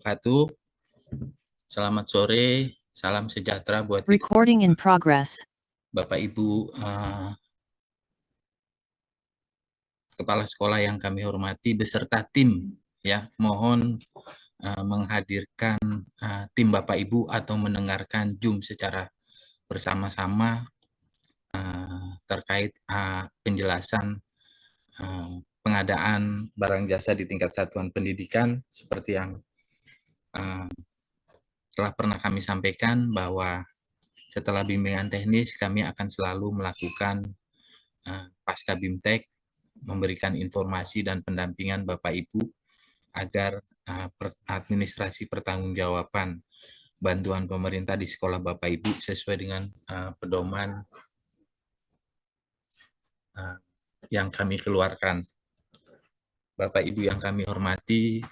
wabarakatuh. Selamat sore, salam sejahtera buat kita, Recording in progress. Bapak Ibu Kepala Sekolah yang kami hormati beserta tim. Ya, mohon menghadirkan tim Bapak Ibu atau mendengarkan Zoom secara bersama-sama terkait penjelasan pengadaan barang jasa di tingkat satuan pendidikan seperti yang telah pernah kami sampaikan bahwa setelah bimbingan teknis kami akan selalu melakukan pasca BIMTEK, memberikan informasi dan pendampingan Bapak Ibu agar administrasi pertanggungjawaban bantuan pemerintah di sekolah Bapak Ibu sesuai dengan pedoman yang kami keluarkan. Bapak Ibu yang kami hormati,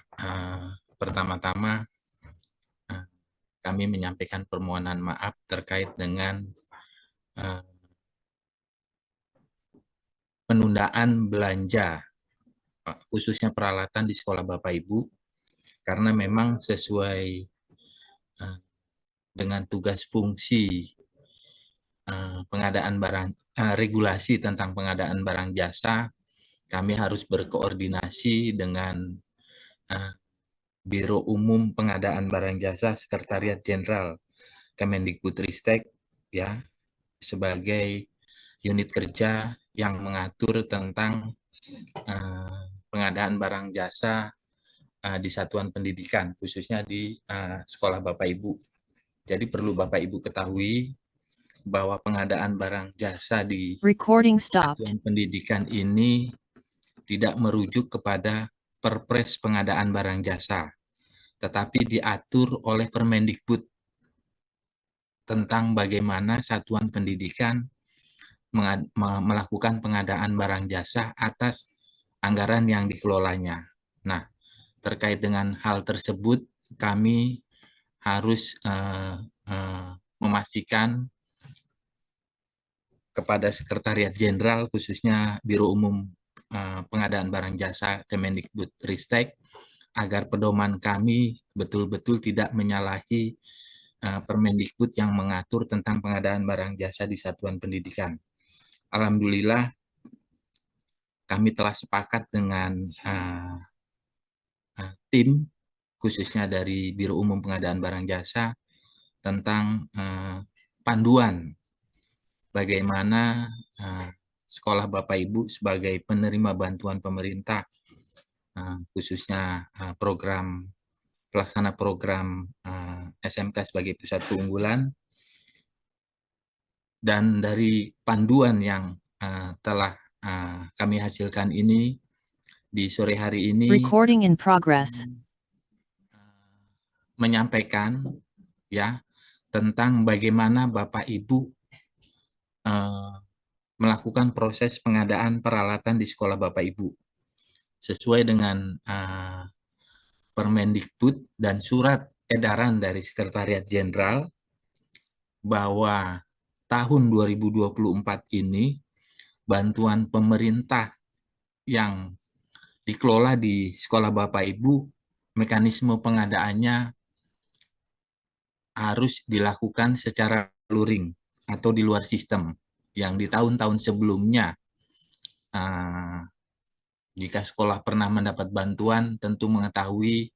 pertama-tama kami menyampaikan permohonan maaf terkait dengan penundaan belanja, khususnya peralatan di sekolah Bapak Ibu, karena memang sesuai dengan tugas fungsi pengadaan barang, regulasi tentang pengadaan barang jasa, kami harus berkoordinasi dengan Biro Umum Pengadaan Barang Jasa Sekretariat Jenderal Kemendikbudristek, ya, sebagai unit kerja yang mengatur tentang pengadaan barang jasa di satuan pendidikan, khususnya di sekolah Bapak Ibu. Jadi perlu Bapak Ibu ketahui bahwa pengadaan barang jasa di satuan pendidikan ini tidak merujuk kepada Perpres pengadaan barang jasa, tetapi diatur oleh Permendikbud tentang bagaimana satuan pendidikan melakukan pengadaan barang jasa atas anggaran yang dikelolanya. Nah, terkait dengan hal tersebut, kami harus memastikan kepada Sekretariat Jenderal, khususnya Biro Umum Pengadaan Barang Jasa Kemendikbudristek, agar pedoman kami betul-betul tidak menyalahi Permendikbud yang mengatur tentang pengadaan barang jasa di satuan pendidikan. Alhamdulillah, kami telah sepakat dengan tim, khususnya dari Biro Umum Pengadaan Barang Jasa, tentang panduan bagaimana sekolah Bapak Ibu sebagai penerima bantuan pemerintah, khususnya pelaksana program SMK sebagai pusat keunggulan, dan dari panduan yang telah kami hasilkan ini di sore hari ini menyampaikan ya tentang bagaimana Bapak Ibu melakukan proses pengadaan peralatan di sekolah Bapak Ibu sesuai dengan Permendikbud dan surat edaran dari Sekretariat Jenderal bahwa tahun 2024 ini bantuan pemerintah yang dikelola di sekolah Bapak Ibu, mekanisme pengadaannya harus dilakukan secara luring atau di luar sistem. Yang di tahun-tahun sebelumnya, jika sekolah pernah mendapat bantuan, tentu mengetahui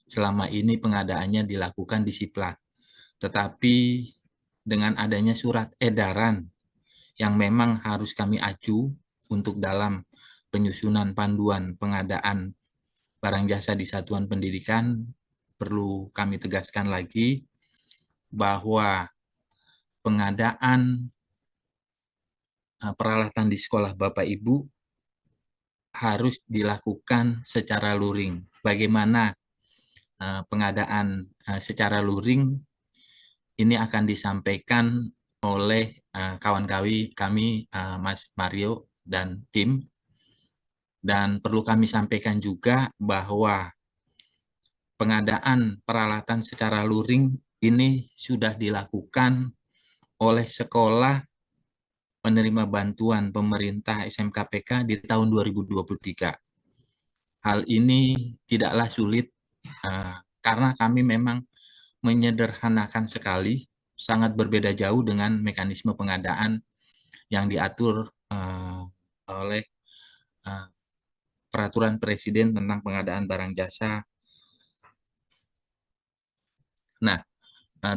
selama ini pengadaannya dilakukan di Siplak. Tetapi dengan adanya surat edaran yang memang harus kami acu untuk dalam penyusunan panduan pengadaan barang jasa di satuan pendidikan, perlu kami tegaskan lagi bahwa pengadaan peralatan di sekolah Bapak Ibu harus dilakukan secara luring. Bagaimana pengadaan secara luring ini akan disampaikan oleh kawan kami Mas Mario dan tim. Dan perlu kami sampaikan juga bahwa pengadaan peralatan secara luring ini sudah dilakukan oleh sekolah penerima bantuan pemerintah SMKPK di tahun 2023. Hal ini tidaklah sulit karena kami memang menyederhanakan sekali, sangat berbeda jauh dengan mekanisme pengadaan yang diatur oleh peraturan presiden tentang pengadaan barang jasa. Nah,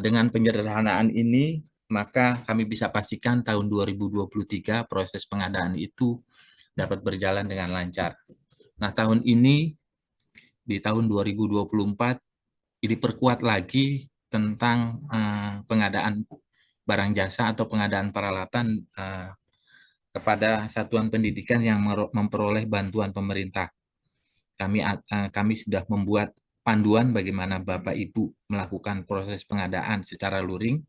dengan penyederhanaan ini, maka kami bisa pastikan tahun 2023 proses pengadaan itu dapat berjalan dengan lancar. Nah, tahun ini, di tahun 2024, diperkuat lagi tentang pengadaan barang jasa atau pengadaan peralatan kepada satuan pendidikan yang memperoleh bantuan pemerintah. Kami sudah membuat panduan bagaimana Bapak Ibu melakukan proses pengadaan secara luring.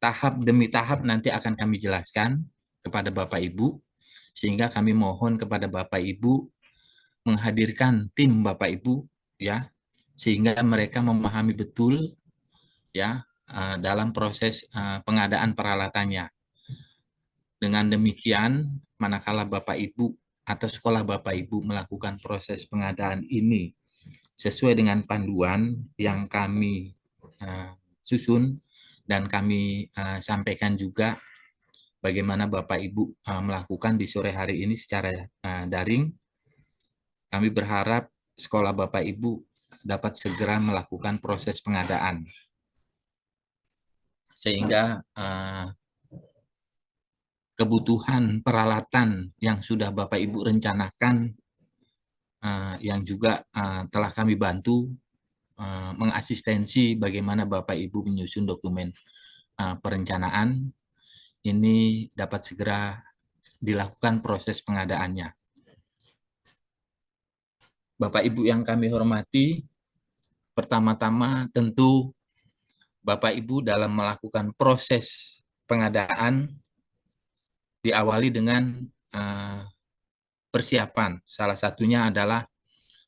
Tahap demi tahap nanti akan kami jelaskan kepada Bapak Ibu, sehingga kami mohon kepada Bapak Ibu menghadirkan tim Bapak Ibu ya, sehingga mereka memahami betul ya dalam proses pengadaan peralatannya. Dengan demikian, manakala Bapak Ibu atau sekolah Bapak Ibu melakukan proses pengadaan ini sesuai dengan panduan yang kami susun dan kami sampaikan juga bagaimana Bapak Ibu melakukan di sore hari ini secara daring. Kami berharap sekolah Bapak Ibu dapat segera melakukan proses pengadaan sehingga kebutuhan peralatan yang sudah Bapak Ibu rencanakan yang juga telah kami bantu mengasistensi bagaimana Bapak Ibu menyusun dokumen perencanaan ini dapat segera dilakukan proses pengadaannya. Bapak Ibu yang kami hormati, pertama-tama tentu Bapak Ibu dalam melakukan proses pengadaan diawali dengan persiapan. Salah satunya adalah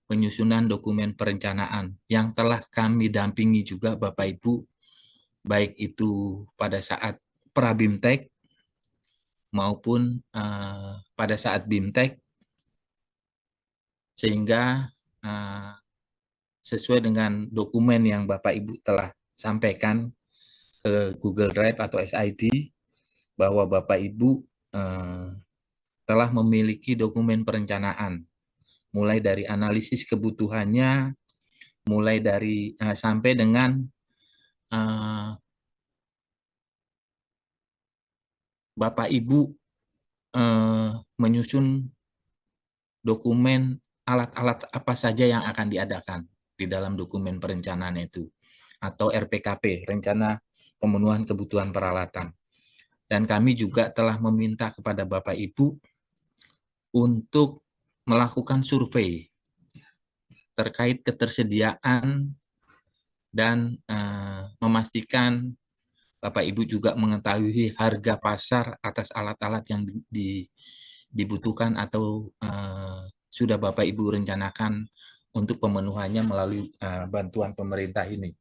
penyusunan dokumen perencanaan yang telah kami dampingi juga Bapak Ibu, baik itu pada saat pra-BIMTEK maupun pada saat BIMTEK, sehingga sesuai dengan dokumen yang Bapak Ibu telah sampaikan ke Google Drive atau SID, bahwa Bapak Ibu telah memiliki dokumen perencanaan, mulai dari analisis kebutuhannya, mulai dari sampai dengan Bapak Ibu menyusun dokumen alat-alat apa saja yang akan diadakan di dalam dokumen perencanaan itu, atau RPKP, Rencana Pemenuhan Kebutuhan Peralatan. Dan kami juga telah meminta kepada Bapak Ibu untuk melakukan survei terkait ketersediaan dan memastikan Bapak Ibu juga mengetahui harga pasar atas alat-alat yang dibutuhkan atau sudah Bapak Ibu rencanakan untuk pemenuhannya melalui bantuan pemerintah ini.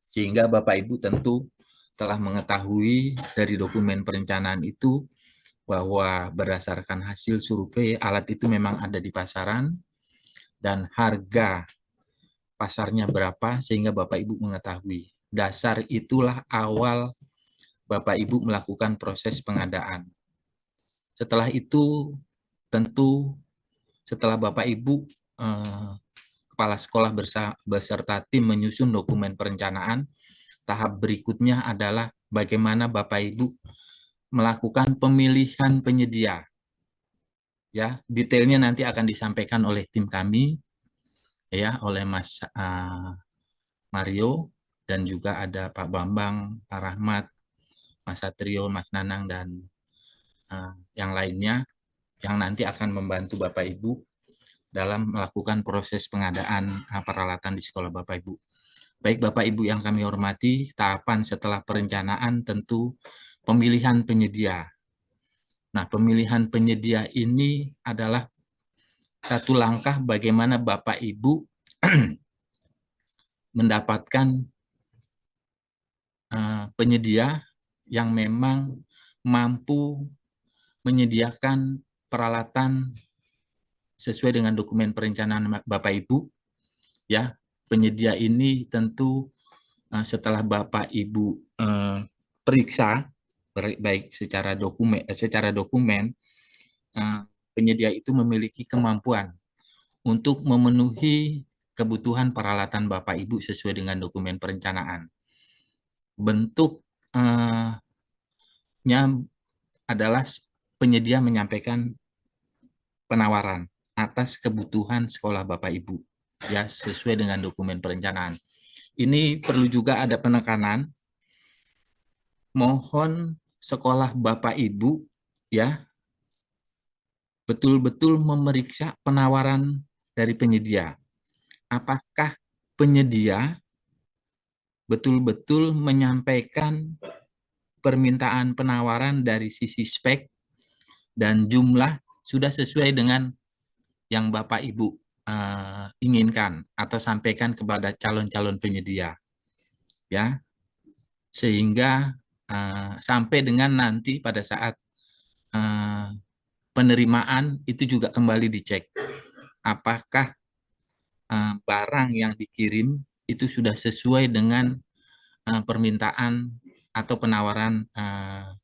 Sehingga Bapak Ibu tentu telah mengetahui dari dokumen perencanaan itu bahwa berdasarkan hasil survei alat itu memang ada di pasaran dan harga pasarnya berapa, sehingga Bapak Ibu mengetahui. Dasar itulah awal Bapak Ibu melakukan proses pengadaan. Setelah itu tentu setelah Bapak Ibu kepala sekolah beserta tim menyusun dokumen perencanaan, tahap berikutnya adalah bagaimana Bapak Ibu melakukan pemilihan penyedia. Ya, detailnya nanti akan disampaikan oleh tim kami, ya, oleh Mas Mario, dan juga ada Pak Bambang, Pak Rahmat, Mas Satrio, Mas Nanang, dan yang lainnya yang nanti akan membantu Bapak Ibu dalam melakukan proses pengadaan peralatan di sekolah Bapak Ibu. Baik Bapak Ibu yang kami hormati, tahapan setelah perencanaan tentu pemilihan penyedia. Nah, pemilihan penyedia ini adalah satu langkah bagaimana Bapak Ibu mendapatkan penyedia yang memang mampu menyediakan peralatan sesuai dengan dokumen perencanaan Bapak Ibu, ya, penyedia ini tentu setelah Bapak Ibu periksa baik secara dokumen, penyedia itu memiliki kemampuan untuk memenuhi kebutuhan peralatan Bapak Ibu sesuai dengan dokumen perencanaan. Bentuknya adalah penyedia menyampaikan penawaran atas kebutuhan sekolah Bapak Ibu, ya, sesuai dengan dokumen perencanaan. Ini perlu juga ada penekanan, mohon sekolah Bapak Ibu, ya, betul-betul memeriksa penawaran dari penyedia. Apakah penyedia betul-betul menyampaikan permintaan penawaran dari sisi spek dan jumlah sudah sesuai dengan yang Bapak Ibu inginkan atau sampaikan kepada calon-calon penyedia, ya, sehingga sampai dengan nanti pada saat penerimaan itu juga kembali dicek apakah barang yang dikirim itu sudah sesuai dengan permintaan atau penawaran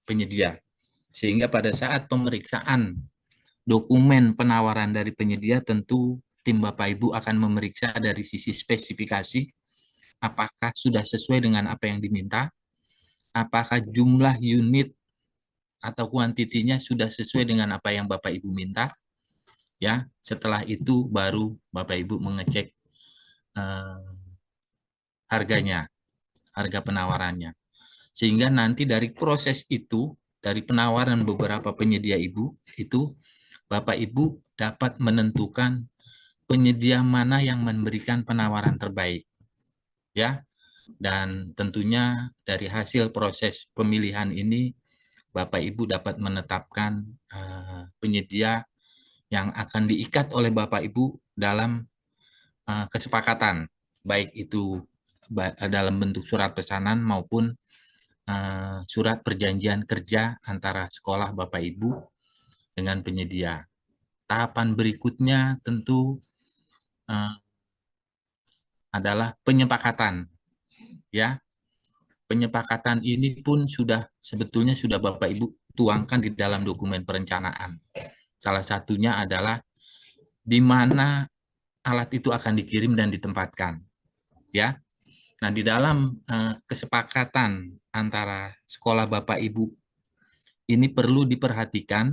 penyedia, sehingga pada saat pemeriksaan dokumen penawaran dari penyedia tentu tim Bapak Ibu akan memeriksa dari sisi spesifikasi apakah sudah sesuai dengan apa yang diminta, apakah jumlah unit atau kuantitinya sudah sesuai dengan apa yang Bapak Ibu minta, ya. Setelah itu baru Bapak Ibu mengecek harganya, harga penawarannya, sehingga nanti dari proses itu, dari penawaran beberapa penyedia Ibu itu, Bapak Ibu dapat menentukan penyedia mana yang memberikan penawaran terbaik, ya. Dan tentunya dari hasil proses pemilihan ini Bapak Ibu dapat menetapkan penyedia yang akan diikat oleh Bapak Ibu dalam kesepakatan, baik itu dalam bentuk surat pesanan maupun surat perjanjian kerja antara sekolah Bapak Ibu dengan penyedia. Tahapan berikutnya tentu adalah penyepakatan, ya. Penyepakatan ini pun sebetulnya sudah Bapak Ibu tuangkan di dalam dokumen perencanaan. Salah satunya adalah di mana alat itu akan dikirim dan ditempatkan, ya. Nah, di dalam kesepakatan antara sekolah Bapak Ibu ini perlu diperhatikan,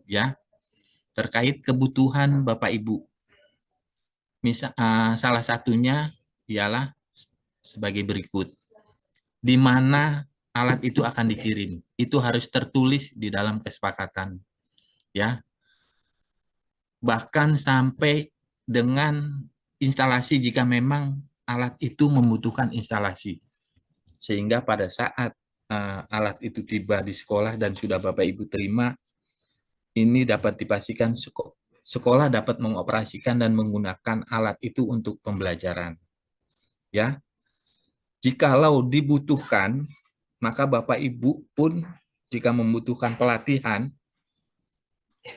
ya, terkait kebutuhan Bapak Ibu. Salah satunya ialah sebagai berikut. Di mana alat itu akan dikirim, itu harus tertulis di dalam kesepakatan, ya. Bahkan sampai dengan instalasi jika memang alat itu membutuhkan instalasi. Sehingga pada saat alat itu tiba di sekolah dan sudah Bapak Ibu terima, ini dapat dipastikan sekolah dapat mengoperasikan dan menggunakan alat itu untuk pembelajaran, ya. Jikalau dibutuhkan, maka Bapak Ibu pun jika membutuhkan pelatihan,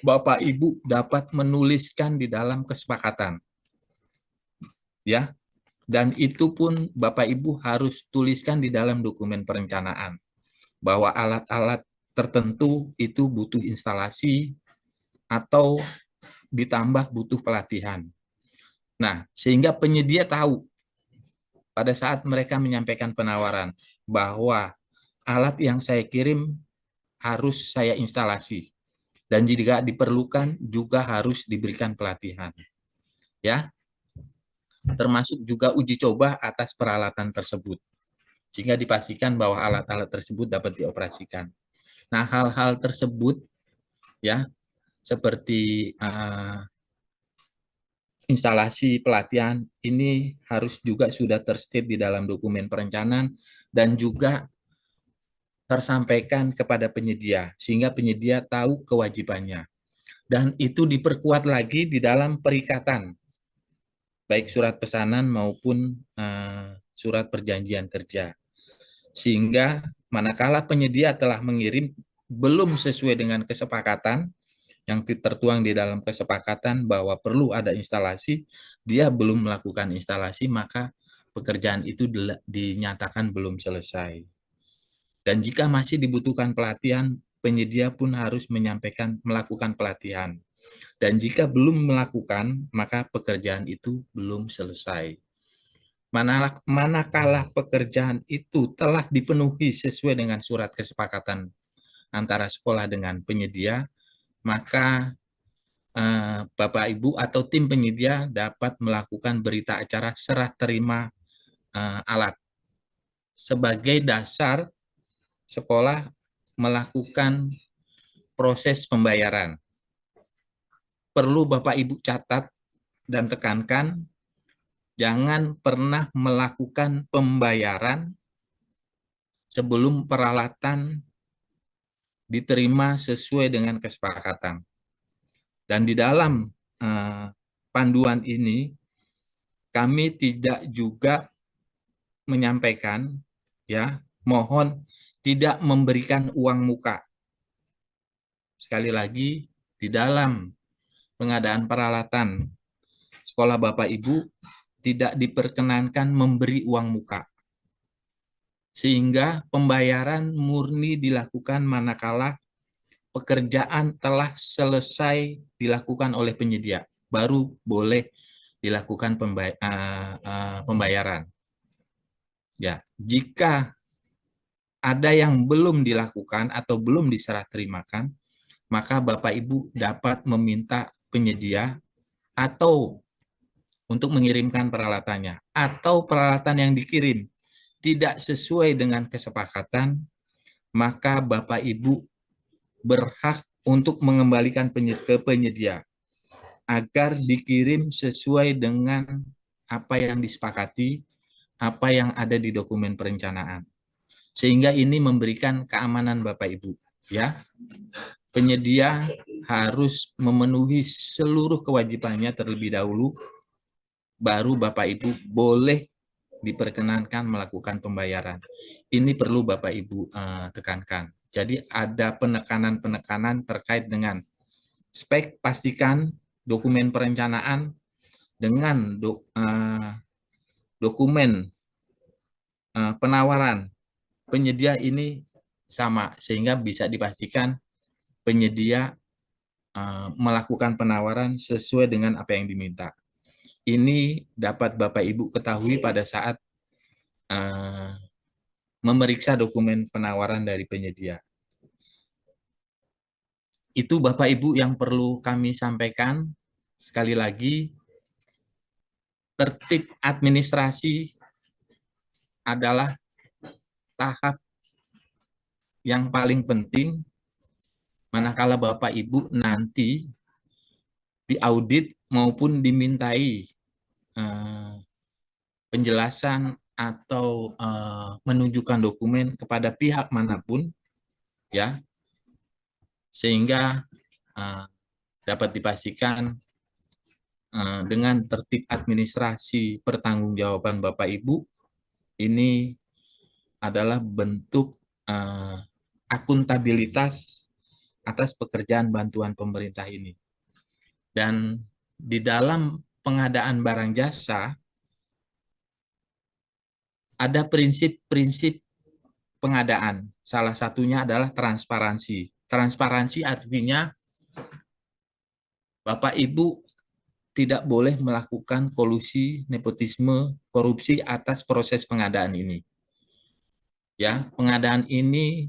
Bapak Ibu dapat menuliskan di dalam kesepakatan, ya. Dan itu pun Bapak Ibu harus tuliskan di dalam dokumen perencanaan bahwa alat-alat tertentu itu butuh instalasi atau ditambah butuh pelatihan. Nah, sehingga penyedia tahu pada saat mereka menyampaikan penawaran bahwa alat yang saya kirim harus saya instalasi dan jika diperlukan juga harus diberikan pelatihan, ya. Termasuk juga uji coba atas peralatan tersebut sehingga dipastikan bahwa alat-alat tersebut dapat dioperasikan. Nah, hal-hal tersebut, ya, seperti instalasi pelatihan ini harus juga sudah terstate di dalam dokumen perencanaan dan juga tersampaikan kepada penyedia sehingga penyedia tahu kewajibannya. Dan itu diperkuat lagi di dalam perikatan, baik surat pesanan maupun surat perjanjian kerja. Sehingga manakala penyedia telah mengirim belum sesuai dengan kesepakatan, yang tertuang di dalam kesepakatan bahwa perlu ada instalasi, dia belum melakukan instalasi, maka pekerjaan itu dinyatakan belum selesai. Dan jika masih dibutuhkan pelatihan, penyedia pun harus melakukan pelatihan. Dan jika belum melakukan, maka pekerjaan itu belum selesai. Manakala pekerjaan itu telah dipenuhi sesuai dengan surat kesepakatan antara sekolah dengan penyedia, maka Bapak Ibu atau tim penyedia dapat melakukan berita acara serah terima alat. Sebagai dasar, sekolah melakukan proses pembayaran. Perlu Bapak Ibu catat dan tekankan, jangan pernah melakukan pembayaran sebelum peralatan diterima sesuai dengan kesepakatan. Dan di dalam panduan ini, kami tidak juga menyampaikan, ya, mohon tidak memberikan uang muka. Sekali lagi, di dalam pengadaan peralatan sekolah Bapak Ibu tidak diperkenankan memberi uang muka. Sehingga pembayaran murni dilakukan manakala pekerjaan telah selesai dilakukan oleh penyedia, baru boleh dilakukan pembayaran. Ya, jika ada yang belum dilakukan atau belum diserah terimakan, maka Bapak Ibu dapat meminta penyedia atau untuk mengirimkan peralatannya, atau peralatan yang dikirim tidak sesuai dengan kesepakatan, maka Bapak Ibu berhak untuk mengembalikan ke penyedia agar dikirim sesuai dengan apa yang disepakati, apa yang ada di dokumen perencanaan. Sehingga ini memberikan keamanan Bapak Ibu, ya. Penyedia harus memenuhi seluruh kewajibannya terlebih dahulu, baru Bapak Ibu boleh diperkenankan melakukan pembayaran. Ini perlu Bapak Ibu tekankan. Jadi ada penekanan-penekanan terkait dengan spek, pastikan dokumen perencanaan dengan dokumen penawaran penyedia ini sama, sehingga bisa dipastikan penyedia melakukan penawaran sesuai dengan apa yang diminta. Ini dapat Bapak Ibu ketahui pada saat memeriksa dokumen penawaran dari penyedia. Itu Bapak Ibu yang perlu kami sampaikan. Sekali lagi, tertib administrasi adalah tahap yang paling penting manakala Bapak Ibu nanti diaudit maupun dimintai penjelasan atau menunjukkan dokumen kepada pihak manapun, ya, sehingga dapat dipastikan dengan tertib administrasi pertanggungjawaban Bapak Ibu ini adalah bentuk akuntabilitas atas pekerjaan bantuan pemerintah ini. Dan di dalam pengadaan barang jasa ada prinsip-prinsip pengadaan. Salah satunya adalah transparansi. Transparansi artinya Bapak Ibu tidak boleh melakukan kolusi, nepotisme, korupsi atas proses pengadaan ini. Ya, pengadaan ini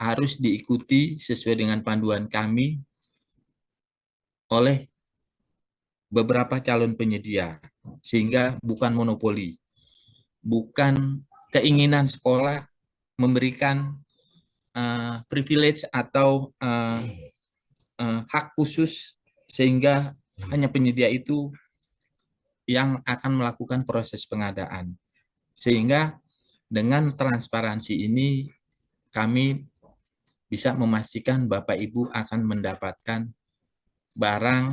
harus diikuti sesuai dengan panduan kami oleh beberapa calon penyedia, sehingga bukan monopoli, bukan keinginan sekolah memberikan privilege atau hak khusus sehingga hanya penyedia itu yang akan melakukan proses pengadaan. Sehingga dengan transparansi ini kami bisa memastikan Bapak Ibu akan mendapatkan barang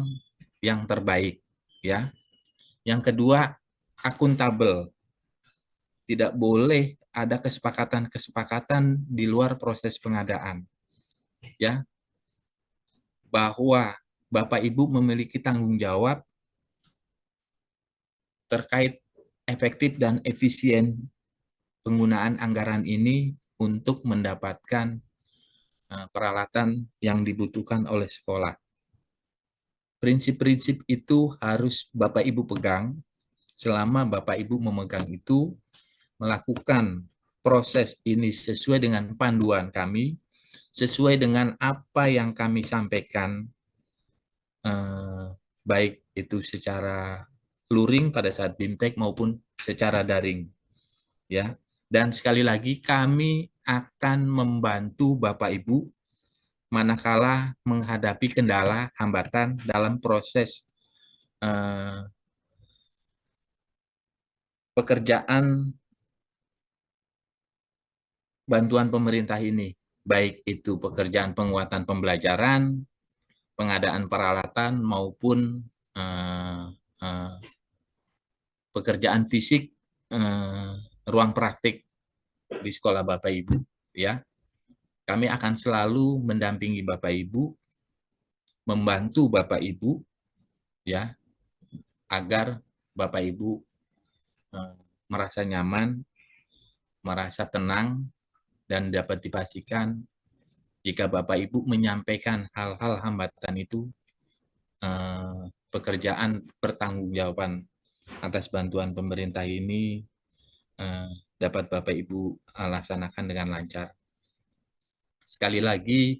yang terbaik, ya. Yang kedua, akuntabel. Tidak boleh ada kesepakatan-kesepakatan di luar proses pengadaan, ya. bahwa Bapak Ibu memiliki tanggung jawab terkait efektif dan efisien penggunaan anggaran ini untuk mendapatkan peralatan yang dibutuhkan oleh sekolah. Prinsip-prinsip itu harus Bapak Ibu pegang. Selama Bapak Ibu memegang itu, melakukan proses ini sesuai dengan panduan kami, sesuai dengan apa yang kami sampaikan, baik itu secara luring pada saat BIMTEK maupun secara daring. Ya, dan sekali lagi kami akan membantu Bapak Ibu manakala menghadapi kendala hambatan dalam proses pekerjaan bantuan pemerintah ini, baik itu pekerjaan penguatan pembelajaran, pengadaan peralatan maupun pekerjaan fisik, ruang praktik di sekolah Bapak Ibu, ya. Kami akan selalu mendampingi Bapak Ibu, membantu Bapak Ibu, ya, agar Bapak Ibu merasa nyaman, merasa tenang, dan dapat dipastikan jika Bapak Ibu menyampaikan hal-hal hambatan itu, pekerjaan pertanggungjawaban atas bantuan pemerintah ini dapat Bapak Ibu laksanakan dengan lancar. Sekali lagi,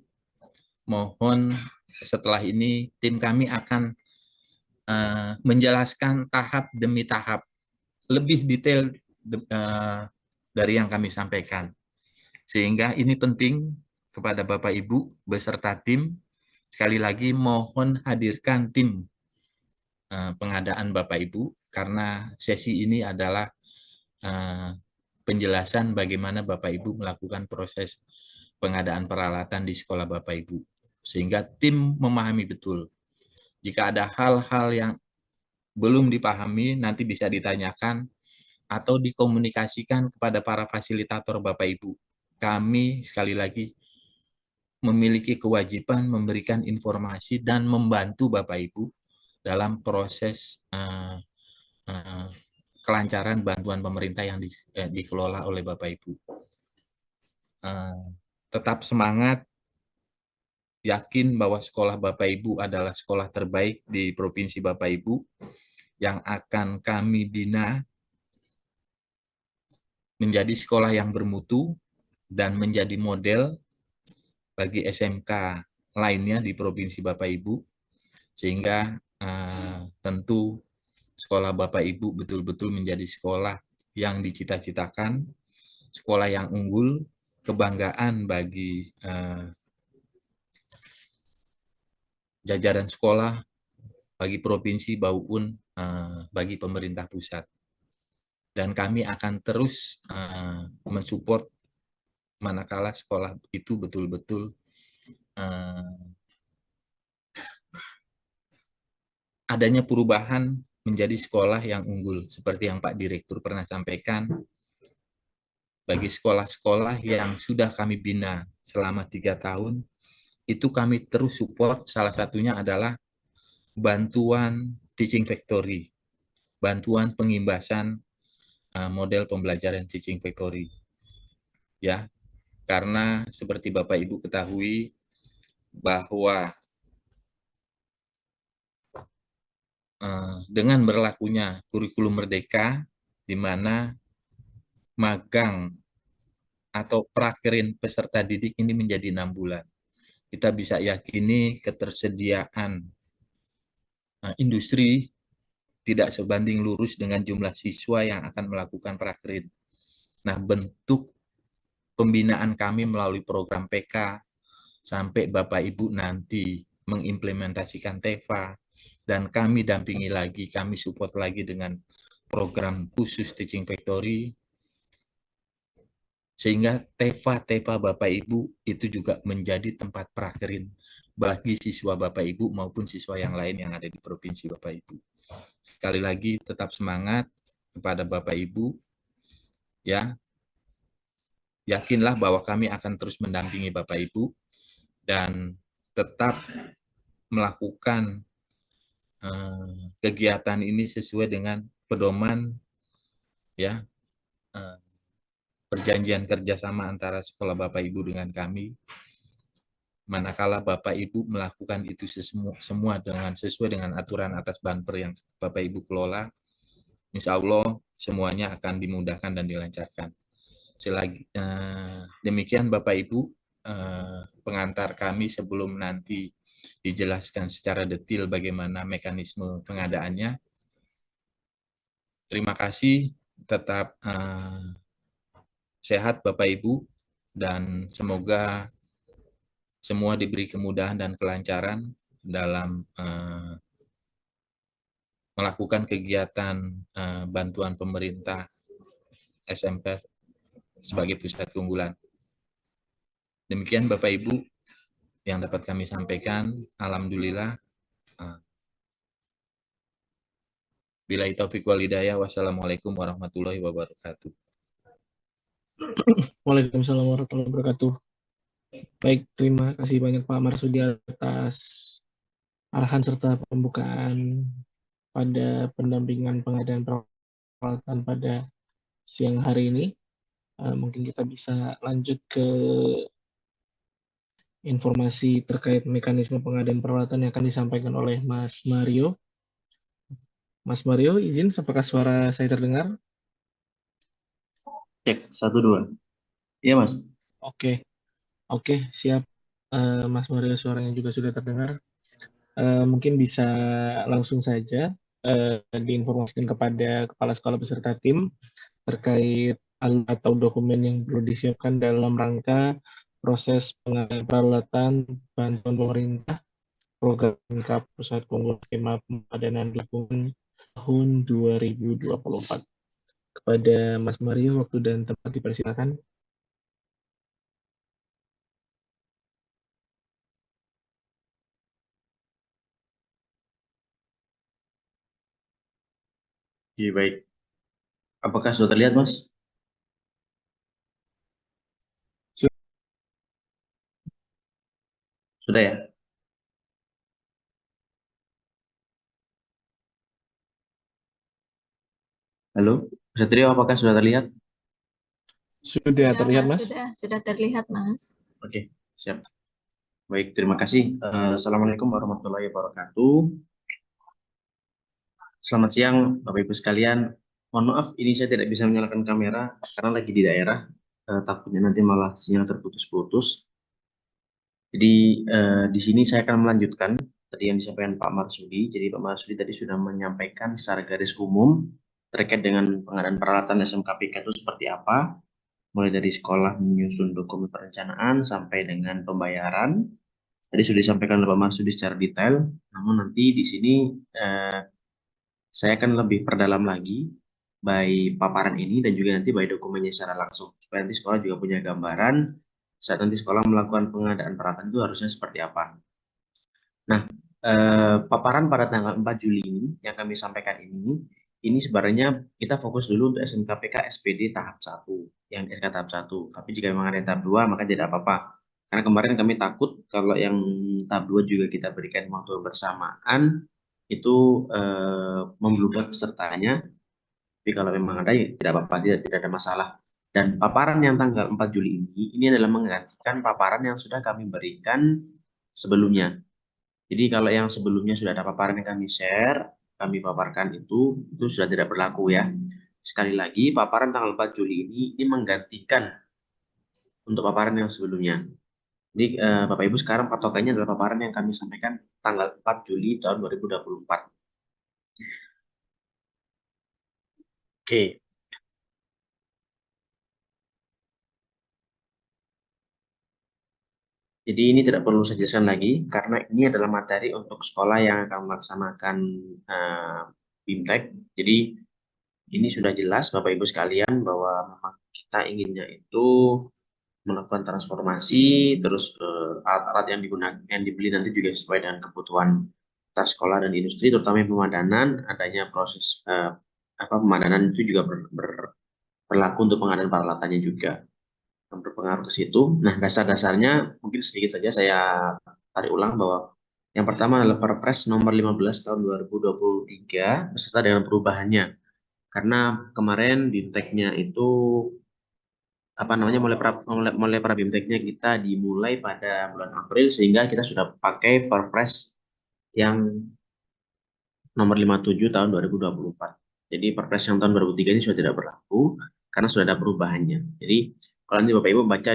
mohon setelah ini tim kami akan menjelaskan tahap demi tahap lebih detail dari yang kami sampaikan. Sehingga ini penting kepada Bapak Ibu beserta tim. Sekali lagi mohon hadirkan tim pengadaan Bapak Ibu karena sesi ini adalah penjelasan bagaimana Bapak Ibu melakukan proses pengadaan peralatan di sekolah Bapak Ibu. Sehingga tim memahami betul. Jika ada hal-hal yang belum dipahami, nanti bisa ditanyakan atau dikomunikasikan kepada para fasilitator Bapak Ibu. Kami sekali lagi memiliki kewajiban memberikan informasi dan membantu Bapak Ibu dalam proses kelancaran bantuan pemerintah yang dikelola oleh Bapak Ibu. Tetap semangat, yakin bahwa sekolah Bapak Ibu adalah sekolah terbaik di Provinsi Bapak Ibu yang akan kami bina menjadi sekolah yang bermutu dan menjadi model bagi SMK lainnya di Provinsi Bapak Ibu, sehingga tentu sekolah Bapak Ibu betul-betul menjadi sekolah yang dicita-citakan, sekolah yang unggul, kebanggaan bagi jajaran sekolah, bagi provinsi maupun bagi pemerintah pusat. Dan kami akan terus mensupport manakala sekolah itu betul-betul adanya perubahan menjadi sekolah yang unggul. Seperti yang Pak Direktur pernah sampaikan, bagi sekolah-sekolah yang sudah kami bina selama 3 tahun, itu kami terus support, salah satunya adalah bantuan teaching factory, bantuan pengimbasan model pembelajaran teaching factory. Ya, karena seperti Bapak Ibu ketahui bahwa dengan berlakunya kurikulum merdeka, di mana magang atau prakirin peserta didik ini menjadi 6 bulan. Kita bisa yakini ketersediaan industri tidak sebanding lurus dengan jumlah siswa yang akan melakukan prakirin. Nah, bentuk pembinaan kami melalui program PK sampai Bapak Ibu nanti mengimplementasikan TEFA, dan kami dampingi lagi, kami support lagi dengan program khusus Teaching Factory, sehingga TEFA Bapak Ibu itu juga menjadi tempat prakirin bagi siswa Bapak Ibu maupun siswa yang lain yang ada di Provinsi Bapak Ibu. Sekali lagi tetap semangat kepada Bapak Ibu, ya. Yakinlah bahwa kami akan terus mendampingi Bapak Ibu dan tetap melakukan kegiatan ini sesuai dengan pedoman ya perjanjian kerjasama antara sekolah Bapak Ibu dengan kami. Manakala Bapak Ibu melakukan itu semua dengan sesuai dengan aturan atas banper yang Bapak Ibu kelola, insya Allah semuanya akan dimudahkan dan dilancarkan. Demikian Bapak Ibu pengantar kami sebelum nanti dijelaskan secara detail bagaimana mekanisme pengadaannya. Terima kasih, tetap sehat Bapak Ibu, dan semoga semua diberi kemudahan dan kelancaran dalam melakukan kegiatan bantuan pemerintah SMP sebagai pusat keunggulan. Demikian Bapak Ibu yang dapat kami sampaikan. Alhamdulillah. Billahi taufiq wal hidayah. Wassalamualaikum warahmatullahi wabarakatuh. Waalaikumsalam warahmatullahi wabarakatuh. Baik, terima kasih banyak Pak Marsudi atas arahan serta pembukaan pada pendampingan pengadaan peralatan pada siang hari ini. Mungkin kita bisa lanjut ke informasi terkait mekanisme pengadaan peralatan yang akan disampaikan oleh Mas Mario. Mas Mario, izin, apakah suara saya terdengar? Cek, 1, 2. Iya, Mas. Oke, siap. Mas Mario, suaranya juga sudah terdengar. Mungkin bisa langsung saja diinformasikan kepada kepala sekolah beserta tim terkait alat atau dokumen yang perlu disiapkan dalam rangka proses pengadaan peralatan bantuan pemerintah program lengkap pusat keunggulan skema pemadanan lingkungan tahun 2024. Kepada Mas Mario, waktu dan tempat dipersilakan. Oke, baik. Apakah sudah terlihat, Mas? Sudah ya? Halo, Satrio, apakah sudah terlihat? Sudah terlihat, Mas? Sudah terlihat, Mas. Oke, siap. Baik, terima kasih. Assalamualaikum warahmatullahi wabarakatuh. Selamat siang, Bapak Ibu sekalian. Mohon maaf, ini saya tidak bisa menyalakan kamera karena lagi di daerah. Takutnya nanti malah sinyal terputus-putus. Jadi di sini saya akan melanjutkan tadi yang disampaikan Pak Marsudi. Jadi Pak Marsudi tadi sudah menyampaikan secara garis umum terkait dengan pengadaan peralatan SMKPK itu seperti apa, mulai dari sekolah menyusun dokumen perencanaan sampai dengan pembayaran. Tadi sudah disampaikan oleh Pak Marsudi secara detail. Namun nanti di sini saya akan lebih perdalam lagi by paparan ini dan juga nanti by dokumennya secara langsung supaya nanti sekolah juga punya gambaran saat nanti sekolah melakukan pengadaan peralatan itu harusnya seperti apa. Nah, paparan pada tanggal 4 Juli ini yang kami sampaikan ini sebenarnya kita fokus dulu untuk SMKPK SPD tahap 1, yang SK tahap 1. Tapi jika memang ada yang tahap 2 maka tidak apa-apa. Karena kemarin kami takut kalau yang tahap 2 juga kita berikan waktu bersamaan itu membludak pesertanya. Tapi kalau memang ada ya tidak apa-apa, tidak ada masalah. Dan paparan yang tanggal 4 Juli ini adalah menggantikan paparan yang sudah kami berikan sebelumnya. Jadi kalau yang sebelumnya sudah ada paparan yang kami share, kami paparkan itu sudah tidak berlaku ya. Sekali lagi, paparan tanggal 4 Juli ini menggantikan untuk paparan yang sebelumnya. Jadi Bapak Ibu sekarang patokannya adalah paparan yang kami sampaikan tanggal 4 Juli tahun 2024. Oke. Jadi ini tidak perlu saya jelaskan lagi karena ini adalah materi untuk sekolah yang akan melaksanakan BIMTEK. Jadi ini sudah jelas Bapak Ibu sekalian bahwa memang kita inginnya itu melakukan transformasi, terus alat-alat yang digunakan, yang dibeli nanti juga sesuai dengan kebutuhan tas sekolah dan industri, terutama pemadanan. Adanya proses pemadanan itu juga berlaku untuk pengadaan peralatannya juga berpengaruh ke situ. Nah, dasar-dasarnya mungkin sedikit saja saya tarik ulang bahwa Yang pertama adalah Perpres nomor 15 tahun 2023 beserta dengan perubahannya. Karena kemarin BIMTEK-nya itu mulai para BIMTEK-nya kita dimulai pada bulan April, sehingga kita sudah pakai Perpres yang nomor 57 tahun 2024. Jadi Perpres yang tahun 2003 ini sudah tidak berlaku karena sudah ada perubahannya. Jadi kalau nanti Bapak Ibu baca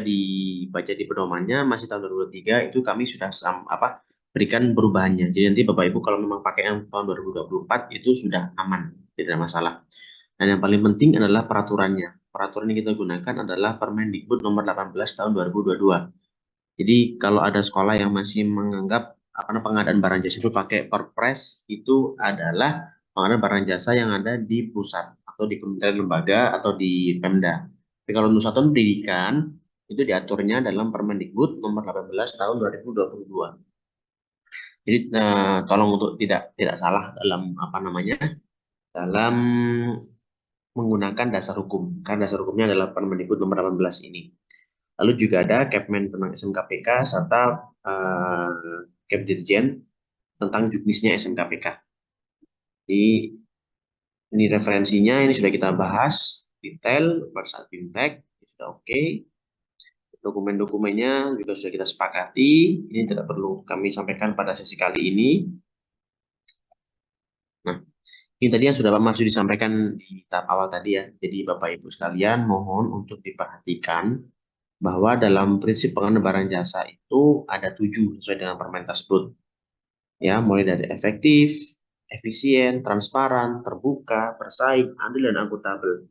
di pedomannya masih tahun 2023, itu kami sudah berikan perubahannya. Jadi nanti Bapak Ibu kalau memang pakai yang tahun 2024 itu sudah aman, tidak ada masalah. Dan yang paling penting adalah peraturannya. Peraturan yang kita gunakan adalah Permendikbud nomor 18 tahun 2022. Jadi kalau ada sekolah yang masih menganggap pengadaan barang jasa itu pakai Perpres, itu adalah pengadaan barang jasa yang ada di pusat atau di kementerian lembaga atau di Pemda. Tapi kalau untuk satuan pendidikan itu diaturnya dalam Permendikbud nomor 18 tahun 2022. Jadi tolong untuk tidak salah dalam dalam menggunakan dasar hukum, karena dasar hukumnya adalah Permendikbud nomor 18 ini. Lalu juga ada Kepmen tentang SMKPK serta Kepdirjen tentang juknisnya SMKPK. Jadi ini referensinya, ini sudah kita bahas detail pada saat BIMTEK, sudah oke. Dokumen-dokumennya juga sudah kita sepakati, ini tidak perlu kami sampaikan pada sesi kali ini. Nah, ini tadi yang sudah Pak Marsudi disampaikan di tahap awal tadi ya. Jadi Bapak Ibu sekalian mohon untuk diperhatikan bahwa dalam prinsip pengadaan barang jasa itu ada 7 sesuai dengan permen tersebut. Ya, mulai dari efektif, efisien, transparan, terbuka, bersaing, adil, dan akuntabel.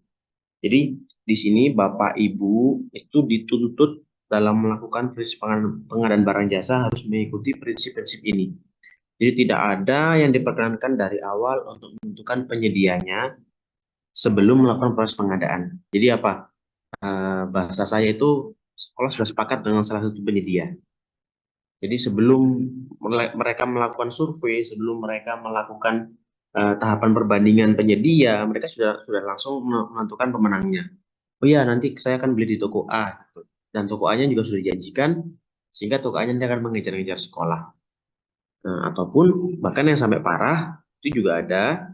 Jadi di sini Bapak Ibu itu dituntut dalam melakukan prinsip pengadaan barang jasa harus mengikuti prinsip-prinsip ini. Jadi tidak ada yang diperkenankan dari awal untuk menentukan penyedianya sebelum melakukan proses pengadaan. Jadi apa? Bahasa saya itu sekolah sudah sepakat dengan salah satu penyedia. Jadi sebelum mereka melakukan survei, sebelum mereka melakukan tahapan perbandingan penyedia, mereka sudah langsung menentukan pemenangnya. Oh ya, nanti saya akan beli di toko A, dan toko A-nya juga sudah dijanjikan, sehingga toko A-nya nanti akan mengejar-ngejar sekolah. Ataupun bahkan yang sampai parah, itu juga ada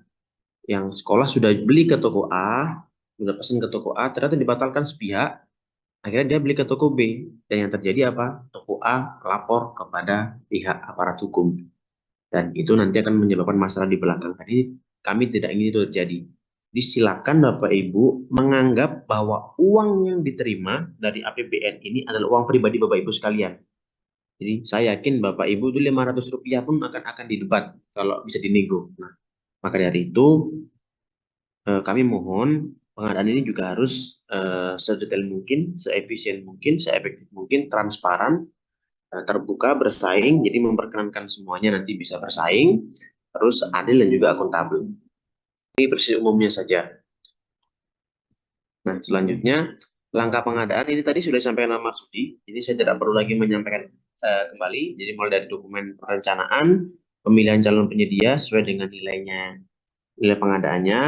yang sekolah sudah beli ke toko A, sudah pesan ke toko A, ternyata dibatalkan sepihak, akhirnya dia beli ke toko B, dan yang terjadi apa? Toko A lapor kepada pihak aparat hukum, dan itu nanti akan menyebabkan masalah di belakang. Jadi kami tidak ingin itu terjadi. Disilakan Bapak Ibu menganggap bahwa uang yang diterima dari APBN ini adalah uang pribadi Bapak Ibu sekalian. Jadi saya yakin Bapak Ibu itu Rp500 pun akan didebat kalau bisa dinego. Nah, maka dari itu kami mohon pengadaan ini juga harus sedetail mungkin, seefisien mungkin, seefektif mungkin, transparan, terbuka, bersaing, jadi memperkenankan semuanya nanti bisa bersaing, terus adil dan juga akuntabel. Ini prinsip umumnya saja. Nah, selanjutnya langkah pengadaan ini tadi sudah disampaikan Pak Marsudi, jadi saya tidak perlu lagi menyampaikan kembali. Jadi mulai dari dokumen perencanaan, pemilihan calon penyedia sesuai dengan nilai pengadaannya,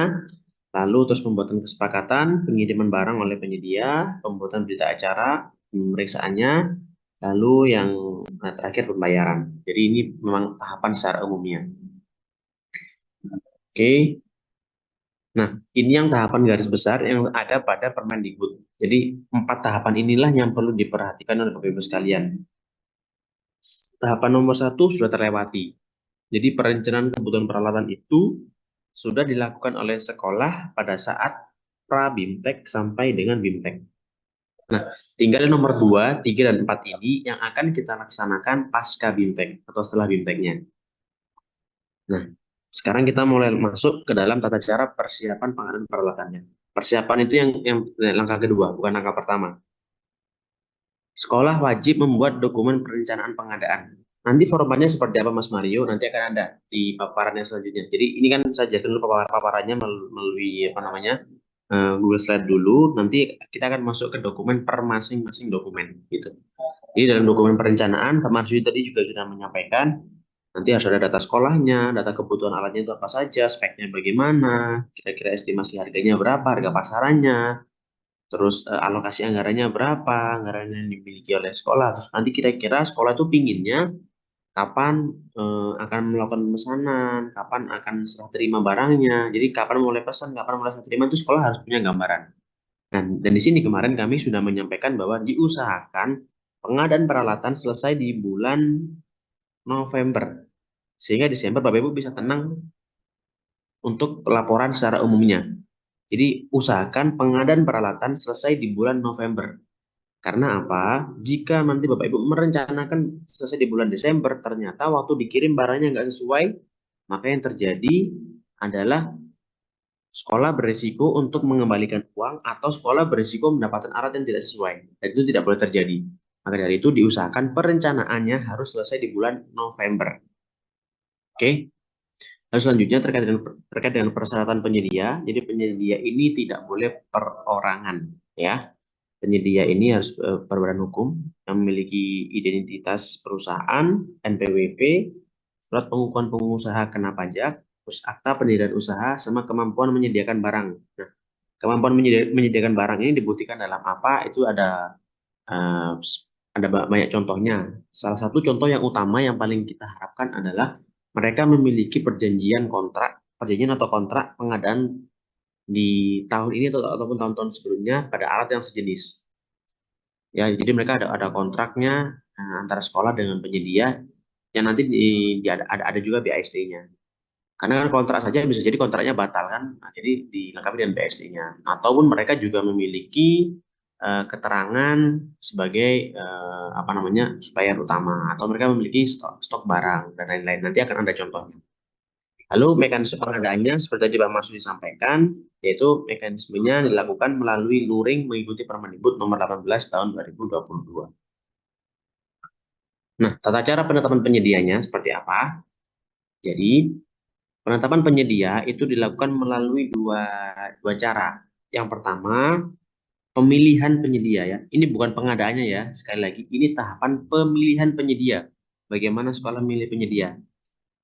lalu terus pembuatan kesepakatan, pengiriman barang oleh penyedia, pembuatan berita acara, pemeriksaannya, lalu yang terakhir pembayaran. Jadi ini memang tahapan secara umumnya. Oke. Nah, ini yang tahapan garis besar yang ada pada Permendikbud. Jadi 4 tahapan inilah yang perlu diperhatikan oleh Bapak Ibu sekalian. Tahapan nomor 1 sudah terlewati. Jadi perencanaan kebutuhan peralatan itu sudah dilakukan oleh sekolah pada saat pra-BIMTEK sampai dengan BIMTEK. Nah, tinggal nomor 2, 3, dan 4 ini yang akan kita laksanakan pasca BIMTEK atau setelah BIMTEK-nya. Nah, sekarang kita mulai masuk ke dalam tata cara persiapan pengadaan peralatannya. Persiapan itu yang langkah kedua, bukan langkah pertama. Sekolah wajib membuat dokumen perencanaan pengadaan. Nanti formatnya seperti apa Mas Mario, nanti akan ada di paparan yang selanjutnya. Jadi ini kan saya jelaskan dulu paparannya melalui Google Slide dulu. Nanti kita akan masuk ke dokumen per masing-masing dokumen gitu. Jadi dalam dokumen perencanaan, Pak Marsudi tadi juga sudah menyampaikan, nanti harus ada data sekolahnya, data kebutuhan alatnya itu apa saja, speknya bagaimana, kira-kira estimasi harganya berapa, harga pasarannya, terus alokasi anggarannya berapa, anggaran yang dimiliki oleh sekolah. Terus nanti kira-kira sekolah itu pinginnya kapan akan melakukan pemesanan, kapan akan serah terima barangnya. Jadi kapan mulai pesan, kapan mulai serah terima itu sekolah harus punya gambaran. Dan di sini kemarin kami sudah menyampaikan bahwa diusahakan pengadaan peralatan selesai di bulan November. Sehingga Desember Bapak Ibu bisa tenang untuk laporan secara umumnya. Jadi usahakan pengadaan peralatan selesai di bulan November. Karena apa? Jika nanti Bapak Ibu merencanakan selesai di bulan Desember, ternyata waktu dikirim barangnya nggak sesuai, maka yang terjadi adalah sekolah berisiko untuk mengembalikan uang atau sekolah berisiko mendapatkan alat yang tidak sesuai. Dan itu tidak boleh terjadi. Maka dari itu diusahakan perencanaannya harus selesai di bulan November. Oke? Lalu selanjutnya terkait dengan persyaratan penyedia. Jadi penyedia ini tidak boleh perorangan, ya. Penyedia ini harus berbadan hukum yang memiliki identitas perusahaan, NPWP, surat pengakuan pengusaha kena pajak, terus akta pendirian usaha, sama kemampuan menyediakan barang. Nah, kemampuan menyediakan barang ini dibuktikan dalam apa? Itu ada banyak contohnya. Salah satu contoh yang utama yang paling kita harapkan adalah mereka memiliki perjanjian atau kontrak pengadaan di tahun ini ataupun tahun-tahun sebelumnya pada alat yang sejenis. Ya, jadi mereka ada kontraknya antara sekolah dengan penyedia yang nanti ada juga BAST-nya. Karena kan kontrak saja bisa jadi kontraknya batal kan, nah, jadi dilengkapi dengan BAST-nya. Ataupun mereka juga memiliki keterangan sebagai supplier utama, atau mereka memiliki stok barang dan lain-lain. Nanti akan ada contohnya. Lalu mekanisme pengadaannya seperti tadi Pak Masudi sampaikan, yaitu mekanismenya dilakukan melalui luring mengikuti Permendikbud nomor 18 tahun 2022. Nah, tata cara penetapan penyedianya seperti apa? Jadi, penetapan penyedia itu dilakukan melalui dua cara. Yang pertama, pemilihan penyedia ya. Ini bukan pengadaannya ya. Sekali lagi, ini tahapan pemilihan penyedia. Bagaimana sekolah memilih penyedia?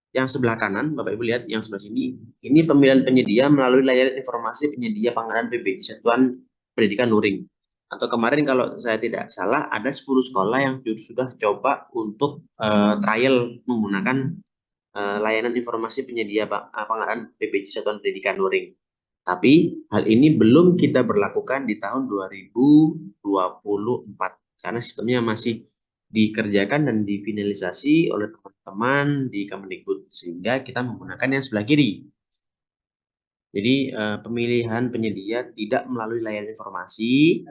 Yang sebelah kanan, Bapak Ibu lihat yang sebelah sini, ini pemilihan penyedia melalui layanan informasi penyedia pengadaan PB, Satuan Pendidikan Luring. Atau kemarin kalau saya tidak salah, ada 10 sekolah yang sudah coba untuk trial menggunakan layanan informasi penyedia pengadaan PBJ Satuan Pendidikan Luring. Tapi hal ini belum kita berlakukan di tahun 2024 karena sistemnya masih dikerjakan dan difinalisasi oleh teman-teman di Kemendikbud, sehingga kita menggunakan yang sebelah kiri. Jadi pemilihan penyedia tidak melalui layanan informasi,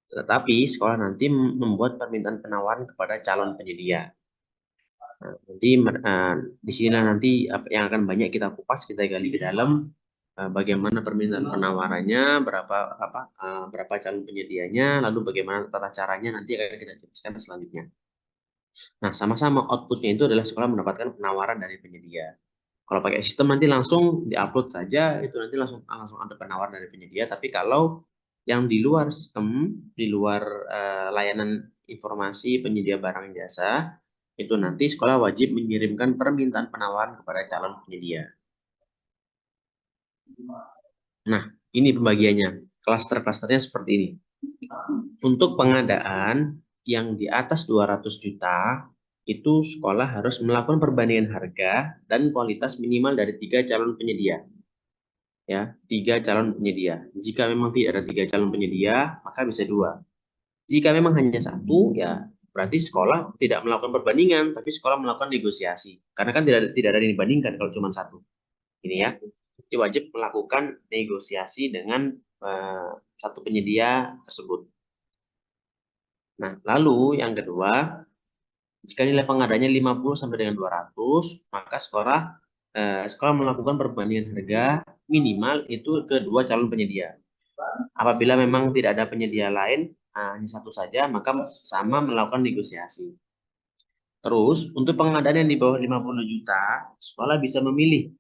tetapi sekolah nanti membuat permintaan penawaran kepada calon penyedia. Nah, nanti di sini nanti yang akan banyak kita kupas, kita gali ke dalam bagaimana permintaan penawarannya, berapa calon penyedianya, lalu bagaimana tata caranya nanti akan kita jelaskan selanjutnya. Nah, sama-sama outputnya itu adalah sekolah mendapatkan penawaran dari penyedia. Kalau pakai sistem nanti langsung diupload saja, itu nanti langsung ada penawaran dari penyedia. Tapi kalau yang di luar sistem, di luar layanan informasi penyedia barang jasa, itu nanti sekolah wajib mengirimkan permintaan penawaran kepada calon penyedia. Nah, ini pembagiannya. Klaster-klasternya seperti ini. Untuk pengadaan yang di atas 200 juta, itu sekolah harus melakukan perbandingan harga dan kualitas minimal dari 3 calon penyedia. Ya, 3 calon penyedia. Jika memang tidak ada 3 calon penyedia, maka bisa 2. Jika memang hanya 1, ya berarti sekolah tidak melakukan perbandingan, tapi sekolah melakukan negosiasi. Karena kan tidak ada yang dibandingkan kalau cuma 1. Ini ya. Jadi wajib melakukan negosiasi dengan satu penyedia tersebut. Nah, lalu yang kedua, jika nilai pengadanya 50 sampai dengan 200, maka sekolah melakukan perbandingan harga minimal itu ke 2 calon penyedia. Apabila memang tidak ada penyedia lain, hanya 1 saja, maka sama melakukan negosiasi. Terus, untuk pengadaan yang di bawah 50 juta, sekolah bisa memilih.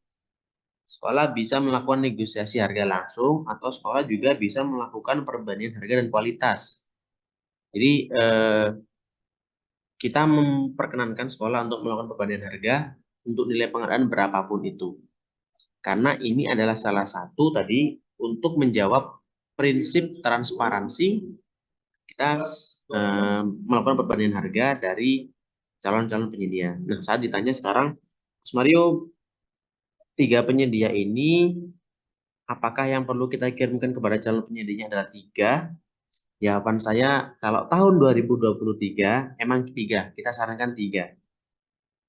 Sekolah bisa melakukan negosiasi harga langsung, atau sekolah juga bisa melakukan perbandingan harga dan kualitas. Jadi, kita memperkenankan sekolah untuk melakukan perbandingan harga untuk nilai pengadaan berapapun itu. Karena ini adalah salah satu tadi untuk menjawab prinsip transparansi, kita melakukan perbandingan harga dari calon-calon penyedia. Nah, saat ditanya sekarang, Mas Mario, 3 penyedia ini apakah yang perlu kita kirimkan kepada calon penyedianya adalah 3? Jawaban saya, kalau tahun 2023 emang 3, kita sarankan 3.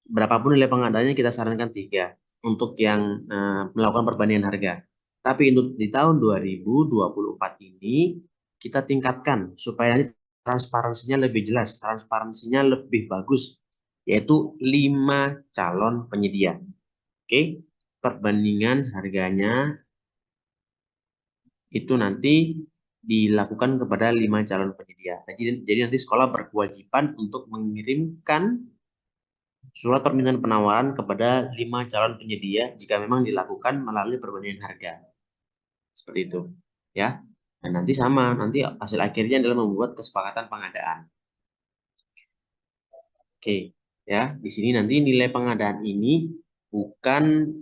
Berapapun nilai pengadaannya kita sarankan 3 untuk yang melakukan perbandingan harga. Tapi untuk di tahun 2024 ini kita tingkatkan supaya nanti transparansinya lebih jelas, transparansinya lebih bagus, yaitu 5 calon penyedia. Oke, perbandingan harganya itu nanti dilakukan kepada 5 calon penyedia. Jadi nanti sekolah berkewajiban untuk mengirimkan surat permintaan penawaran kepada 5 calon penyedia jika memang dilakukan melalui perbandingan harga. Seperti itu, ya. Dan nanti sama, nanti hasil akhirnya adalah membuat kesepakatan pengadaan. Oke, ya. Di sini nanti nilai pengadaan ini bukan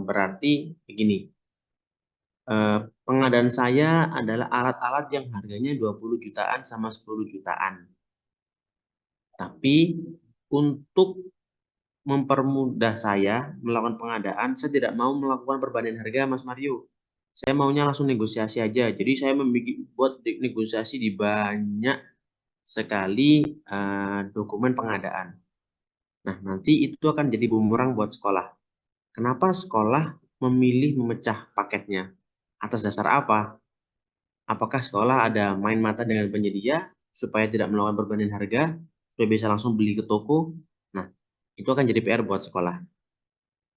berarti begini. Pengadaan saya adalah alat-alat yang harganya 20 jutaan sama 10 jutaan. Tapi untuk mempermudah saya melakukan pengadaan, saya tidak mau melakukan perbandingan harga, Mas Mario. Saya maunya langsung negosiasi aja. Jadi saya buat negosiasi di banyak sekali dokumen pengadaan. Nah, nanti itu akan jadi bumerang buat sekolah. Kenapa sekolah memilih memecah paketnya? Atas dasar apa? Apakah sekolah ada main mata dengan penyedia supaya tidak melakukan perbandingan harga, supaya bisa langsung beli ke toko? Nah, itu akan jadi PR buat sekolah.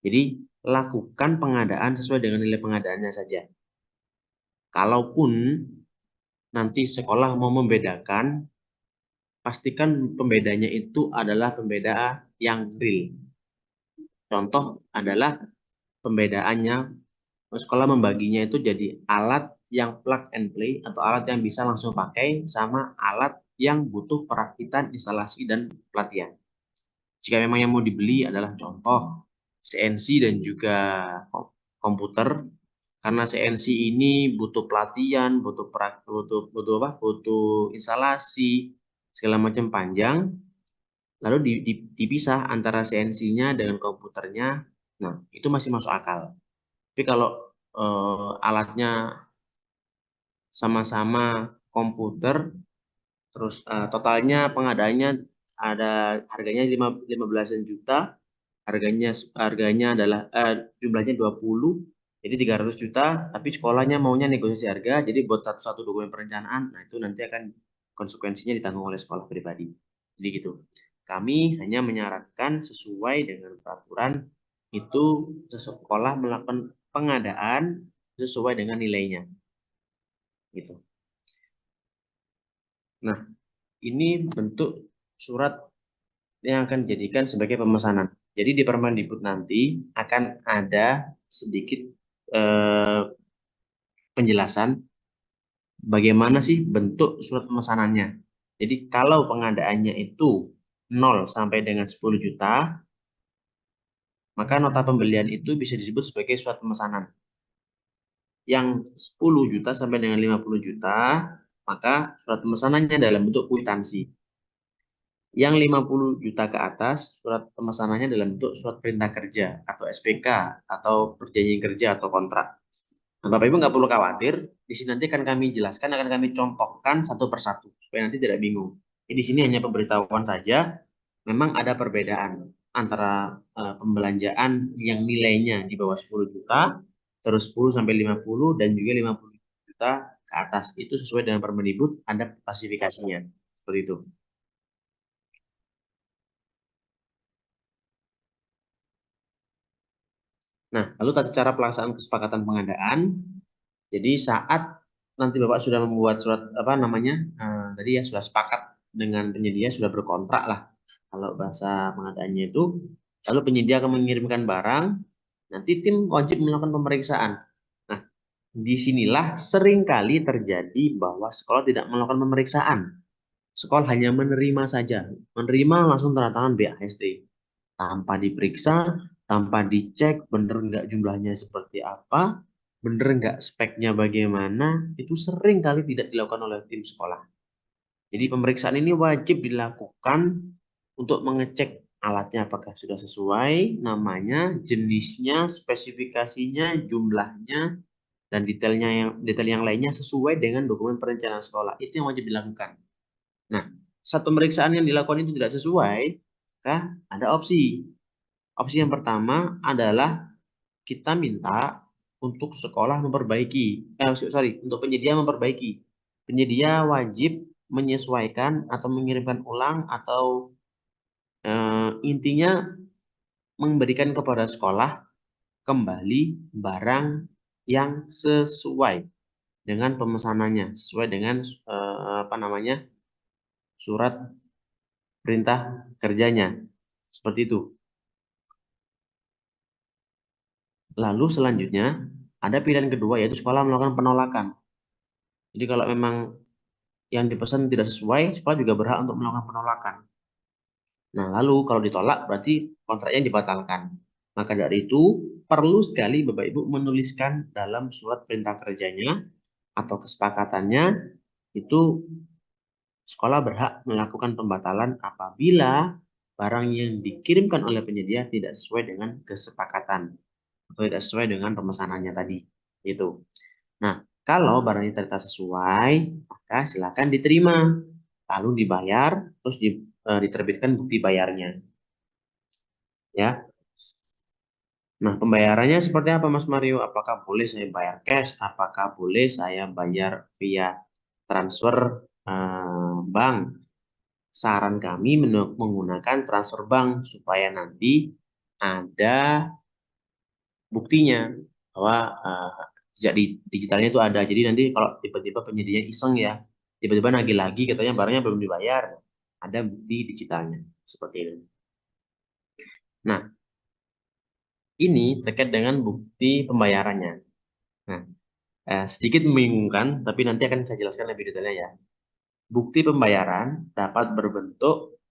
Jadi, lakukan pengadaan sesuai dengan nilai pengadaannya saja. Kalaupun nanti sekolah mau membedakan, pastikan pembedanya itu adalah pembeda yang real. Contoh adalah pembedaannya, sekolah membaginya itu jadi alat yang plug and play atau alat yang bisa langsung pakai sama alat yang butuh perakitan, instalasi, dan pelatihan. Jika memang yang mau dibeli adalah contoh CNC dan juga komputer, karena CNC ini butuh pelatihan, butuh instalasi segala macam panjang, lalu dipisah antara CNC-nya dengan komputernya. Nah, itu masih masuk akal. Tapi kalau alatnya sama-sama komputer, terus totalnya pengadaannya ada harganya 15 juta, harganya adalah jumlahnya 20, jadi 300 juta, tapi sekolahnya maunya negosiasi harga, jadi buat satu-satu dokumen perencanaan, nah itu nanti akan konsekuensinya ditanggung oleh sekolah pribadi. Jadi gitu. Kami hanya menyarankan sesuai dengan peraturan itu sekolah melakukan pengadaan sesuai dengan nilainya. Gitu. Nah, ini bentuk surat yang akan dijadikan sebagai pemesanan. Jadi di Permendikbud nanti akan ada sedikit penjelasan bagaimana sih bentuk surat pemesanannya. Jadi kalau pengadaannya itu 0 sampai dengan 10 juta, maka nota pembelian itu bisa disebut sebagai surat pemesanan. Yang 10 juta sampai dengan 50 juta, maka surat pemesanannya dalam bentuk kwitansi. Yang 50 juta ke atas, surat pemesanannya dalam bentuk surat perintah kerja atau SPK atau perjanjian kerja atau kontrak. Nah, Bapak Ibu nggak perlu khawatir, di sini nanti akan kami jelaskan, akan kami contohkan satu persatu supaya nanti tidak bingung. Jadi di sini hanya pemberitahuan saja, memang ada perbedaan antara pembelanjaan yang nilainya di bawah 10 juta, terus 10 sampai 50 dan juga 50 juta ke atas. Itu sesuai dengan Permendikbud, ada klasifikasinya. Seperti itu. Nah, lalu tata cara pelaksanaan kesepakatan pengadaan. Jadi saat nanti Bapak sudah membuat surat tadi ya sudah sepakat dengan penyedia, sudah berkontrak lah kalau bahasa pengadaannya itu, lalu penyedia akan mengirimkan barang, nanti tim wajib melakukan pemeriksaan. Nah, disinilah seringkali terjadi bahwa sekolah tidak melakukan pemeriksaan. Sekolah hanya menerima saja, menerima langsung tanda tangan BAST tanpa diperiksa, tanpa dicek bener nggak jumlahnya seperti apa, bener nggak speknya bagaimana, itu sering kali tidak dilakukan oleh tim sekolah. Jadi pemeriksaan ini wajib dilakukan untuk mengecek alatnya apakah sudah sesuai, namanya, jenisnya, spesifikasinya, jumlahnya, dan detail yang lainnya sesuai dengan dokumen perencanaan sekolah. Itu yang wajib dilakukan. Nah, saat pemeriksaan yang dilakukan itu tidak sesuai, maka ada opsi. Opsi yang pertama adalah kita minta untuk sekolah memperbaiki, untuk penyedia memperbaiki. Penyedia wajib menyesuaikan atau mengirimkan ulang atau intinya memberikan kepada sekolah kembali barang yang sesuai dengan pemesanannya, sesuai dengan surat perintah kerjanya. Seperti itu. Lalu selanjutnya ada pilihan kedua, yaitu sekolah melakukan penolakan. Jadi kalau memang yang dipesan tidak sesuai, sekolah juga berhak untuk melakukan penolakan. Nah, lalu kalau ditolak berarti kontraknya dibatalkan. Maka dari itu perlu sekali Bapak Ibu menuliskan dalam surat perintah kerjanya atau kesepakatannya itu sekolah berhak melakukan pembatalan apabila barang yang dikirimkan oleh penyedia tidak sesuai dengan kesepakatan atau tidak sesuai dengan pemesanannya tadi. Itu. Nah, kalau barangnya ternyata sesuai, maka silakan diterima, lalu dibayar, terus diterbitkan bukti bayarnya. Ya. Nah, pembayarannya seperti apa, Mas Mario? Apakah boleh saya bayar cash? Apakah boleh saya bayar via transfer bank? Saran kami menggunakan transfer bank supaya nanti ada buktinya bahwa jejak digitalnya itu ada. Jadi nanti kalau tiba-tiba penyedia iseng ya, tiba-tiba nagih lagi katanya barangnya belum dibayar, ada bukti digitalnya seperti ini. Nah, ini terkait dengan bukti pembayarannya. Nah, sedikit membingungkan, tapi nanti akan saya jelaskan lebih detailnya ya. Bukti pembayaran dapat berbentuk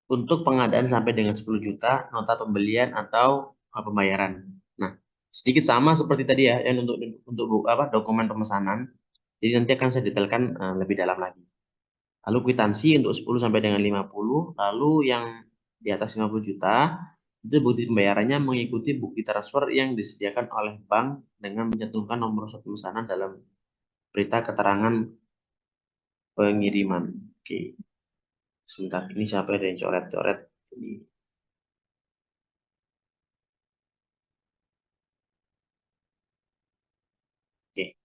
untuk pengadaan sampai dengan 10 juta, nota pembelian atau pembayaran. Nah, sedikit sama seperti tadi ya, yang untuk dokumen pemesanan. Jadi nanti akan saya detailkan lebih dalam lagi. Lalu kwitansi untuk 10 sampai dengan 50, lalu yang di atas 50 juta itu bukti pembayarannya mengikuti bukti transfer yang disediakan oleh bank dengan mencantumkan nomor surat pemesanan dalam berita keterangan pengiriman. Oke. Sebentar, ini siapa ada yang coret-coret ini. Oke.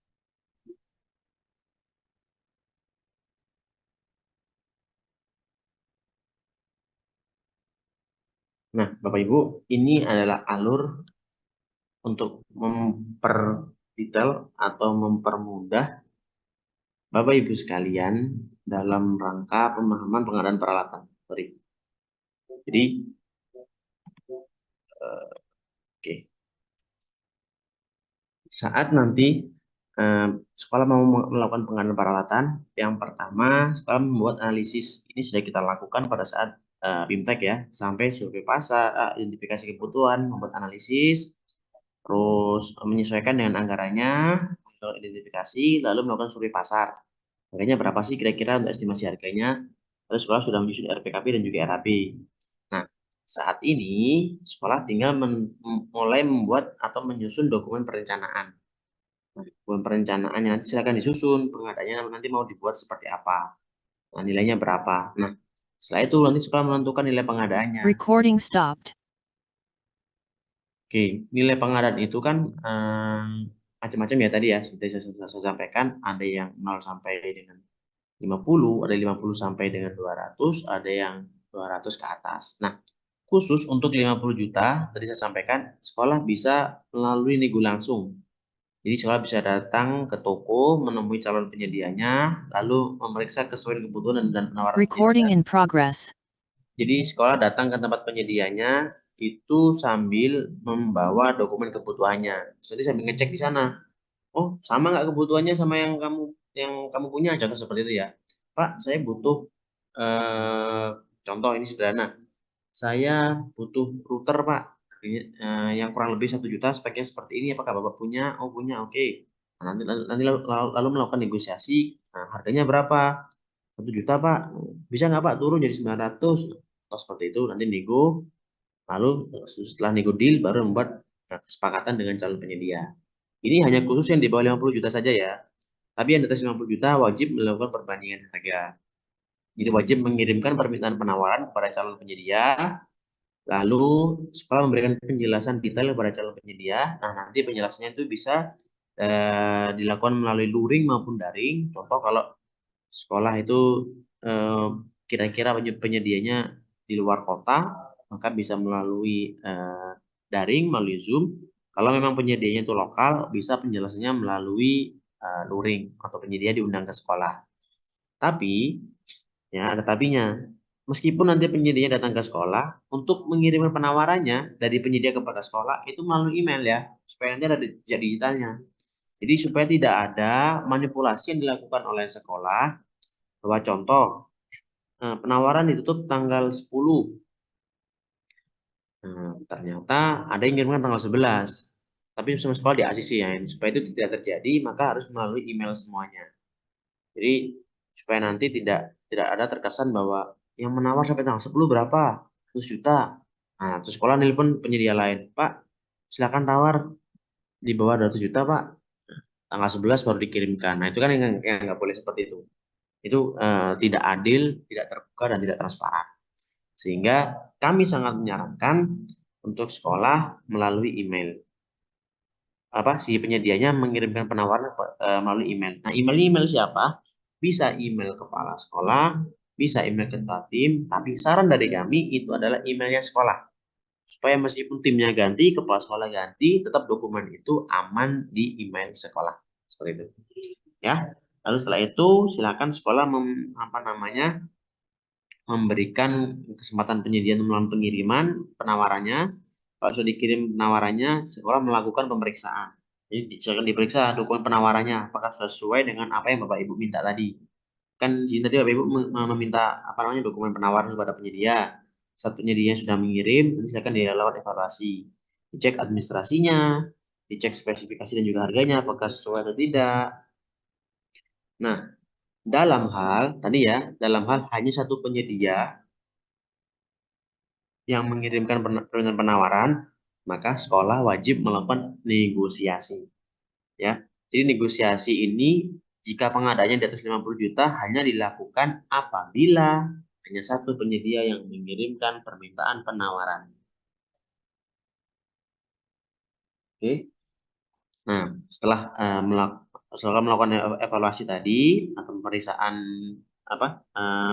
Nah, Bapak Ibu, ini adalah alur untuk memperdetail atau mempermudah Bapak Ibu sekalian dalam rangka pemahaman pengadaan peralatan. Jadi, oke. Saat nanti sekolah mau melakukan pengadaan peralatan, yang pertama sekolah membuat analisis. Ini sudah kita lakukan pada saat BIMTEK ya, sampai survei pasar, identifikasi kebutuhan, membuat analisis, terus menyesuaikan dengan anggarannya, identifikasi, lalu melakukan survei pasar. Harganya berapa sih kira-kira untuk estimasi harganya? Lalu sekolah sudah menyusun RPKP dan juga RAB. Nah, saat ini sekolah tinggal mulai membuat atau menyusun dokumen perencanaan. Nah, dokumen perencanaannya nanti silakan disusun, pengadaannya nanti mau dibuat seperti apa, nah, nilainya berapa. Nah, setelah itu nanti sekolah menentukan nilai pengadaannya. Recording stopped. Oke, nilai pengadaan itu kan macam-macam ya tadi ya, seperti saya sampaikan, ada yang 0 sampai dengan 50, ada 50 sampai dengan 200, ada yang 200 ke atas. Nah, khusus untuk 50 juta, tadi saya sampaikan, sekolah bisa melalui nego langsung. Jadi sekolah bisa datang ke toko, menemui calon penyedianya, lalu memeriksa kesesuaian kebutuhan dan penawaran. Recording in progress. Jadi sekolah datang ke tempat penyedianya itu sambil membawa dokumen kebutuhannya. Jadi sambil ngecek di sana. Oh, sama nggak kebutuhannya sama yang kamu punya? Contoh seperti itu ya. Pak, saya butuh contoh ini sederhana. Saya butuh router, Pak. Yang kurang lebih 1 juta, speknya seperti ini. Apakah Bapak punya? Oh, punya. Oke. Nah, nanti lalu melakukan negosiasi. Nah, harganya berapa? 1 juta, Pak. Bisa nggak, Pak, turun jadi 900? Atau seperti itu nanti nego, lalu setelah nego deal baru membuat kesepakatan dengan calon penyedia. Ini hanya khusus yang di bawah 50 juta saja ya. Tapi yang di atas 50 juta wajib melakukan perbandingan harga. Jadi wajib mengirimkan permintaan penawaran kepada calon penyedia, lalu sekolah memberikan penjelasan detail kepada calon penyedia. Nah, nanti penjelasannya itu bisa dilakukan melalui luring maupun daring. Contoh kalau sekolah itu kira-kira penyedianya di luar kota, maka bisa melalui daring, melalui Zoom. Kalau memang penyedianya itu lokal, bisa penjelasannya melalui luring atau penyedia diundang ke sekolah. Tapi ya ada tapinya. Meskipun nanti penyedia datang ke sekolah, untuk mengirimkan penawarannya dari penyedia kepada sekolah itu melalui email ya, supaya nanti ada jejak digitalnya. Jadi supaya tidak ada manipulasi yang dilakukan oleh sekolah, bahwa contoh penawaran ditutup tanggal 10. Ternyata ada yang mengirimkan tanggal 11. Tapi sama sekolah di ACC ya, supaya itu tidak terjadi, maka harus melalui email semuanya. Jadi supaya nanti tidak ada terkesan bahwa yang menawar sampai tanggal 10 berapa? 100 juta. Nah, terus sekolah nelpon penyedia lain, Pak, silakan tawar di bawah 200 juta, Pak. Tanggal 11 baru dikirimkan. Nah, itu kan yang nggak boleh seperti itu. Itu tidak adil, tidak terbuka, dan tidak transparan. Sehingga kami sangat menyarankan untuk sekolah melalui email. Si penyedianya mengirimkan penawaran melalui email. Nah, email siapa? Bisa email kepala sekolah, bisa email ketua tim, tapi saran dari kami itu adalah emailnya sekolah. Supaya meskipun timnya ganti, kepala sekolah ganti, tetap dokumen itu aman di email sekolah. Seperti itu. Ya. Lalu setelah itu silakan sekolah memberikan kesempatan penyedia melakukan pengiriman penawarannya. Kalau sudah dikirim penawarannya, sekolah melakukan pemeriksaan. Jadi silakan diperiksa dokumen penawarannya apakah sesuai dengan apa yang Bapak Ibu minta tadi. Kan di sini tadi Bapak Ibu meminta dokumen penawaran kepada penyedia. Saat penyedia sudah mengirim, silakan dilakukan evaluasi. Dicek administrasinya, dicek spesifikasi dan juga harganya apakah sesuai atau tidak. Nah, dalam hal hanya satu penyedia yang mengirimkan permintaan penawaran, maka sekolah wajib melakukan negosiasi. Ya. Jadi negosiasi ini jika pengadaannya di atas 50 juta hanya dilakukan apabila hanya satu penyedia yang mengirimkan permintaan penawaran. Oke. Nah, setelah melakukan evaluasi tadi atau pemeriksaan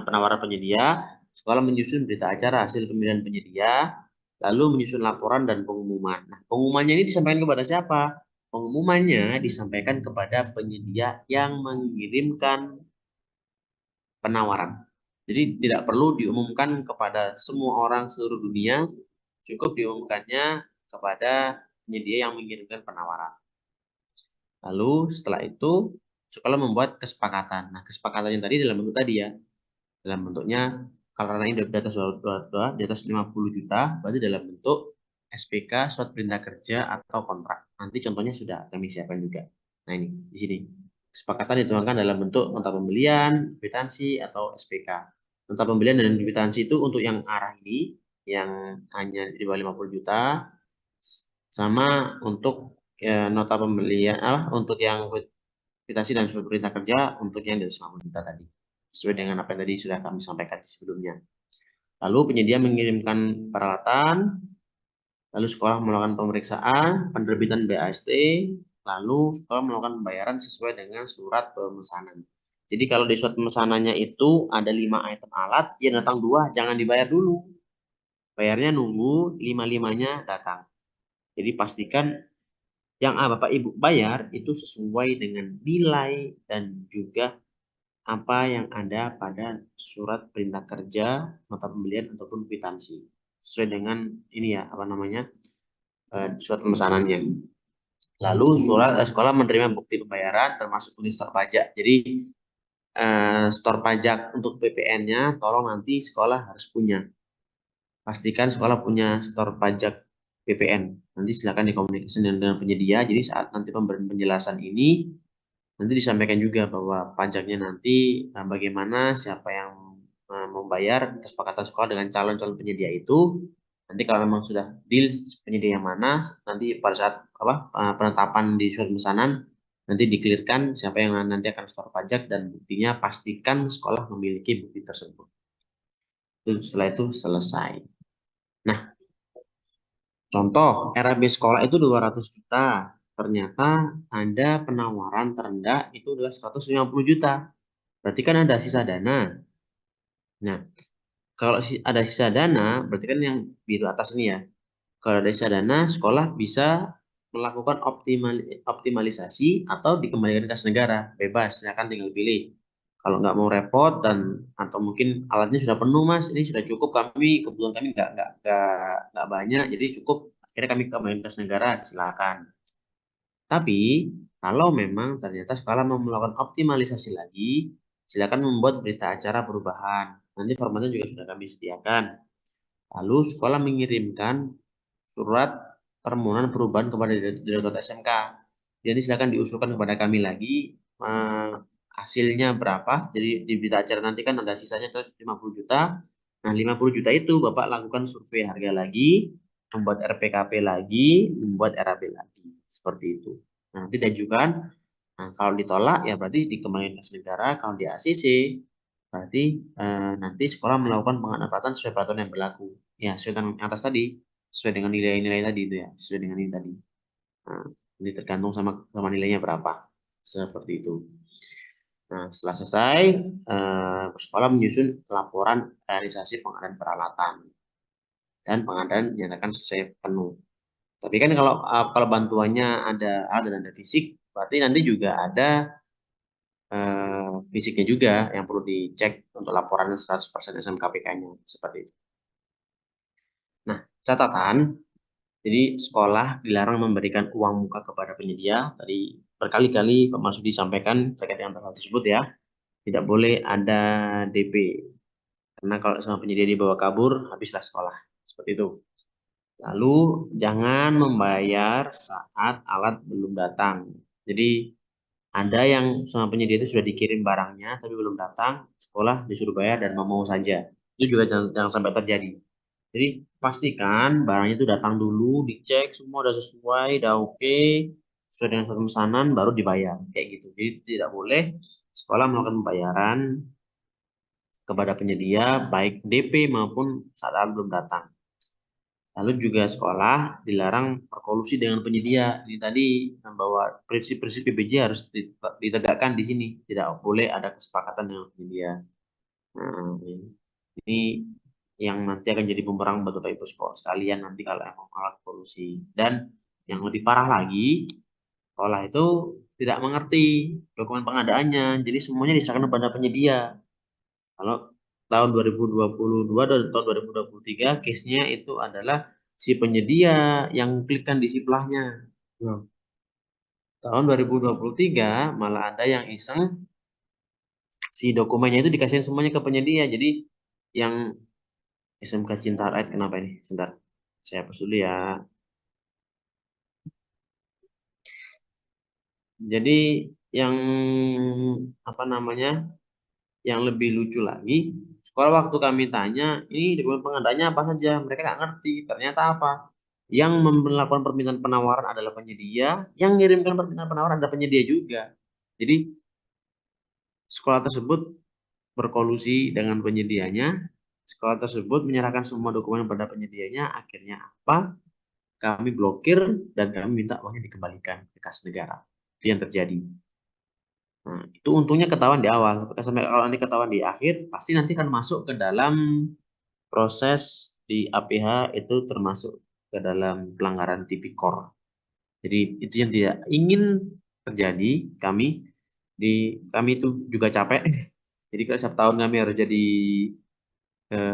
penawaran penyedia, sekolah menyusun berita acara hasil pemilihan penyedia, lalu menyusun laporan dan pengumuman. Nah, pengumumannya ini disampaikan kepada siapa? Pengumumannya disampaikan kepada penyedia yang mengirimkan penawaran. Jadi tidak perlu diumumkan kepada semua orang seluruh dunia, cukup diumumkannya kepada penyedia yang mengirimkan penawaran. Lalu setelah itu sekolah membuat kesepakatan. Nah, kesepakatannya tadi dalam bentuk tadi ya. Dalam bentuknya karena ini di atas 50 juta, berarti dalam bentuk SPK, surat perintah kerja atau kontrak. Nanti contohnya sudah kami siapkan juga. Nah, ini di sini. Kesepakatan dituangkan dalam bentuk nota pembelian, kwitansi atau SPK. Nota pembelian dan kwitansi itu untuk yang arah ini yang hanya di bawah 50 juta, sama untuk nota pembelian untuk yang kwitansi dan surat perintah kerja untuk yang dari 50 juta tadi, sesuai dengan apa yang tadi sudah kami sampaikan sebelumnya. Lalu penyedia mengirimkan peralatan, lalu sekolah melakukan pemeriksaan, penerbitan BAST, lalu sekolah melakukan pembayaran sesuai dengan surat pemesanan. Jadi kalau di surat pemesanannya itu ada 5 item alat, yang datang 2 jangan dibayar dulu, bayarnya nunggu 5-5-nya datang. Jadi pastikan yang Bapak Ibu bayar itu sesuai dengan nilai dan juga apa yang ada pada surat perintah kerja, nota pembelian ataupun kwitansi. Sesuai dengan ini ya, surat pemesanannya. Lalu sekolah menerima bukti pembayaran termasuk bukti store pajak. Jadi store pajak untuk PPN-nya tolong nanti sekolah harus punya. Pastikan sekolah punya store pajak PPN. Nanti silakan dikomunikasikan dengan penyedia. Jadi saat nanti pemberian penjelasan ini nanti disampaikan juga bahwa pajaknya nanti bagaimana, siapa yang membayar kesepakatan sekolah dengan calon-calon penyedia itu. Nanti kalau memang sudah deal penyedia yang mana, nanti pada saat penetapan di surat pemesanan, nanti dikelirkan siapa yang nanti akan setor pajak, dan buktinya pastikan sekolah memiliki bukti tersebut. Setelah itu selesai. Nah, contoh RAB sekolah itu 200 juta. Ternyata ada penawaran terendah itu adalah 150 juta. Berarti kan ada sisa dana. Nah, kalau ada sisa dana, berarti kan yang biru atas ini ya. Kalau ada sisa dana, sekolah bisa melakukan optimalisasi atau dikembalikan kas negara. Bebas, silakan tinggal pilih. Kalau nggak mau repot atau mungkin alatnya sudah penuh mas, ini sudah cukup, kebutuhan kami nggak banyak, jadi cukup. Akhirnya kami kembalikan kas negara, silakan. Tapi kalau memang ternyata sekolah mau melakukan optimalisasi lagi, silakan membuat berita acara perubahan. Nanti formatnya juga sudah kami sediakan. Lalu sekolah mengirimkan surat permohonan perubahan kepada Direktorat SMK. Jadi silakan diusulkan kepada kami lagi hasilnya berapa. Jadi di berita acara nanti kan ada sisanya 50 juta. Nah, 50 juta itu Bapak lakukan survei harga lagi, membuat RPKP lagi, membuat RAB lagi. Seperti itu. Nah, nanti diajukan. Nah, kalau ditolak ya berarti dikembalikan ke negara. Kalau di ACC berarti nanti sekolah melakukan pengadaptatan sesuai peraturan yang berlaku. Ya, sesuai dengan atas tadi, sesuai dengan nilai-nilai tadi itu ya, sesuai dengan ini tadi. Nah, ini tergantung sama nilainya berapa. Seperti itu. Nah, setelah selesai, sekolah menyusun laporan realisasi pengadaan peralatan dan pengadaan dinyatakan selesai penuh. Tapi kan kalau bantuannya ada alat dan ada fisik, berarti nanti juga ada fisiknya juga yang perlu dicek untuk laporan 100% SMKPK-nya seperti itu. Nah, catatan, jadi sekolah dilarang memberikan uang muka kepada penyedia. Tadi berkali-kali Pak Marsudi sampaikan terkait dengan hal tersebut ya. Tidak boleh ada DP. Karena kalau sama penyedia dibawa kabur, habislah sekolah. Seperti itu. Lalu jangan membayar saat alat belum datang. Jadi ada yang sama penyedia itu sudah dikirim barangnya tapi belum datang, sekolah disuruh bayar dan mau saja. Itu juga jangan sampai terjadi. Jadi pastikan barangnya itu datang dulu, dicek semua udah sesuai, udah oke, sesuai dengan surat pemesanan baru dibayar kayak gitu. Jadi tidak boleh sekolah melakukan pembayaran kepada penyedia baik DP maupun saat alat belum datang. Lalu juga sekolah dilarang berkolusi dengan penyedia. Ini tadi bahwa prinsip-prinsip PBJ harus ditegakkan di sini. Tidak boleh ada kesepakatan dengan penyedia. Nah, ini yang nanti akan jadi bumerang buat Bapak Ibu sekalian nanti kalau mau alat kolusi. Dan yang lebih parah lagi, sekolah itu tidak mengerti dokumen pengadaannya. Jadi semuanya diserahkan kepada penyedia. Kalau tahun 2022 dan tahun 2023 case-nya itu adalah si penyedia yang klikkan di siplahnya. Tahun 2023 malah ada yang iseng si dokumennya itu dikasihin semuanya ke penyedia. Jadi yang SMK Cinta Rakyat kenapa ini? Sebentar. Saya hapus dulu ya. Jadi yang apa namanya? Yang lebih lucu lagi, sekolah waktu kami tanya, ini dokumen pengadaannya apa saja? Mereka nggak ngerti. Ternyata apa? Yang melakukan permintaan penawaran adalah penyedia, yang mengirimkan permintaan penawaran adalah penyedia juga. Jadi sekolah tersebut berkolusi dengan penyedianya, sekolah tersebut menyerahkan semua dokumen pada penyedianya, akhirnya apa? Kami blokir dan kami minta uangnya dikembalikan ke kas negara. Itu yang terjadi. Nah, itu untungnya ketahuan di awal. Sampai kalau nanti ketahuan di akhir, pasti nanti akan masuk ke dalam proses di APH, itu termasuk ke dalam pelanggaran tipikor. Jadi itu yang tidak ingin terjadi. Kami itu juga capek. Jadi kalau setiap tahun kami harus jadi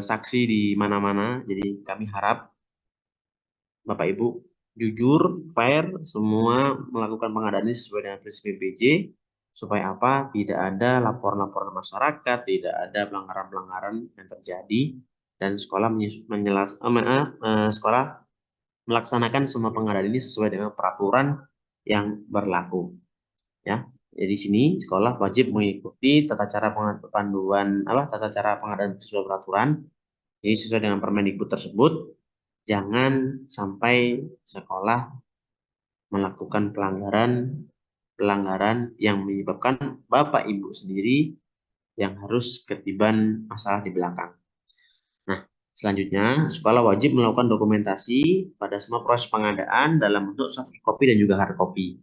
saksi di mana-mana. Jadi kami harap Bapak Ibu jujur, fair, semua melakukan pengadaan ini sesuai dengan prinsip PBJ, supaya apa? Tidak ada laporan-laporan masyarakat, tidak ada pelanggaran-pelanggaran yang terjadi, dan sekolah sekolah melaksanakan semua pengadaan ini sesuai dengan peraturan yang berlaku. Ya, Jadi sini sekolah wajib mengikuti tata cara pengadaan sesuai peraturan. Jadi sesuai dengan Permendikbud tersebut, jangan sampai sekolah melakukan pelanggaran yang menyebabkan Bapak Ibu sendiri yang harus ketiban masalah di belakang. Nah, selanjutnya sekolah wajib melakukan dokumentasi pada semua proses pengadaan dalam bentuk soft copy dan juga hard copy.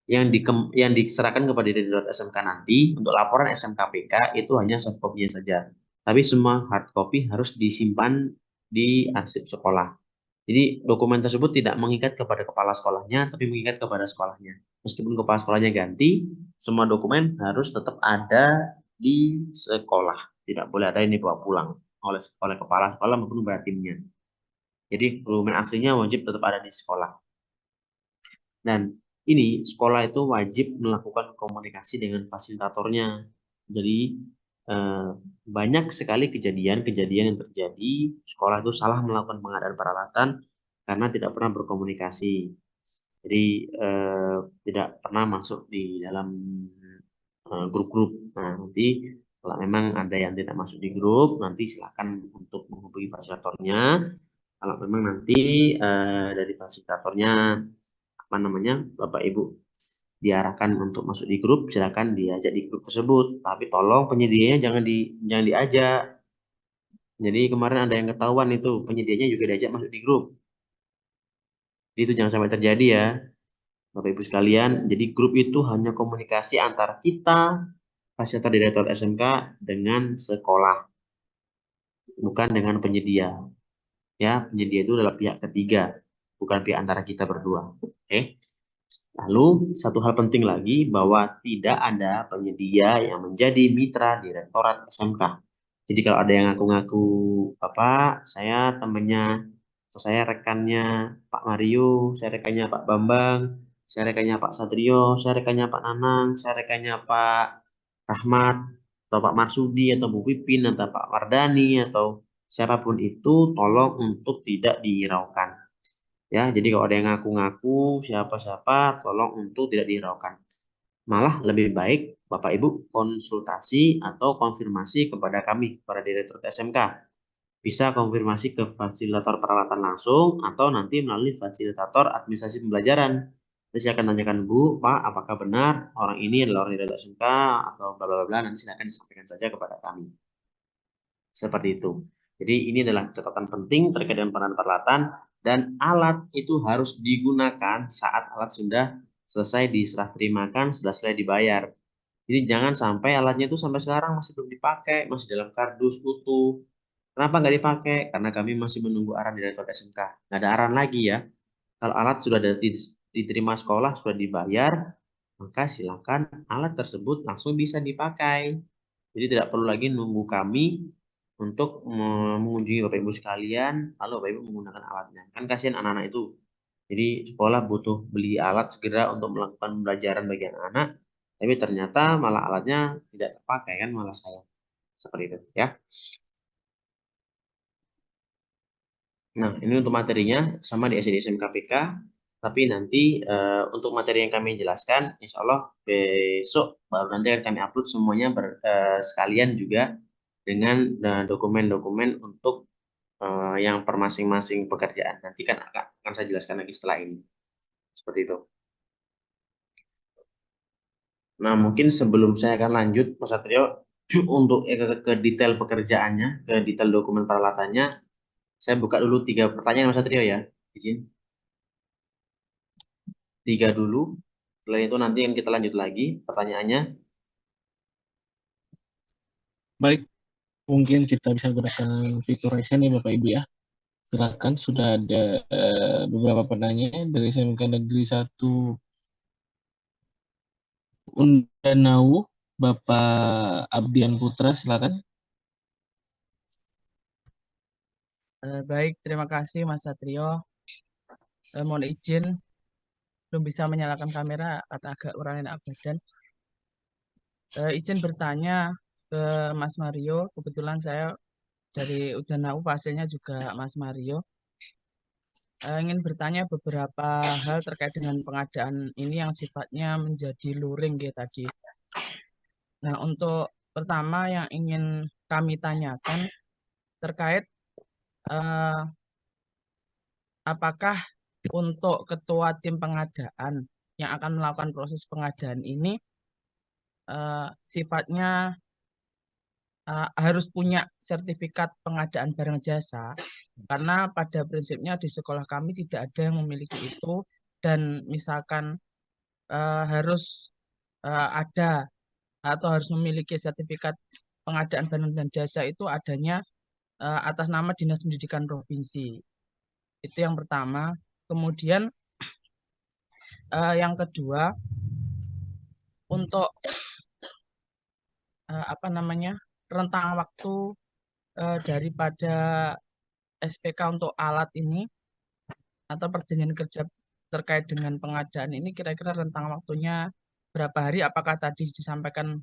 Yang diserahkan kepada Direktorat SMK nanti untuk laporan SMKPK itu hanya soft copy-nya saja. Tapi semua hard copy harus disimpan di arsip sekolah. Jadi dokumen tersebut tidak mengikat kepada kepala sekolahnya, tapi mengikat kepada sekolahnya. Meskipun kepala sekolahnya ganti, semua dokumen harus tetap ada di sekolah. Tidak boleh ada yang dibawa pulang oleh kepala sekolah maupun kepada timnya. Jadi dokumen aslinya wajib tetap ada di sekolah. Dan ini sekolah itu wajib melakukan komunikasi dengan fasilitatornya. Jadi banyak sekali kejadian-kejadian yang terjadi sekolah itu salah melakukan pengadaan peralatan karena tidak pernah berkomunikasi. Jadi tidak pernah masuk di dalam grup-grup. Nah, nanti kalau memang ada yang tidak masuk di grup, nanti silakan untuk menghubungi fasilitatornya. Kalau memang nanti dari fasilitatornya Bapak Ibu diarahkan untuk masuk di grup, silakan diajak di grup tersebut. Tapi tolong penyedianya jangan diajak. Jadi kemarin ada yang ketahuan itu penyedianya juga diajak masuk di grup. Jadi itu jangan sampai terjadi ya, Bapak Ibu sekalian. Jadi grup itu hanya komunikasi antara kita, fasilitator direktur SMK dengan sekolah, bukan dengan penyedia. Ya, penyedia itu adalah pihak ketiga, bukan pihak antara kita berdua. Oke. Lalu satu hal penting lagi bahwa tidak ada penyedia yang menjadi mitra Direktorat SMK. Jadi kalau ada yang ngaku-ngaku Bapak, saya temannya atau saya rekannya Pak Mario, saya rekannya Pak Bambang, saya rekannya Pak Satrio, saya rekannya Pak Nanang, saya rekannya Pak Rahmat, atau Pak Marsudi, atau Bu Pipin, atau Pak Mardani, atau siapapun itu, tolong untuk tidak dihiraukan. Ya, jadi kalau ada yang ngaku-ngaku siapa-siapa, tolong untuk tidak dihiraukan. Malah lebih baik Bapak Ibu konsultasi atau konfirmasi kepada kami, para Direktur SMK. Bisa konfirmasi ke fasilitator peralatan langsung atau nanti melalui fasilitator administrasi pembelajaran. Saya akan tanyakan Bu, Pak, apakah benar orang ini adalah orang Direktur SMK atau bla bla bla, nanti silakan disampaikan saja kepada kami. Seperti itu. Jadi ini adalah catatan penting terkait dengan pengadaan peralatan. Dan alat itu harus digunakan saat alat sudah selesai diserah terimakan, sudah selesai dibayar. Jadi jangan sampai alatnya itu sampai sekarang masih belum dipakai, masih dalam kardus utuh. Kenapa nggak dipakai? Karena kami masih menunggu arahan Direktur SMK. Nggak ada arahan lagi ya. Kalau alat sudah diterima sekolah, sudah dibayar, maka silakan alat tersebut langsung bisa dipakai. Jadi tidak perlu lagi nunggu kami untuk mengunjungi Bapak Ibu sekalian, lalu Bapak Ibu menggunakan alatnya. Kan kasihan anak-anak itu. Jadi sekolah butuh beli alat segera untuk melakukan pembelajaran bagi anak-anak, tapi ternyata malah alatnya tidak terpakai, kan malah sayang. Seperti itu ya. Nah, ini untuk materinya sama di SD SMKPK, tapi nanti untuk materi yang kami jelaskan, insya Allah besok baru nanti akan kami upload semuanya sekalian juga dengan dokumen-dokumen untuk yang per masing-masing pekerjaan. Nanti kan akan saya jelaskan lagi setelah ini. Seperti itu. Nah, mungkin sebelum saya akan lanjut, Mas Satrio, untuk ke detail pekerjaannya, ke detail dokumen peralatannya, saya buka dulu 3 pertanyaan Mas Satrio ya. Izin. 3 dulu. Setelah itu nanti yang kita lanjut lagi pertanyaannya. Baik, mungkin kita bisa gunakan fitur raise hand ya Bapak Ibu ya. Silakan, sudah ada beberapa pertanyaan dari SMK Negeri 1 Undanau, Bapak Abdian Putra, silakan. Baik, terima kasih Mas Satrio. Mohon izin, belum bisa menyalakan kamera karena agak kurang enak badan. Izin bertanya ke Mas Mario, kebetulan saya dari Udanau, hasilnya juga Mas Mario. ingin bertanya beberapa hal terkait dengan pengadaan ini yang sifatnya menjadi luring ya tadi. Nah, untuk pertama yang ingin kami tanyakan terkait eh, apakah untuk ketua tim pengadaan yang akan melakukan proses pengadaan ini sifatnya harus punya sertifikat pengadaan barang jasa, karena pada prinsipnya di sekolah kami tidak ada yang memiliki itu, dan misalkan harus ada atau harus memiliki sertifikat pengadaan barang dan jasa itu adanya atas nama Dinas Pendidikan Provinsi. Itu yang pertama. Kemudian yang kedua, untuk apa namanya, rentang waktu daripada SPK untuk alat ini atau perjanjian kerja terkait dengan pengadaan ini kira-kira rentang waktunya berapa hari? Apakah tadi disampaikan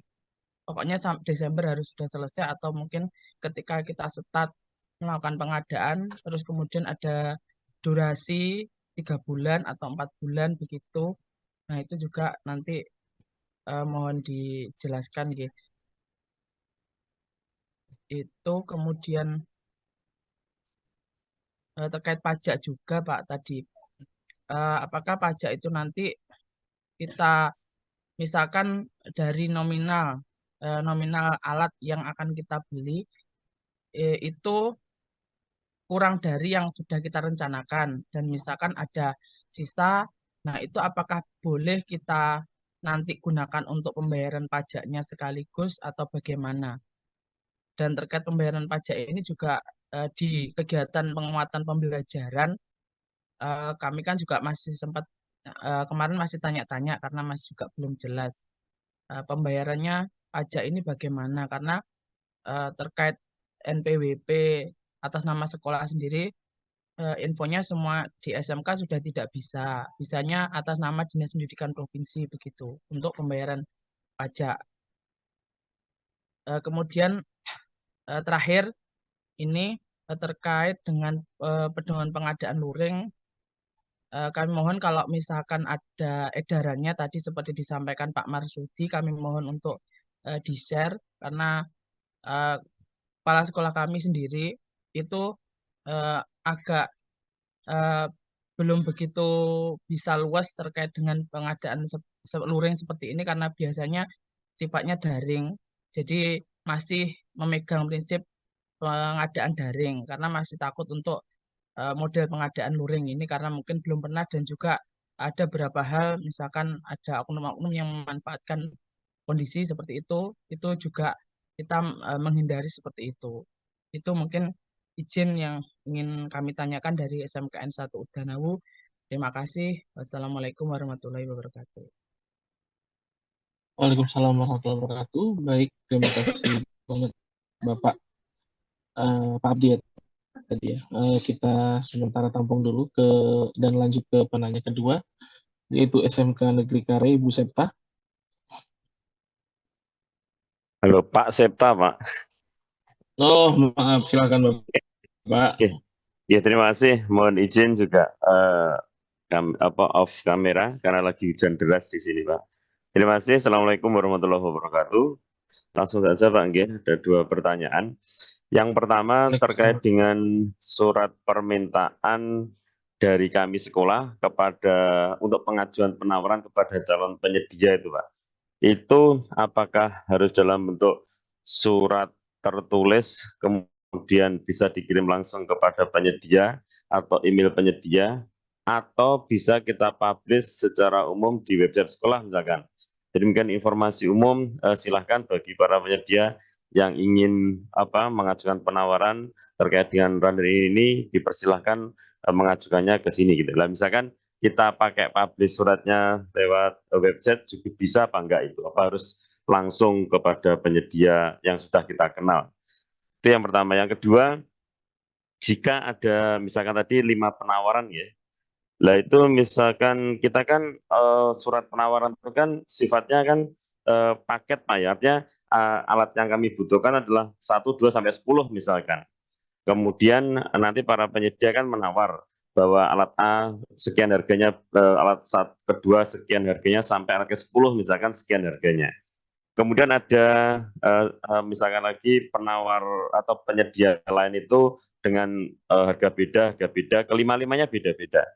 pokoknya Desember harus sudah selesai, atau mungkin ketika kita start melakukan pengadaan terus kemudian ada durasi 3 bulan atau 4 bulan begitu. Nah, itu juga nanti mohon dijelaskan gitu. Itu kemudian terkait pajak juga Pak tadi. Apakah pajak itu nanti kita misalkan dari nominal alat yang akan kita beli itu kurang dari yang sudah kita rencanakan, dan misalkan ada sisa, nah itu apakah boleh kita nanti gunakan untuk pembayaran pajaknya sekaligus atau bagaimana? Dan terkait pembayaran pajak ini juga di kegiatan penguatan pembelajaran kami kan juga masih sempat kemarin masih tanya-tanya karena masih juga belum jelas pembayarannya pajak ini bagaimana, karena terkait NPWP atas nama sekolah sendiri infonya semua di SMK sudah tidak bisa, bisanya atas nama Dinas Pendidikan Provinsi begitu untuk pembayaran pajak. Kemudian terakhir ini terkait dengan pedoman pengadaan luring, kami mohon kalau misalkan ada edarannya tadi seperti disampaikan Pak Marsudi, kami mohon untuk di-share, karena kepala sekolah kami sendiri itu agak belum begitu bisa luas terkait dengan pengadaan luring seperti ini, karena biasanya sifatnya daring. Jadi masih memegang prinsip pengadaan daring karena masih takut untuk model pengadaan luring ini, karena mungkin belum pernah, dan juga ada beberapa hal misalkan ada oknum-oknum yang memanfaatkan kondisi seperti itu juga kita menghindari seperti itu. Itu mungkin izin yang ingin kami tanyakan dari SMKN 1 Udanawu. Terima kasih. Wassalamualaikum warahmatullahi wabarakatuh. Waalaikumsalam warahmatullahi wabarakatuh. Baik, terima kasih banget Bapak Pak Abdi ya, tadi ya. Kita sementara tampung dulu dan lanjut ke penanya kedua, yaitu SMK Negeri Kare, Ibu Septa. Halo Pak Septa, Pak. Oh, maaf, silakan Bapak. Oke. Ya, terima kasih. Mohon izin juga off kamera karena lagi hujan deras di sini, Pak. Terima kasih. Assalamualaikum warahmatullahi wabarakatuh. Langsung saja Pak Nggih, ada 2 pertanyaan. Yang pertama terkait dengan surat permintaan dari kami sekolah untuk pengajuan penawaran kepada calon penyedia itu, Pak. Itu apakah harus dalam bentuk surat tertulis kemudian bisa dikirim langsung kepada penyedia atau email penyedia, atau bisa kita publish secara umum di website sekolah misalkan? Jadi mungkin informasi umum, silahkan bagi para penyedia yang ingin mengajukan penawaran terkait dengan runner ini dipersilahkan mengajukannya ke sini gitu. Lah misalkan kita pakai publish suratnya lewat website juga bisa apa enggak itu? Apa harus langsung kepada penyedia yang sudah kita kenal? Itu yang pertama. Yang kedua, jika ada misalkan tadi 5 penawaran ya, lah itu misalkan kita kan surat penawaran itu kan sifatnya kan paket Pak ya, artinya alat yang kami butuhkan adalah 1, 2, sampai 10 misalkan. Kemudian nanti para penyedia kan menawar, bahwa alat A sekian harganya, alat kedua sekian harganya, sampai alat ke-10 misalkan sekian harganya. Kemudian ada misalkan lagi penawar atau penyedia lain itu dengan harga beda, kelima-limanya beda-beda.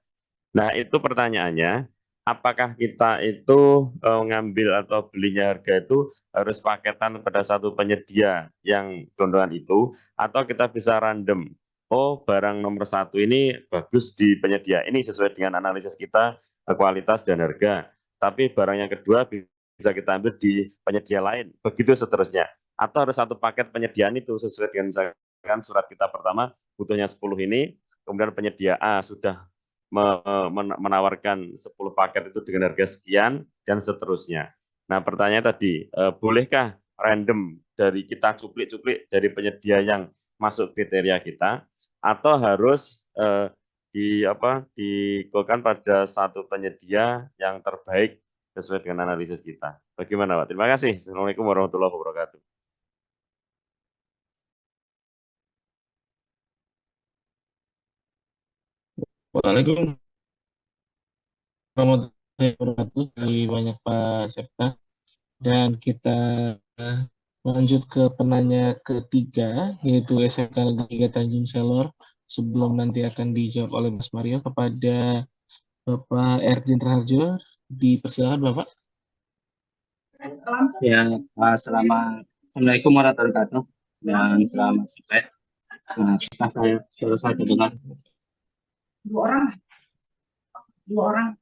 Nah, itu pertanyaannya, apakah kita itu ngambil atau belinya harga itu harus paketan pada satu penyedia yang gondongan itu, atau kita bisa random. Oh, barang nomor 1 ini bagus di penyedia ini sesuai dengan analisis kita, kualitas dan harga. Tapi barang yang kedua bisa kita ambil di penyedia lain, begitu seterusnya. Atau harus satu paket penyediaan itu sesuai dengan misalkan surat kita pertama butuhnya 10 ini, kemudian penyedia A sudah menawarkan 10 paket itu dengan harga sekian dan seterusnya. Nah, pertanyaan tadi, bolehkah random dari kita cuplik-cuplik dari penyedia yang masuk kriteria kita, atau harus digolkan pada satu penyedia yang terbaik sesuai dengan analisis kita? Bagaimana, Pak? Terima kasih. Assalamualaikum warahmatullahi wabarakatuh. Waalaikumsalam warahmatullahi wabarakatuh dari banyak Pak Septa. Dan kita lanjut ke penanya ketiga, yaitu SMK Negeri 3 Tanjung Selor. Sebelum nanti akan dijawab oleh Mas Mario, kepada Bapak Erdin Raharjo, dipersilakan Bapak. Ya, Assalamualaikum warahmatullahi wabarakatuh dan selamat sore. Apakah saya sudah saya dengar? Dua orang.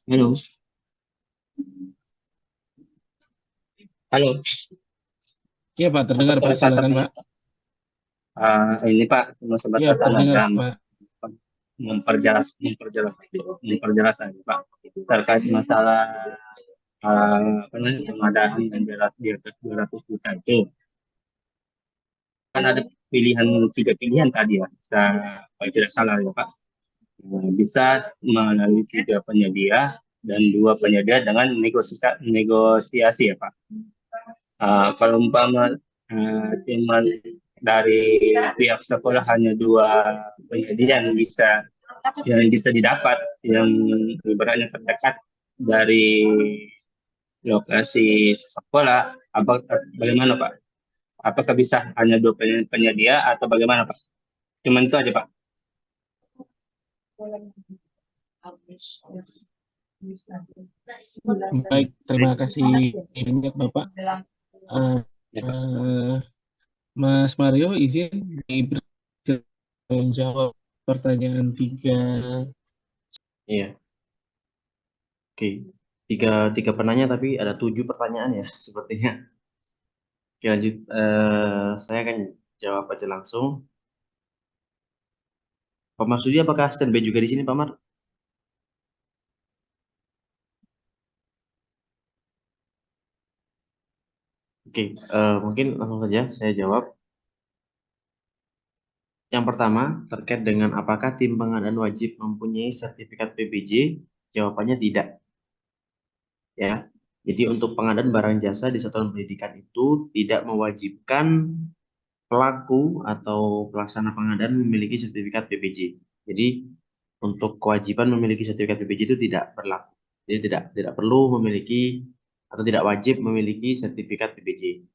Halo. Halo. Iya Pak, terdengar Pak, silakan Pak. Ini Pak, sempat Iya, terdengar Pak. memperjelas aja Pak terkait masalah pengadaan dan di atas 200 juta itu. Kan ada tiga pilihan tadi ya, kalau tidak salah ya Pak. Bisa melalui 3 penyedia dan 2 penyedia dengan negosiasi ya Pak. Kalau umpama cuma dari pihak sekolah hanya 2 penyedia yang bisa didapat, yang ibaratnya terdekat dari lokasi sekolah, bagaimana Pak? Apakah bisa hanya 2 penyedia atau bagaimana Pak? Cuman itu aja Pak. Baik, terima kasih banyak Bapak. Mas Mario, izin menjawab pertanyaan 3. Iya. Oke, tiga penanya tapi ada 7 pertanyaan ya sepertinya. Oke, lanjut. Saya akan jawab aja langsung. Pak Marsudi, apakah standby juga di sini, Pak Mar? Oke, mungkin langsung saja saya jawab. Yang pertama, terkait dengan apakah tim pengadaan wajib mempunyai sertifikat PPJ? Jawabannya tidak. Ya, jadi untuk pengadaan barang jasa di satuan pendidikan itu tidak mewajibkan pelaku atau pelaksana pengadaan memiliki sertifikat PPJ. Jadi untuk kewajiban memiliki sertifikat PPJ itu tidak berlaku. Jadi tidak perlu memiliki atau tidak wajib memiliki sertifikat PPJ.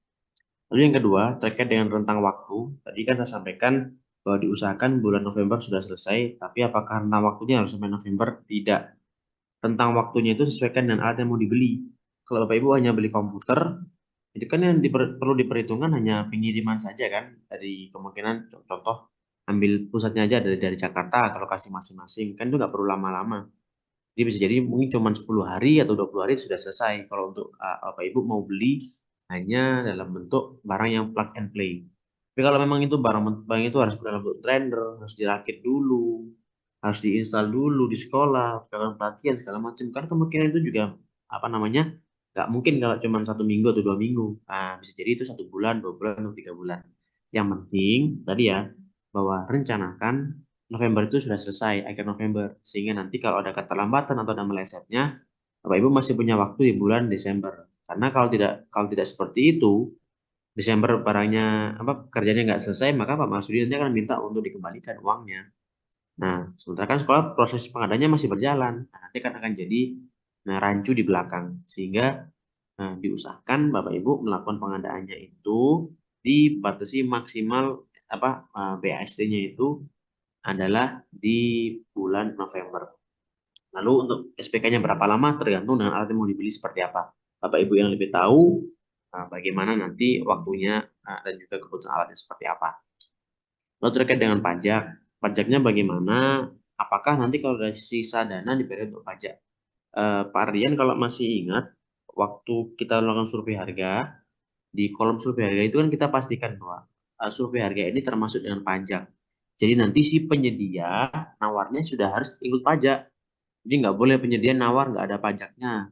Lalu yang kedua, terkait dengan rentang waktu, tadi kan saya sampaikan bahwa diusahakan bulan November sudah selesai, tapi apakah rentang waktunya harus sampai November? Tidak. Rentang waktunya itu sesuaikan dengan alat yang mau dibeli. Kalau Bapak Ibu hanya beli komputer, itu kan yang perlu diperhitungkan hanya pengiriman saja kan, dari kemungkinan contoh ambil pusatnya aja dari Jakarta ke lokasi masing-masing, kan itu nggak perlu lama-lama. Jadi bisa jadi mungkin cuma 10 hari atau 20 hari sudah selesai kalau untuk Bapak Ibu mau beli hanya dalam bentuk barang yang plug and play. Tapi kalau memang itu barang itu harus dalam bentuk render, harus dirakit dulu, harus diinstal dulu di sekolah, sekarang pelatihan segala macam, kan kemungkinan itu juga nggak mungkin kalau cuma 1 minggu atau 2 minggu. Nah, bisa jadi itu 1 bulan, 2 bulan, atau 3 bulan. Yang penting tadi ya, bahwa rencanakan November itu sudah selesai, akhir November, sehingga nanti kalau ada keterlambatan atau ada melesetnya, Bapak Ibu masih punya waktu di bulan Desember. Karena kalau tidak seperti itu, Desember barangnya kerjanya nggak selesai, maka Pak Marsudi nanti akan minta untuk dikembalikan uangnya. Nah, sementara kan sekolah proses pengadaannya masih berjalan. Nah, nanti kan akan jadi rancu di belakang. Sehingga diusahakan Bapak Ibu melakukan pengadaannya itu dibatasi maksimal BAST-nya itu adalah di bulan November. Lalu untuk SPK-nya berapa lama tergantung dengan alat yang mau dibeli seperti apa. Bapak Ibu yang lebih tahu bagaimana nanti waktunya dan juga kebutuhan alatnya seperti apa. Lalu terkait dengan pajak, pajaknya bagaimana? Apakah nanti kalau ada sisa dana diberi untuk pajak? Pak Ardian kalau masih ingat, waktu kita melakukan survei harga, di kolom survei harga itu kan kita pastikan bahwa survei harga ini termasuk dengan pajak. Jadi nanti si penyedia nawarnya sudah harus ikut pajak. Jadi nggak boleh penyedia nawar nggak ada pajaknya.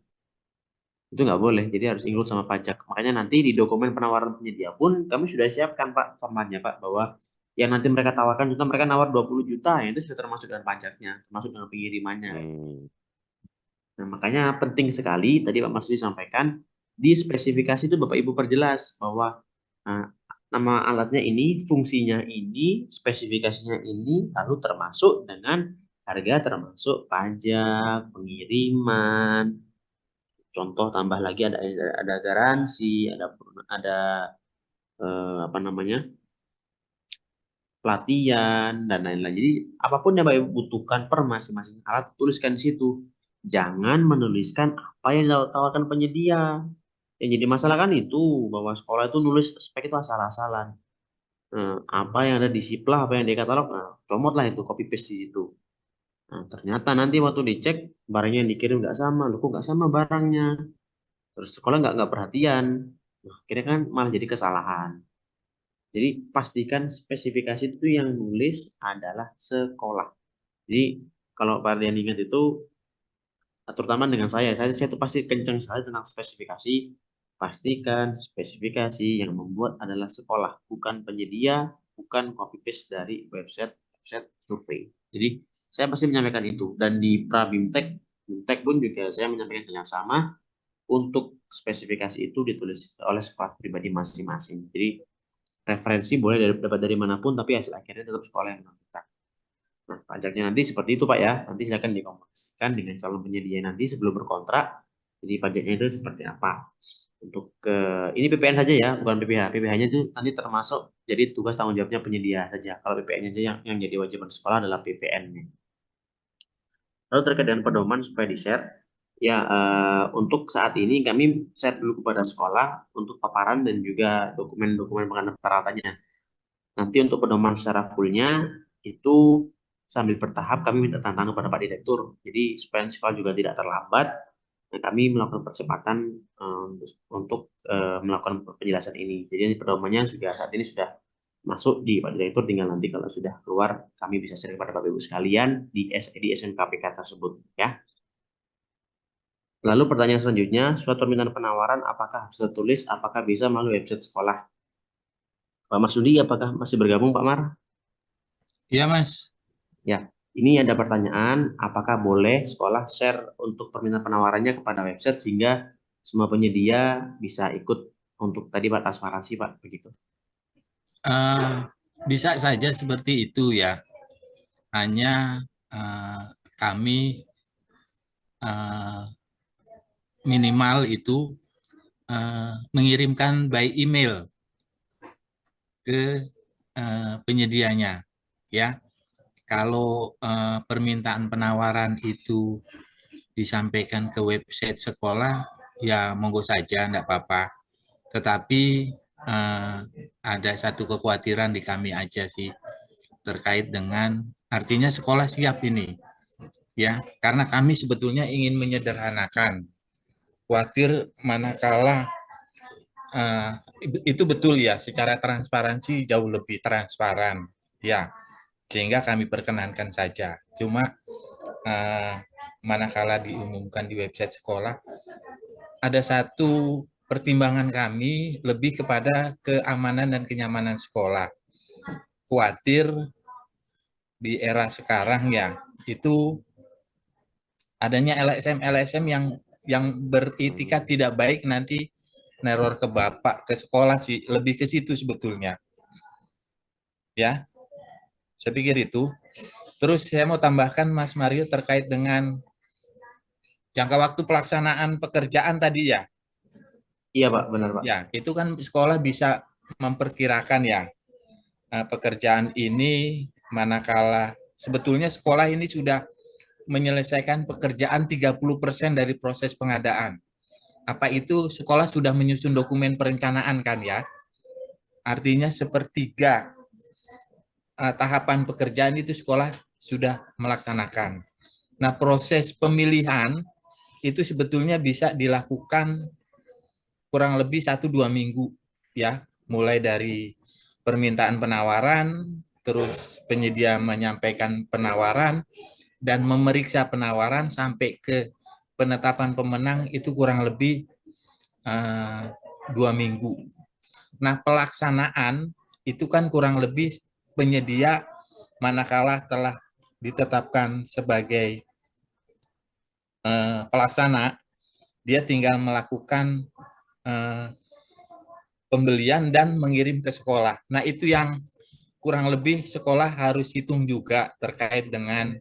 Itu nggak boleh, jadi harus include sama pajak. Makanya nanti di dokumen penawaran penyedia pun kami sudah siapkan Pak formatnya Pak, bahwa yang nanti mereka tawarkan, contoh mereka nawar 20 juta, itu sudah termasuk dengan pajaknya, termasuk dengan pengirimannya. Nah, makanya penting sekali, tadi Pak Marsudi sampaikan, di spesifikasi itu Bapak Ibu perjelas bahwa nama alatnya ini, fungsinya ini, spesifikasinya ini, lalu termasuk dengan harga, termasuk pajak, pengiriman. Contoh tambah lagi ada garansi, ada pelatihan dan lain-lain. Jadi apapun yang Bapak Ibu butuhkan per masing-masing alat tuliskan di situ. Jangan menuliskan apa yang ditawarkan penyedia. Yang jadi masalah kan itu bahwa sekolah itu nulis spek itu asal-asalan. Apa yang ada di Siplah, apa yang di katalog, comotlah itu copy paste di situ. Nah, ternyata nanti waktu dicek barangnya yang dikirim nggak sama, loh kok nggak sama barangnya. Terus sekolah nggak perhatian, nah, akhirnya kan malah jadi kesalahan. Jadi pastikan spesifikasi itu yang nulis adalah sekolah. Jadi kalau Pak Ardian ingat itu, terutama dengan saya tuh pasti kencang sekali tentang spesifikasi. Pastikan spesifikasi yang membuat adalah sekolah, bukan penyedia, bukan copy paste dari website survei. Jadi saya pasti menyampaikan itu, dan di BIMTEK pun juga saya menyampaikan hal yang sama. Untuk spesifikasi itu ditulis oleh sekolah pribadi masing-masing. Jadi referensi boleh dapat dari manapun, tapi hasil akhirnya tetap sekolah yang menentukan. Nah, pajaknya nanti seperti itu Pak ya. Nanti silakan dikomunikasikan dengan calon penyedia nanti sebelum berkontrak. Jadi pajaknya itu seperti apa. Untuk ini PPN saja ya, bukan PPH. PPH-nya itu nanti termasuk jadi tugas tanggung jawabnya penyedia saja. Kalau PPN-nya aja yang jadi wajiban sekolah adalah PPN-nya. Lalu terkait dengan pedoman supaya di-share. Ya, untuk saat ini kami share dulu kepada sekolah untuk paparan dan juga dokumen-dokumen pengantar peralatannya. Nanti untuk pedoman secara fullnya itu sambil bertahap kami minta tantangan kepada Pak Direktur. Jadi supaya sekolah juga tidak terlambat, kami melakukan percepatan untuk melakukan penjelasan ini. Jadi pedomannya juga saat ini sudah masuk di Pak Direktur, tinggal nanti kalau sudah keluar kami bisa share kepada Bapak Ibu sekalian di SMKPK tersebut ya. Lalu pertanyaan selanjutnya, surat permintaan penawaran apakah harus tertulis, apakah bisa melalui website sekolah? Pak Marsudi, apakah masih bergabung Pak Mar? Iya Mas. Ya, ini ada pertanyaan, apakah boleh sekolah share untuk permintaan penawarannya kepada website sehingga semua penyedia bisa ikut untuk tadi Pak transparansi Pak, begitu? Bisa saja seperti itu ya. Hanya kami minimal itu mengirimkan by email ke penyedianya ya. Kalau permintaan penawaran itu disampaikan ke website sekolah ya monggo saja, enggak apa-apa. Tetapi ada satu kekhawatiran di kami aja sih terkait dengan artinya sekolah siap ini ya, karena kami sebetulnya ingin menyederhanakan. Khawatir manakala itu betul ya, secara transparansi jauh lebih transparan ya, sehingga kami perkenankan saja. Cuma manakala diumumkan di website sekolah, ada satu pertimbangan kami lebih kepada keamanan dan kenyamanan sekolah. Khawatir di era sekarang ya, itu adanya LSM yang beritikat tidak baik nanti neror ke bapak, ke sekolah sih, lebih ke situ sebetulnya. Ya, saya pikir itu. Terus saya mau tambahkan Mas Mario terkait dengan jangka waktu pelaksanaan pekerjaan tadi ya. Iya Pak, benar Pak. Ya, itu kan sekolah bisa memperkirakan ya pekerjaan ini manakala sebetulnya sekolah ini sudah menyelesaikan pekerjaan 30% dari proses pengadaan. Apa itu sekolah sudah menyusun dokumen perencanaan kan ya? Artinya sepertiga tahapan pekerjaan itu sekolah sudah melaksanakan. Nah, proses pemilihan itu sebetulnya bisa dilakukan kurang lebih 1-2 minggu ya, mulai dari permintaan penawaran, terus penyedia menyampaikan penawaran, dan memeriksa penawaran sampai ke penetapan pemenang itu kurang lebih 2 minggu. Nah, pelaksanaan itu kan kurang lebih penyedia manakala telah ditetapkan sebagai pelaksana, dia tinggal melakukan pembelian dan mengirim ke sekolah. Nah, itu yang kurang lebih sekolah harus hitung juga terkait dengan,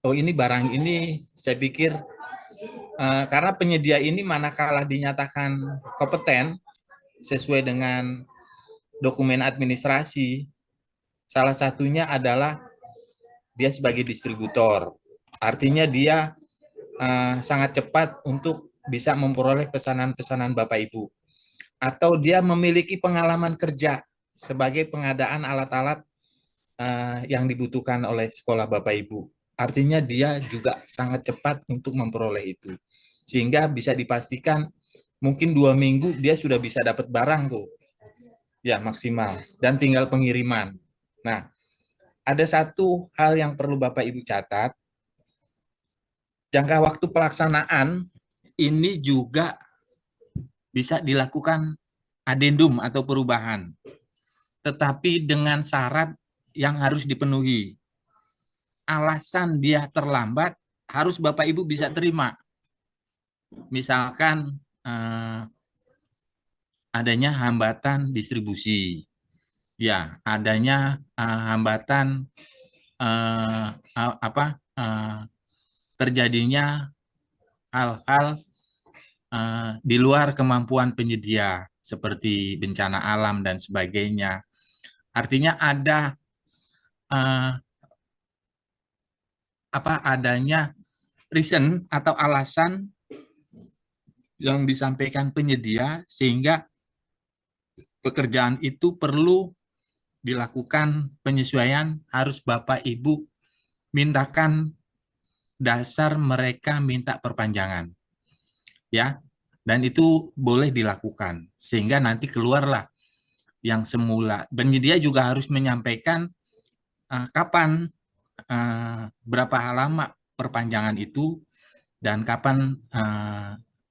oh ini barang ini saya pikir karena penyedia ini manakala dinyatakan kompeten sesuai dengan dokumen administrasi, salah satunya adalah dia sebagai distributor. Artinya dia sangat cepat untuk bisa memperoleh pesanan-pesanan Bapak Ibu. Atau dia memiliki pengalaman kerja sebagai pengadaan alat-alat yang dibutuhkan oleh sekolah Bapak Ibu. Artinya dia juga sangat cepat untuk memperoleh itu. Sehingga bisa dipastikan mungkin 2 minggu dia sudah bisa dapat barang tuh. Ya, maksimal. Dan tinggal pengiriman. Nah, ada satu hal yang perlu Bapak Ibu catat. Jangka waktu pelaksanaan ini juga bisa dilakukan adendum atau perubahan. Tetapi dengan syarat yang harus dipenuhi. Alasan dia terlambat harus Bapak Ibu bisa terima. Misalkan adanya hambatan distribusi, ya, adanya hambatan terjadinya hal-hal di luar kemampuan penyedia seperti bencana alam dan sebagainya. Artinya ada adanya reason atau alasan yang disampaikan penyedia sehingga pekerjaan itu perlu dilakukan penyesuaian, harus Bapak Ibu mintakan dasar mereka minta perpanjangan. Ya. Dan itu boleh dilakukan sehingga nanti keluarlah yang semula. Penyedia juga harus menyampaikan kapan berapa lama perpanjangan itu dan kapan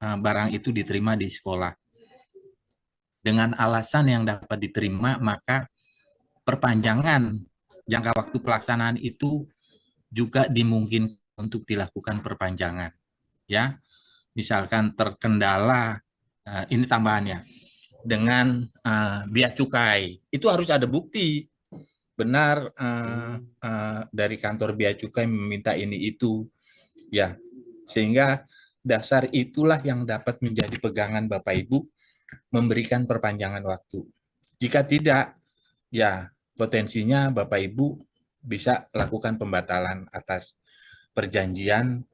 barang itu diterima di sekolah. Dengan alasan yang dapat diterima, maka perpanjangan jangka waktu pelaksanaan itu juga dimungkinkan untuk dilakukan perpanjangan. Ya, misalkan terkendala, ini tambahannya, dengan bea cukai, itu harus ada bukti benar dari kantor bea cukai meminta ini itu, ya, sehingga dasar itulah yang dapat menjadi pegangan Bapak Ibu memberikan perpanjangan waktu. Jika tidak, ya potensinya Bapak Ibu bisa lakukan pembatalan atas perjanjian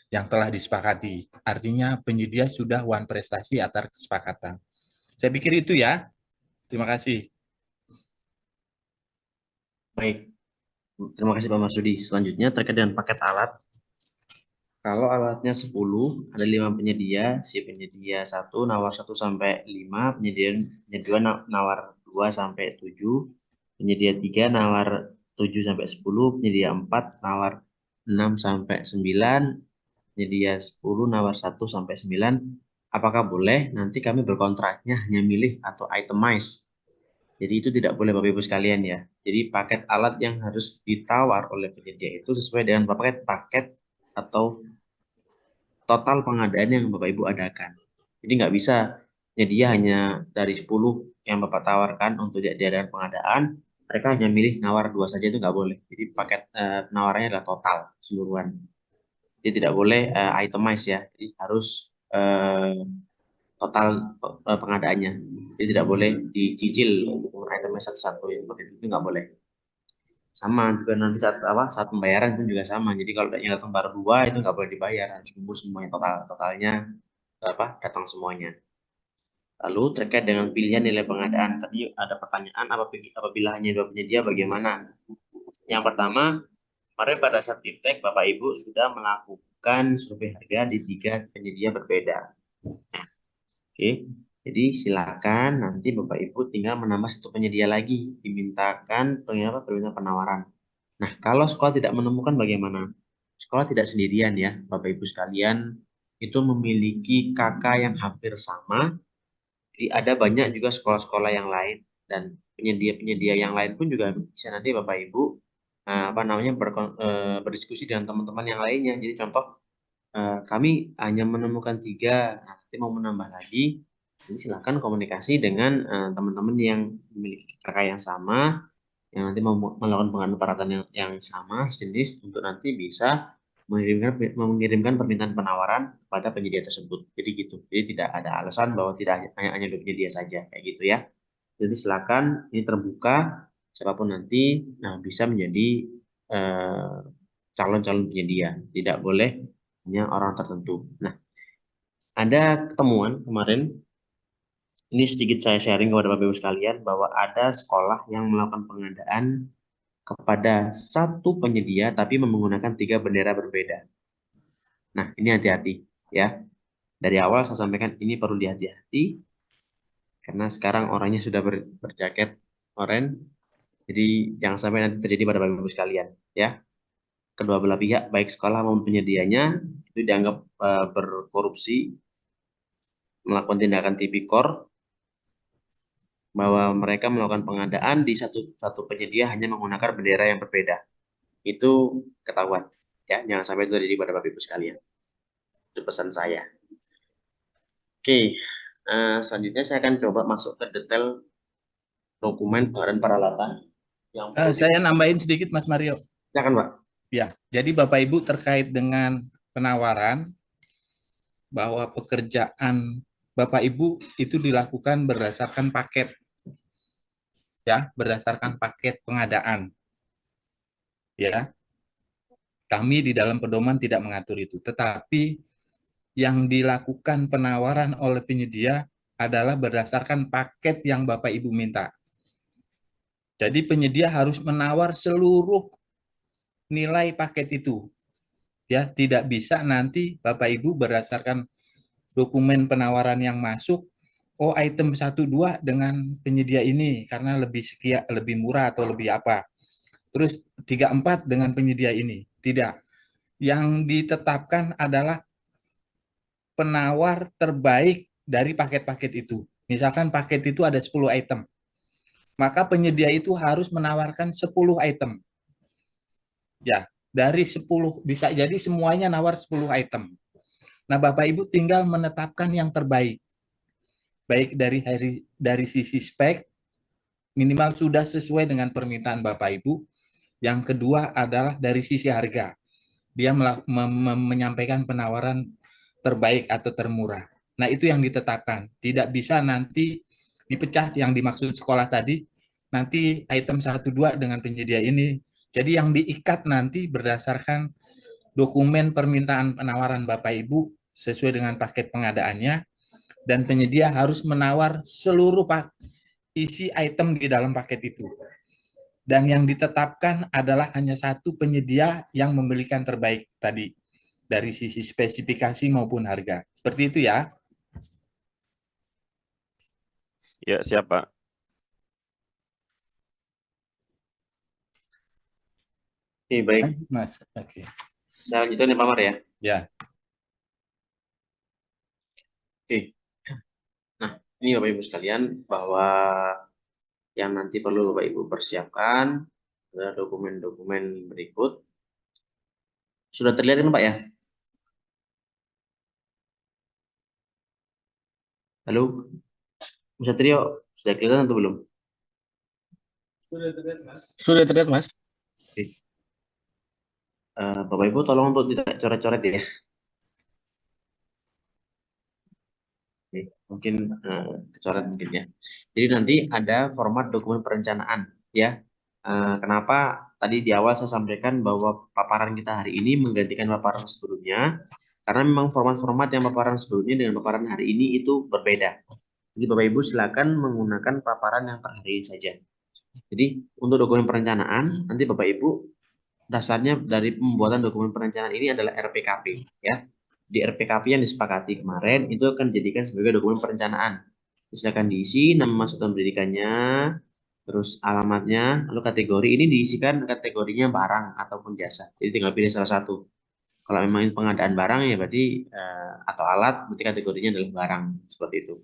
yang telah disepakati. Artinya penyedia sudah one prestasi atas kesepakatan. Saya pikir itu ya. Terima kasih. Baik, terima kasih Pak Masudi. Selanjutnya terkait dengan paket alat. Kalau alatnya 10, ada 5 penyedia, si penyedia 1 nawar 1 sampai 5, penyedia 2 nawar 2 sampai 7, penyedia 3 nawar 7 sampai 10, penyedia 4 nawar 6 sampai 9, penyedia 10 nawar 1 sampai 9. Apakah boleh? Nanti kami berkontraknya hanya milih atau itemize. Jadi itu tidak boleh Bapak Ibu sekalian ya. Jadi paket alat yang harus ditawar oleh penyedia itu sesuai dengan paket atau total pengadaan yang Bapak Ibu adakan. Jadi nggak bisa penyedia hanya dari 10 yang Bapak tawarkan untuk diadakan pengadaan, mereka hanya milih nawar 2 saja itu nggak boleh. Jadi paket penawarannya adalah total keseluruhan. Jadi tidak boleh itemize ya. Jadi harus total pengadaannya. Jadi tidak boleh dicicil untuk itemize satu-satu, seperti itu nggak boleh. Sama juga nanti saat pembayaran pun juga sama. Jadi kalau yang datang baru 2 itu nggak boleh dibayar, harus nunggu semuanya totalnya datang semuanya. Lalu terkait dengan pilihan nilai pengadaan, tadi ada pertanyaan apabila hanya 2 penyedia bagaimana? Yang pertama, kemarin pada saat iptek Bapak Ibu sudah melakukan survei harga di 3 penyedia berbeda. Nah, oke, jadi silakan nanti Bapak Ibu tinggal menambah 1 penyedia lagi, dimintakan permintaan penawaran. Nah, kalau sekolah tidak menemukan bagaimana? Sekolah tidak sendirian ya, Bapak Ibu sekalian, itu memiliki kakak yang hampir sama. Jadi ada banyak juga sekolah-sekolah yang lain dan penyedia-penyedia yang lain pun juga bisa nanti Bapak Ibu berdiskusi dengan teman-teman yang lainnya. Jadi contoh kami hanya menemukan 3, nanti mau menambah lagi, jadi silakan komunikasi dengan teman-teman yang memiliki kakak yang sama, yang nanti mau melakukan pengadaan peralatan yang sama sejenis untuk nanti bisa mengirimkan permintaan penawaran kepada penyedia tersebut. Jadi gitu. Jadi tidak ada alasan bahwa tidak hanya 2 penyedia saja kayak gitu ya. Jadi silakan, ini terbuka, siapapun nanti bisa menjadi calon-calon penyedia. Tidak boleh hanya orang tertentu. Nah, ada ketemuan kemarin, ini sedikit saya sharing kepada Bapak Ibu sekalian, bahwa ada sekolah yang melakukan pengadaan kepada 1 penyedia tapi menggunakan 3 bendera berbeda. Nah, ini hati-hati ya. Dari awal saya sampaikan ini perlu dihati-hati karena sekarang orangnya sudah berjaket oranye. Jadi jangan sampai nanti terjadi pada Bapak Ibu sekalian ya. Kedua belah pihak baik sekolah maupun penyedianya itu dianggap berkorupsi, melakukan tindakan tipikor, bahwa mereka melakukan pengadaan di satu penyedia hanya menggunakan bendera yang berbeda. Itu ketahuan ya, jangan sampai itu terjadi pada Bapak Ibu sekalian. Itu pesan saya. Oke, selanjutnya saya akan coba masuk ke detail dokumen pengadaan peralatan yang Saya nambahin sedikit Mas Mario. silakan Pak. Ya, jadi Bapak Ibu terkait dengan penawaran bahwa pekerjaan Bapak Ibu itu dilakukan berdasarkan paket. Ya, berdasarkan paket pengadaan. Ya. Kami di dalam pedoman tidak mengatur itu, tetapi yang dilakukan penawaran oleh penyedia adalah berdasarkan paket yang Bapak Ibu minta. Jadi penyedia harus menawar seluruh nilai paket itu. Ya, tidak bisa nanti Bapak Ibu berdasarkan dokumen penawaran yang masuk, oh item 1-2 dengan penyedia ini karena lebih sekian, lebih murah atau lebih apa. Terus 3-4 dengan penyedia ini. Tidak. Yang ditetapkan adalah penawar terbaik dari paket-paket itu. Misalkan paket itu ada 10 item. Maka penyedia itu harus menawarkan 10 item. Ya, dari 10 bisa jadi semuanya nawar 10 item. Nah, Bapak Ibu tinggal menetapkan yang terbaik. Baik dari sisi spek, minimal sudah sesuai dengan permintaan Bapak Ibu. Yang kedua adalah dari sisi harga. Dia menyampaikan penawaran terbaik atau termurah. Nah, itu yang ditetapkan. Tidak bisa nanti dipecah yang dimaksud sekolah tadi, nanti item 1-2 dengan penyedia ini. Jadi yang diikat nanti berdasarkan dokumen permintaan penawaran Bapak Ibu sesuai dengan paket pengadaannya, dan penyedia harus menawar seluruh isi item di dalam paket itu. Dan yang ditetapkan adalah hanya 1 penyedia yang memberikan terbaik tadi dari sisi spesifikasi maupun harga. Seperti itu ya. Ya, siap Pak. Oke, baik. Mas. Oke. Saya lanjutkan ya Pak Mar ya. Ya. Oke. Nah, ini Bapak Ibu sekalian bahwa yang nanti perlu Bapak Ibu persiapkan adalah dokumen-dokumen berikut. Sudah terlihat kan Pak ya? Halo? Mas Satrio, sudah kelihatan atau belum? Sudah terlihat, Mas. Oke. Bapak Ibu tolong untuk tidak coret-coret ya. Oke, mungkin kecoret mungkin ya. Jadi nanti ada format dokumen perencanaan ya. Kenapa tadi di awal saya sampaikan bahwa paparan kita hari ini menggantikan paparan sebelumnya, karena memang format-format yang paparan sebelumnya dengan paparan hari ini itu berbeda. Jadi Bapak Ibu silakan menggunakan paparan yang per hari ini saja. Jadi untuk dokumen perencanaan nanti Bapak Ibu dasarnya dari pembuatan dokumen perencanaan ini adalah RPKP ya. Di RPKP yang disepakati kemarin itu akan dijadikan sebagai dokumen perencanaan. Silakan diisi nama satuan pendidikannya, terus alamatnya, lalu kategori ini diisikan kategorinya barang ataupun jasa. Jadi tinggal pilih salah satu. Kalau memang ini pengadaan barang ya berarti atau alat, berarti kategorinya adalah barang seperti itu.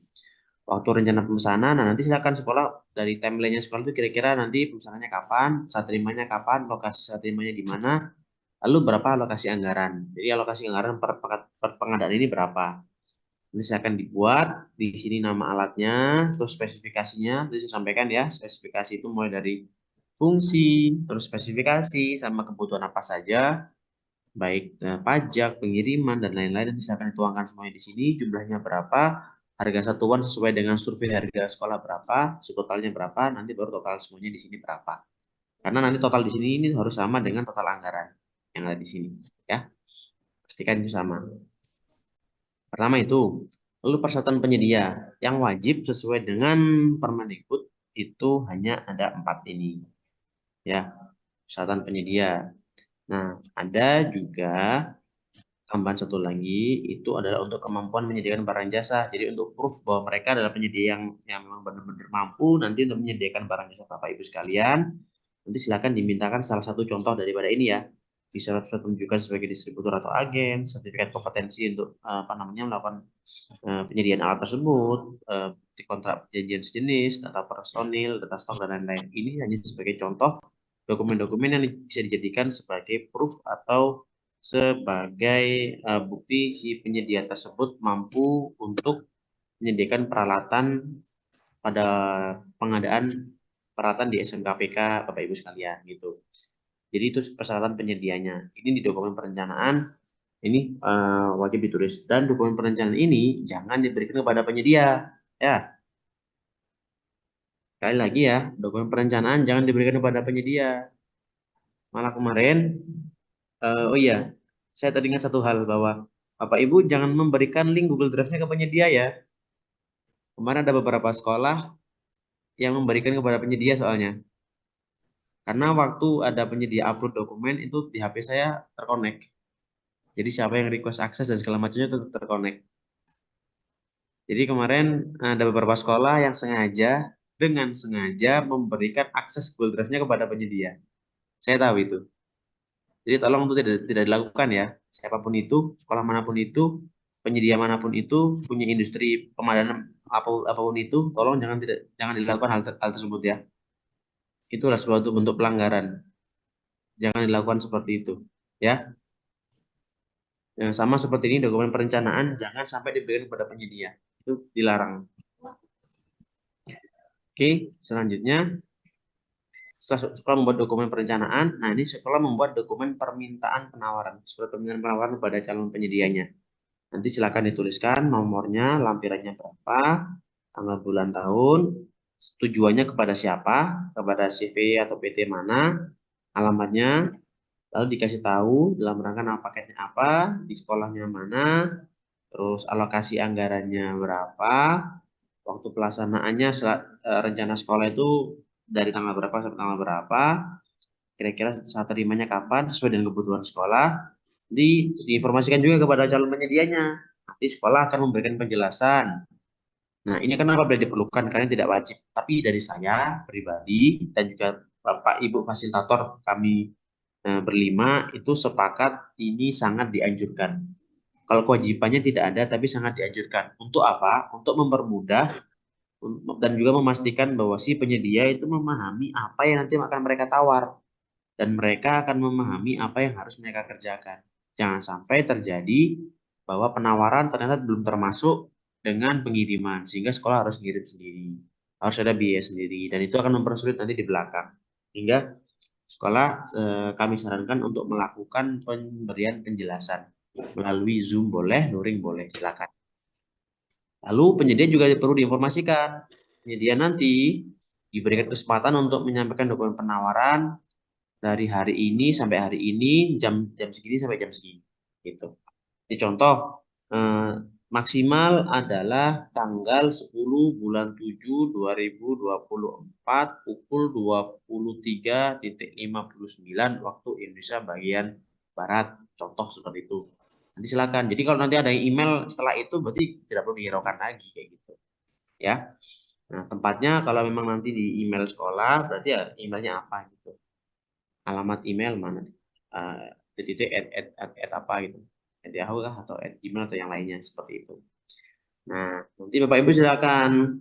Waktu rencana pemesanan, nah nanti silakan sekolah dari timeline-nya sekolah itu kira-kira nanti pemesanannya kapan, saat terimanya kapan, lokasi saat terimanya di mana, lalu berapa alokasi anggaran. Jadi alokasi anggaran per pengadaan ini berapa. Nanti silakan dibuat di sini nama alatnya, terus spesifikasinya. Tadi saya sampaikan ya, spesifikasi itu mulai dari fungsi, terus spesifikasi sama kebutuhan apa saja, baik pajak, pengiriman dan lain-lain. Nanti silakan dituangkan semuanya di sini. Jumlahnya berapa, harga satuan sesuai dengan survei harga sekolah berapa, subtotalnya berapa, nanti baru total semuanya di sini berapa. Karena nanti total di sini ini harus sama dengan total anggaran yang ada di sini, ya. Pastikan itu sama. Pertama itu, lalu persyaratan penyedia yang wajib sesuai dengan Permendikbud itu hanya ada 4 ini, ya. Persyaratan penyedia. Nah, ada juga tambahan satu lagi itu adalah untuk kemampuan menyediakan barang jasa. Jadi untuk proof bahwa mereka adalah penyedia yang memang benar-benar mampu nanti untuk menyediakan barang jasa Bapak Ibu sekalian. Nanti silakan dimintakan salah satu contoh daripada ini ya. Bisa surat penunjukan sebagai distributor atau agen, sertifikat kompetensi untuk melakukan penyediaan alat tersebut, di kontrak perjanjian sejenis, data personil, data stok dan lain-lain. Ini hanya sebagai contoh dokumen-dokumen yang bisa dijadikan sebagai proof atau sebagai bukti si penyedia tersebut mampu untuk menyediakan peralatan pada pengadaan peralatan di SMKPK Bapak Ibu sekalian gitu. Jadi itu persyaratan penyedianya. Ini di dokumen perencanaan ini wajib ditulis, dan dokumen perencanaan ini jangan diberikan kepada penyedia ya. Sekali lagi ya, dokumen perencanaan jangan diberikan kepada penyedia. Malah kemarin oh iya, saya tadi ingat satu hal bahwa Bapak Ibu jangan memberikan link Google Drive-nya ke penyedia ya. Kemarin ada beberapa sekolah yang memberikan kepada penyedia soalnya. Karena waktu ada penyedia upload dokumen itu di HP saya terkonek. Jadi siapa yang request akses dan segala macamnya itu terkonek. Jadi kemarin ada beberapa sekolah yang dengan sengaja memberikan akses Google Drive-nya kepada penyedia. Saya tahu itu. Jadi tolong untuk tidak dilakukan ya. Siapapun itu, sekolah manapun itu, penyedia manapun itu, punya industri pemadanan apapun itu, tolong jangan dilakukan hal tersebut ya. Itulah suatu bentuk pelanggaran. Jangan dilakukan seperti itu, ya. Yang sama seperti ini dokumen perencanaan jangan sampai diberikan kepada penyedia. Itu dilarang. Oke, selanjutnya setelah sekolah membuat dokumen perencanaan, nah ini sekolah membuat dokumen permintaan penawaran, surat permintaan penawaran kepada calon penyedianya. Nanti silakan dituliskan nomornya, lampirannya berapa, tanggal bulan tahun, tujuannya kepada siapa, kepada CV atau PT mana, alamatnya, lalu dikasih tahu dalam rangka nama paketnya apa, di sekolahnya mana, terus alokasi anggarannya berapa, waktu pelaksanaannya rencana sekolah itu dari tanggal berapa sampai tanggal berapa, kira-kira saat terimanya kapan sesuai dengan kebutuhan sekolah. Diinformasikan juga kepada calon penyedianya. Nanti sekolah akan memberikan penjelasan. Nah, ini kenapa bila diperlukan karena tidak wajib. Tapi dari saya pribadi dan juga Bapak Ibu fasilitator kami berlima itu sepakat ini sangat dianjurkan. Kalau kewajibannya tidak ada tapi sangat dianjurkan. Untuk apa? Untuk mempermudah dan juga memastikan bahwa si penyedia itu memahami apa yang nanti akan mereka tawar. Dan mereka akan memahami apa yang harus mereka kerjakan. Jangan sampai terjadi bahwa penawaran ternyata belum termasuk dengan pengiriman, sehingga sekolah harus ngirim sendiri. harus ada biaya sendiri, dan itu akan mempersulit nanti di belakang. Hingga sekolah kami sarankan untuk melakukan pemberian penjelasan melalui Zoom boleh, luring boleh, silakan. Lalu penyedia juga perlu diinformasikan. Penyedia nanti diberikan kesempatan untuk menyampaikan dokumen penawaran dari hari ini sampai hari ini, jam segini sampai jam segini. Gitu. Ini contoh, maksimal adalah tanggal 10 bulan 7 2024 pukul 23.59 waktu Indonesia bagian Barat. Contoh seperti itu. Nanti silakan. Jadi kalau nanti ada email setelah itu berarti tidak perlu dihiraukan lagi kayak gitu. Ya. Nah, tempatnya kalau memang nanti di email sekolah berarti ya emailnya apa gitu. Alamat email mana? At apa gitu. At Yahoo kah atau at email atau yang lainnya seperti itu. Nah, nanti Bapak Ibu silakan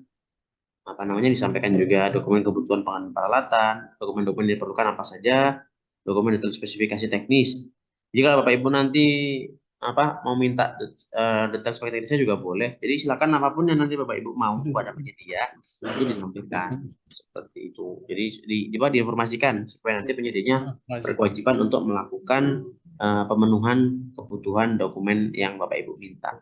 disampaikan juga dokumen kebutuhan pengadaan peralatan, dokumen-dokumen yang diperlukan apa saja, dokumen detail spesifikasi teknis. Jika Bapak Ibu nanti mau minta detail spesifikasi teknisnya juga boleh. Jadi silakan apapun yang nanti Bapak Ibu mau pada penyedia itu ditampilkan seperti itu. Jadi diinformasikan supaya nanti penyedianya berkewajiban untuk melakukan pemenuhan kebutuhan dokumen yang Bapak Ibu minta.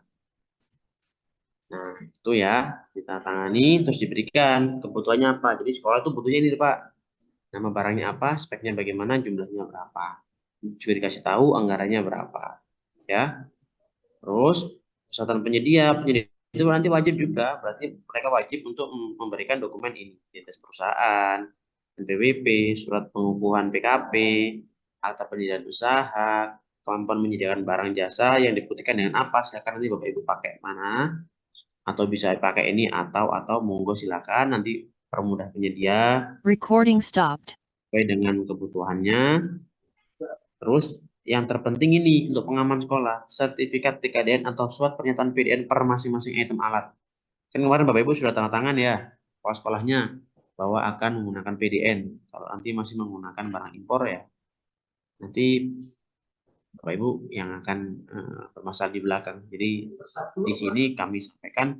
Nah, itu ya, kita tangani, terus diberikan kebutuhannya apa. Jadi sekolah itu butuhnya ini Pak, nama barangnya apa, speknya bagaimana, jumlahnya berapa. Juga dikasih tahu anggarannya berapa. Ya, terus peserta penyedia itu nanti wajib juga, berarti mereka wajib untuk memberikan dokumen ini, identitas perusahaan, NPWP, surat pengukuhan PKP, akta pendirian usaha, kemampuan menyediakan barang jasa yang dibuktikan dengan apa, silakan nanti Bapak Ibu pakai mana, atau bisa pakai ini atau monggo silakan nanti permudah penyedia. Recording stopped. Sesuai dengan kebutuhannya. Terus yang terpenting ini untuk pengaman sekolah, sertifikat TKDN atau surat pernyataan PDN per masing-masing item alat. Kan kemarin Bapak Ibu sudah tanda tangan ya, kepala sekolahnya bahwa akan menggunakan PDN. Kalau nanti masih menggunakan barang impor ya, nanti Bapak Ibu yang akan bermasalah di belakang. Jadi di sini kami sampaikan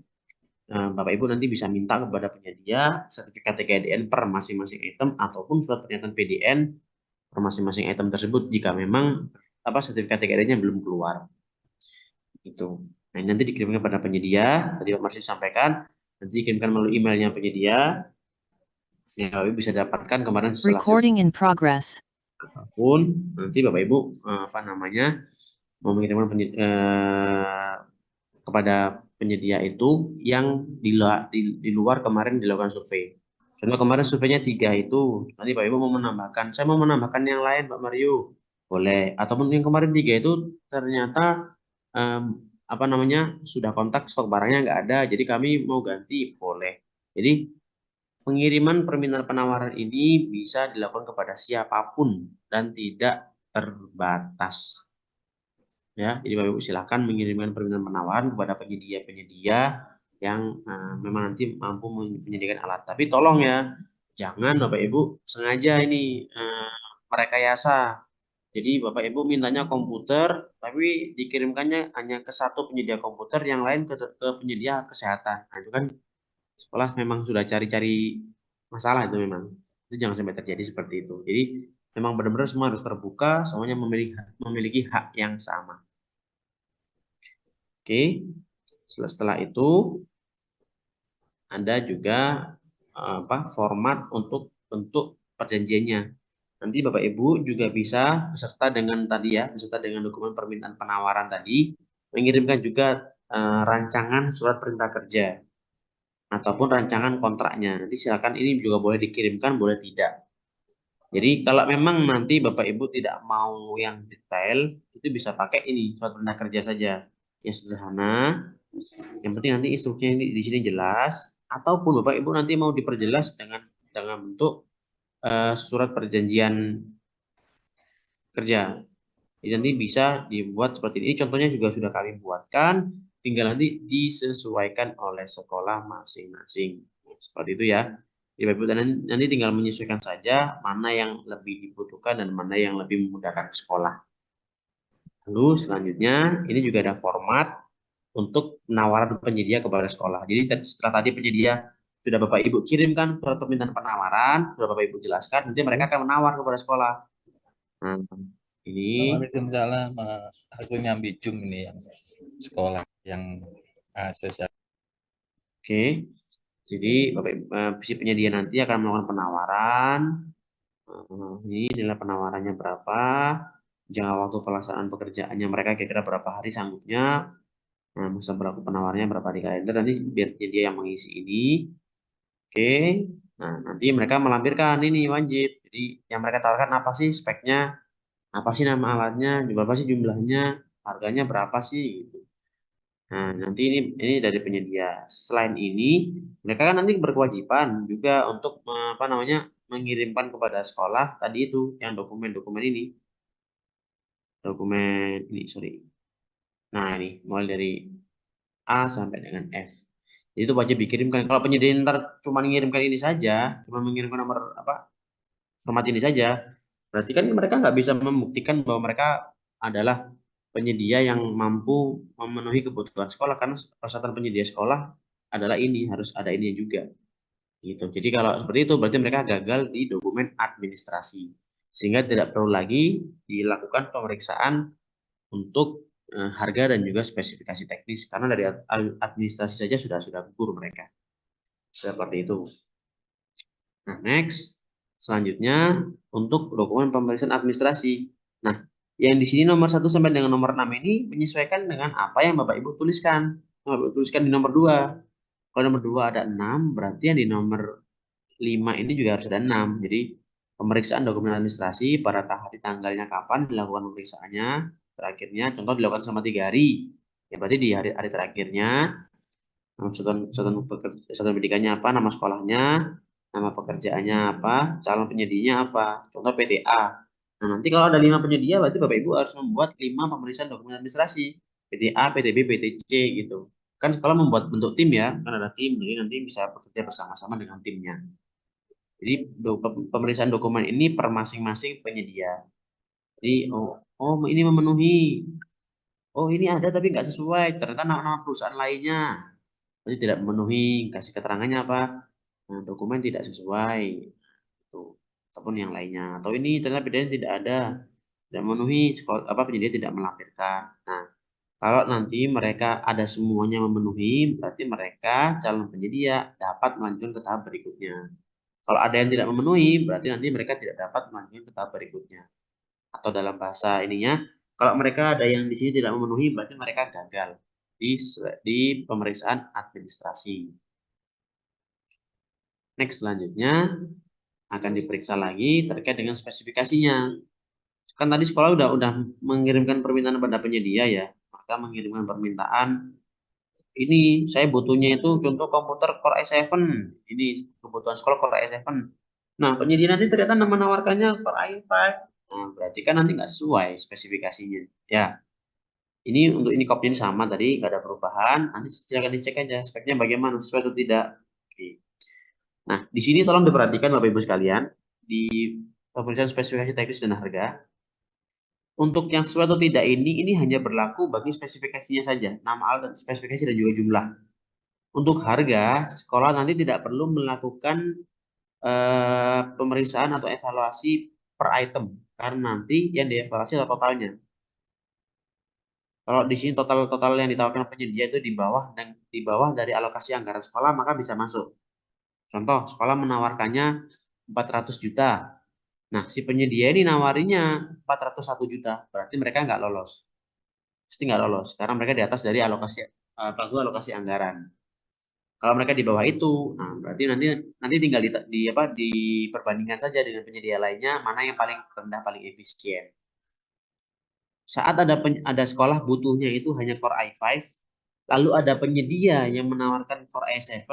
Bapak Ibu nanti bisa minta kepada penyedia sertifikat TKDN per masing-masing item ataupun surat pernyataan PDN per masing-masing item tersebut jika memang sertifikat TKDN-nya belum keluar. Itu. Nah, ini nanti dikirimkan kepada penyedia. Tadi Pak Marsi sampaikan, nanti dikirimkan melalui emailnya penyedia. Ya, Bapak Ibu bisa dapatkan kemarin setelah Recording in progress. apapun nanti Bapak Ibu mau mengirimkan kepada penyedia itu yang di luar kemarin dilakukan survei. Contoh kemarin surveinya 3 itu, nanti Pak Ibu mau menambahkan, saya mau menambahkan yang lain Pak Mario, boleh. Ataupun yang kemarin 3 itu ternyata sudah kontak stok barangnya nggak ada, jadi kami mau ganti, boleh. Jadi pengiriman permintaan penawaran ini bisa dilakukan kepada siapapun dan tidak terbatas. Ya, jadi Bapak Ibu silakan mengirimkan permintaan penawaran kepada penyedia-penyedia yang memang nanti mampu menyediakan alat. Tapi tolong ya, jangan Bapak Ibu sengaja ini merekayasa. Jadi Bapak Ibu mintanya komputer, tapi dikirimkannya hanya ke satu penyedia komputer, yang lain ke penyedia kesehatan. Nah, itu kan sekolah memang sudah cari-cari masalah itu memang. Itu jangan sampai terjadi seperti itu. Jadi memang benar-benar semua harus terbuka, semuanya memiliki hak yang sama. Oke, setelah itu ada juga format untuk bentuk perjanjiannya. Nanti Bapak Ibu juga bisa beserta dengan dokumen permintaan penawaran tadi mengirimkan juga rancangan surat perintah kerja ataupun rancangan kontraknya. Nanti silakan ini juga boleh dikirimkan, boleh tidak. Jadi kalau memang nanti Bapak Ibu tidak mau yang detail, itu bisa pakai ini surat perintah kerja saja yang sederhana. Yang penting nanti instruksinya di sini jelas, ataupun Bapak Ibu nanti mau diperjelas dengan bentuk surat perjanjian kerja. Jadi nanti bisa dibuat seperti ini. Contohnya juga sudah kami buatkan, tinggal nanti disesuaikan oleh sekolah masing-masing. Seperti itu ya. Jadi Bapak Ibu nanti tinggal menyesuaikan saja mana yang lebih dibutuhkan dan mana yang lebih memudahkan sekolah. Lalu selanjutnya ini juga ada format untuk penawaran penyedia kepada sekolah. Jadi setelah tadi penyedia sudah Bapak Ibu kirimkan surat permintaan penawaran, sudah Bapak Ibu jelaskan, nanti mereka akan menawar kepada sekolah. Nah, ini Waalaikumsalam. Aku nyambi Jum ini yang sekolah yang sosial. oke. Jadi Bapak Ibu, si penyedia nanti akan melakukan penawaran. Ini nilai penawarannya berapa, jangka waktu pelaksanaan pekerjaannya mereka kira-kira berapa hari sanggupnya, masa berlaku penawarannya berapa di kalender, nanti biar penyedia yang mengisi ini. Oke, nah nanti mereka melampirkan ini wajib. Jadi yang mereka tawarkan apa sih speknya, apa sih nama alatnya, berapa sih jumlahnya, harganya berapa sih gitu. Nah, nanti ini dari penyedia. Selain ini, mereka kan nanti berkewajiban juga untuk apa namanya mengirimkan kepada sekolah tadi itu yang dokumen-dokumen ini. Dokumen ini, sorry. Nah, ini mulai dari A sampai dengan F. Jadi itu wajib dikirimkan. Kalau penyedia ntar cuma mengirimkan ini saja, cuma mengirimkan nomor apa format ini saja, berarti kan mereka nggak bisa membuktikan bahwa mereka adalah penyedia yang mampu memenuhi kebutuhan sekolah, karena persyaratan penyedia sekolah adalah ini, harus ada ini juga. Gitu. Jadi kalau seperti itu berarti mereka gagal di dokumen administrasi. Sehingga tidak perlu lagi dilakukan pemeriksaan untuk harga dan juga spesifikasi teknis, karena dari administrasi saja sudah gugur mereka. Seperti itu. Nah, next. Selanjutnya untuk dokumen pemeriksaan administrasi. Nah, yang di sini nomor 1 sampai dengan nomor 6 ini menyesuaikan dengan apa yang Bapak Ibu tuliskan. Bapak Ibu tuliskan di nomor 2. Kalau nomor 2 ada 6, berarti yang di nomor 5 ini juga harus ada 6. Jadi pemeriksaan dokumen administrasi pada hari tanggalnya kapan dilakukan pemeriksaannya, terakhirnya contoh dilakukan selama 3 hari. Ya berarti di hari terakhirnya satuan pendidikannya apa, nama sekolahnya, nama pekerjaannya apa, calon penyedianya apa, contoh PTA. Nah, nanti kalau ada 5 penyedia, berarti Bapak Ibu harus membuat 5 pemeriksaan dokumen administrasi, PTA, PTB, PTC gitu. Kan sekolah membuat bentuk tim ya, kan ada tim, jadi nanti bisa bekerja bersama-sama dengan timnya. Jadi pemeriksaan dokumen ini per masing-masing penyedia. Jadi ini memenuhi, ini ada tapi nggak sesuai, ternyata nama perusahaan lainnya. Jadi tidak memenuhi, kasih keterangannya apa, nah, dokumen tidak sesuai itu, ataupun yang lainnya, atau ini ternyata bedanya tidak ada, tidak memenuhi, penyedia tidak melampirkan. Nah, kalau nanti mereka ada semuanya memenuhi, berarti mereka calon penyedia dapat melanjutkan ke tahap berikutnya. Kalau ada yang tidak memenuhi, berarti nanti mereka tidak dapat melanjutkan ke tahap berikutnya. Atau dalam bahasa ininya, kalau mereka ada yang di sini tidak memenuhi, berarti mereka gagal di pemeriksaan administrasi. Next, selanjutnya akan diperiksa lagi terkait dengan spesifikasinya. Kan tadi sekolah udah mengirimkan permintaan pada penyedia ya, maka mengirimkan permintaan ini saya butuhnya itu contoh komputer Core i7, ini kebutuhan sekolah Core i7. Nah, penyedia nanti ternyata menawarkannya Core i5. Nah, berarti kan nanti nggak sesuai spesifikasinya. Ya, ini untuk ini kopinya sama tadi, nggak ada perubahan. Nanti silakan dicek aja speknya bagaimana, sesuai atau tidak. Oke. Nah, di sini tolong diperhatikan Bapak Ibu sekalian, di pemeriksaan spesifikasi teknis dan harga. Untuk yang sesuai atau tidak ini hanya berlaku bagi spesifikasinya saja, nama alat dan spesifikasi dan juga jumlah. Untuk harga, sekolah nanti tidak perlu melakukan pemeriksaan atau evaluasi per item, karena nanti yang dievaluasi adalah totalnya. Kalau di sini total yang ditawarkan penyedia itu di bawah dari alokasi anggaran sekolah, maka bisa masuk. Contoh, sekolah menawarkannya 400 juta. Nah, si penyedia ini nawarinya 401 juta. Berarti mereka nggak lolos. Pasti nggak lolos, karena mereka di atas dari alokasi anggaran. Kalau mereka di bawah itu, nah berarti nanti tinggal diperbandingkan saja dengan penyedia lainnya, mana yang paling rendah, paling efisien. Saat ada sekolah butuhnya itu hanya Core i5, lalu ada penyedia yang menawarkan Core i7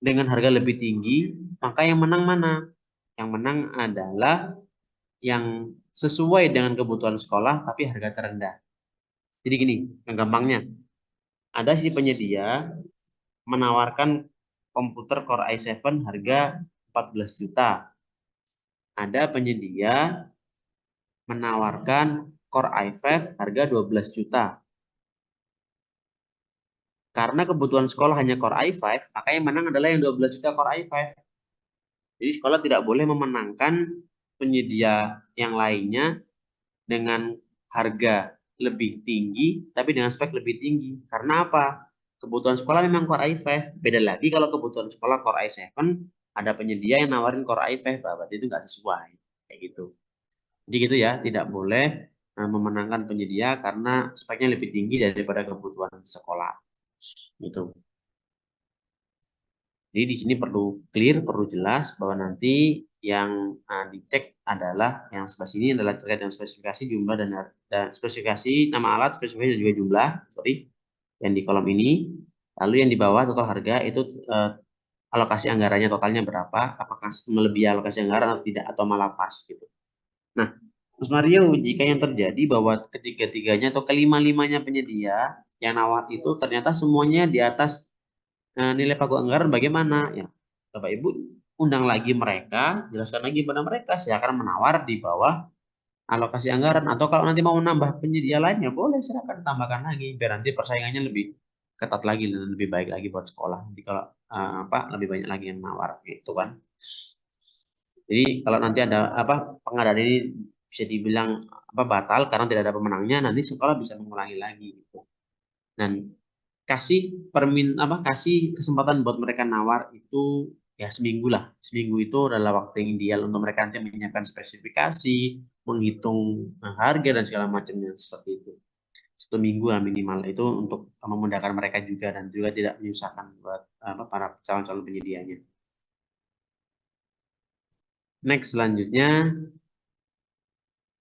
dengan harga lebih tinggi, maka yang menang mana? Yang menang adalah yang sesuai dengan kebutuhan sekolah tapi harga terendah. Jadi gini, yang gampangnya, ada si penyedia menawarkan komputer Core i7 harga 14 juta. Ada penyedia menawarkan Core i5 harga 12 juta. Karena kebutuhan sekolah hanya Core i5, maka yang menang adalah yang 12 juta Core i5. Jadi sekolah tidak boleh memenangkan penyedia yang lainnya dengan harga lebih tinggi, tapi dengan spek lebih tinggi. Karena apa? Kebutuhan sekolah memang Core i5. Beda lagi kalau kebutuhan sekolah Core i7, ada penyedia yang nawarin Core i5, berarti itu nggak sesuai. Kayak gitu. Jadi gitu ya, tidak boleh memenangkan penyedia karena speknya lebih tinggi daripada kebutuhan sekolah. Gitu. Jadi di sini perlu clear, perlu jelas bahwa nanti yang dicek adalah yang sebelah sini adalah terkait dengan spesifikasi jumlah dan spesifikasi nama alat, spesifikasi dan juga jumlah, yang di kolom ini. Lalu yang di bawah total harga itu alokasi anggarannya totalnya berapa, apakah melebihi alokasi anggaran atau tidak, atau malah pas gitu. Nah, Mas Mario, jika yang terjadi bahwa ketiga-tiganya atau kelima-limanya penyedia yang nawar itu ternyata semuanya di atas nilai pagu anggaran, bagaimana? Ya, Bapak Ibu undang lagi mereka, jelaskan lagi pada mereka, silakan menawar di bawah alokasi anggaran, atau kalau nanti mau menambah penyedia lainnya boleh, silakan tambahkan lagi biar nanti persaingannya lebih ketat lagi dan lebih baik lagi buat sekolah. Jadi kalau lebih banyak lagi yang nawar gitu kan. Jadi kalau nanti ada pengadaan ini bisa dibilang batal karena tidak ada pemenangnya, nanti sekolah bisa mengulangi lagi gitu. Dan kasih kasih kesempatan buat mereka nawar itu ya seminggu lah. Seminggu itu adalah waktu yang ideal untuk mereka nanti menyiapkan spesifikasi, menghitung harga dan segala macamnya seperti itu. 1 minggu lah minimal, itu untuk memudahkan mereka juga dan juga tidak menyusahkan buat para calon-calon penyedianya. Next, selanjutnya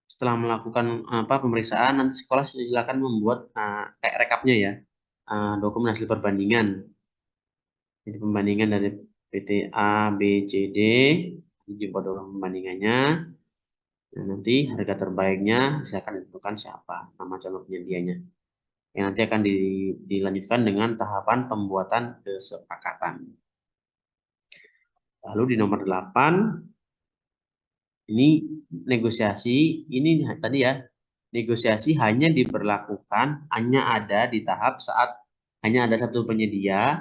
setelah melakukan pemeriksaan, nanti sekolah silakan membuat kayak rekapnya ya, dokumen hasil perbandingan. Jadi pembandingan dari PT A, B, C, D, jumpa dokumen pembandingannya. Nah, nanti harga terbaiknya silakan ditentukan siapa nama calon penyedianya. Yang nanti akan dilanjutkan dengan tahapan pembuatan kesepakatan. Lalu di nomor 8, ini negosiasi, ini tadi ya, negosiasi hanya diberlakukan, hanya ada di tahap saat hanya ada satu penyedia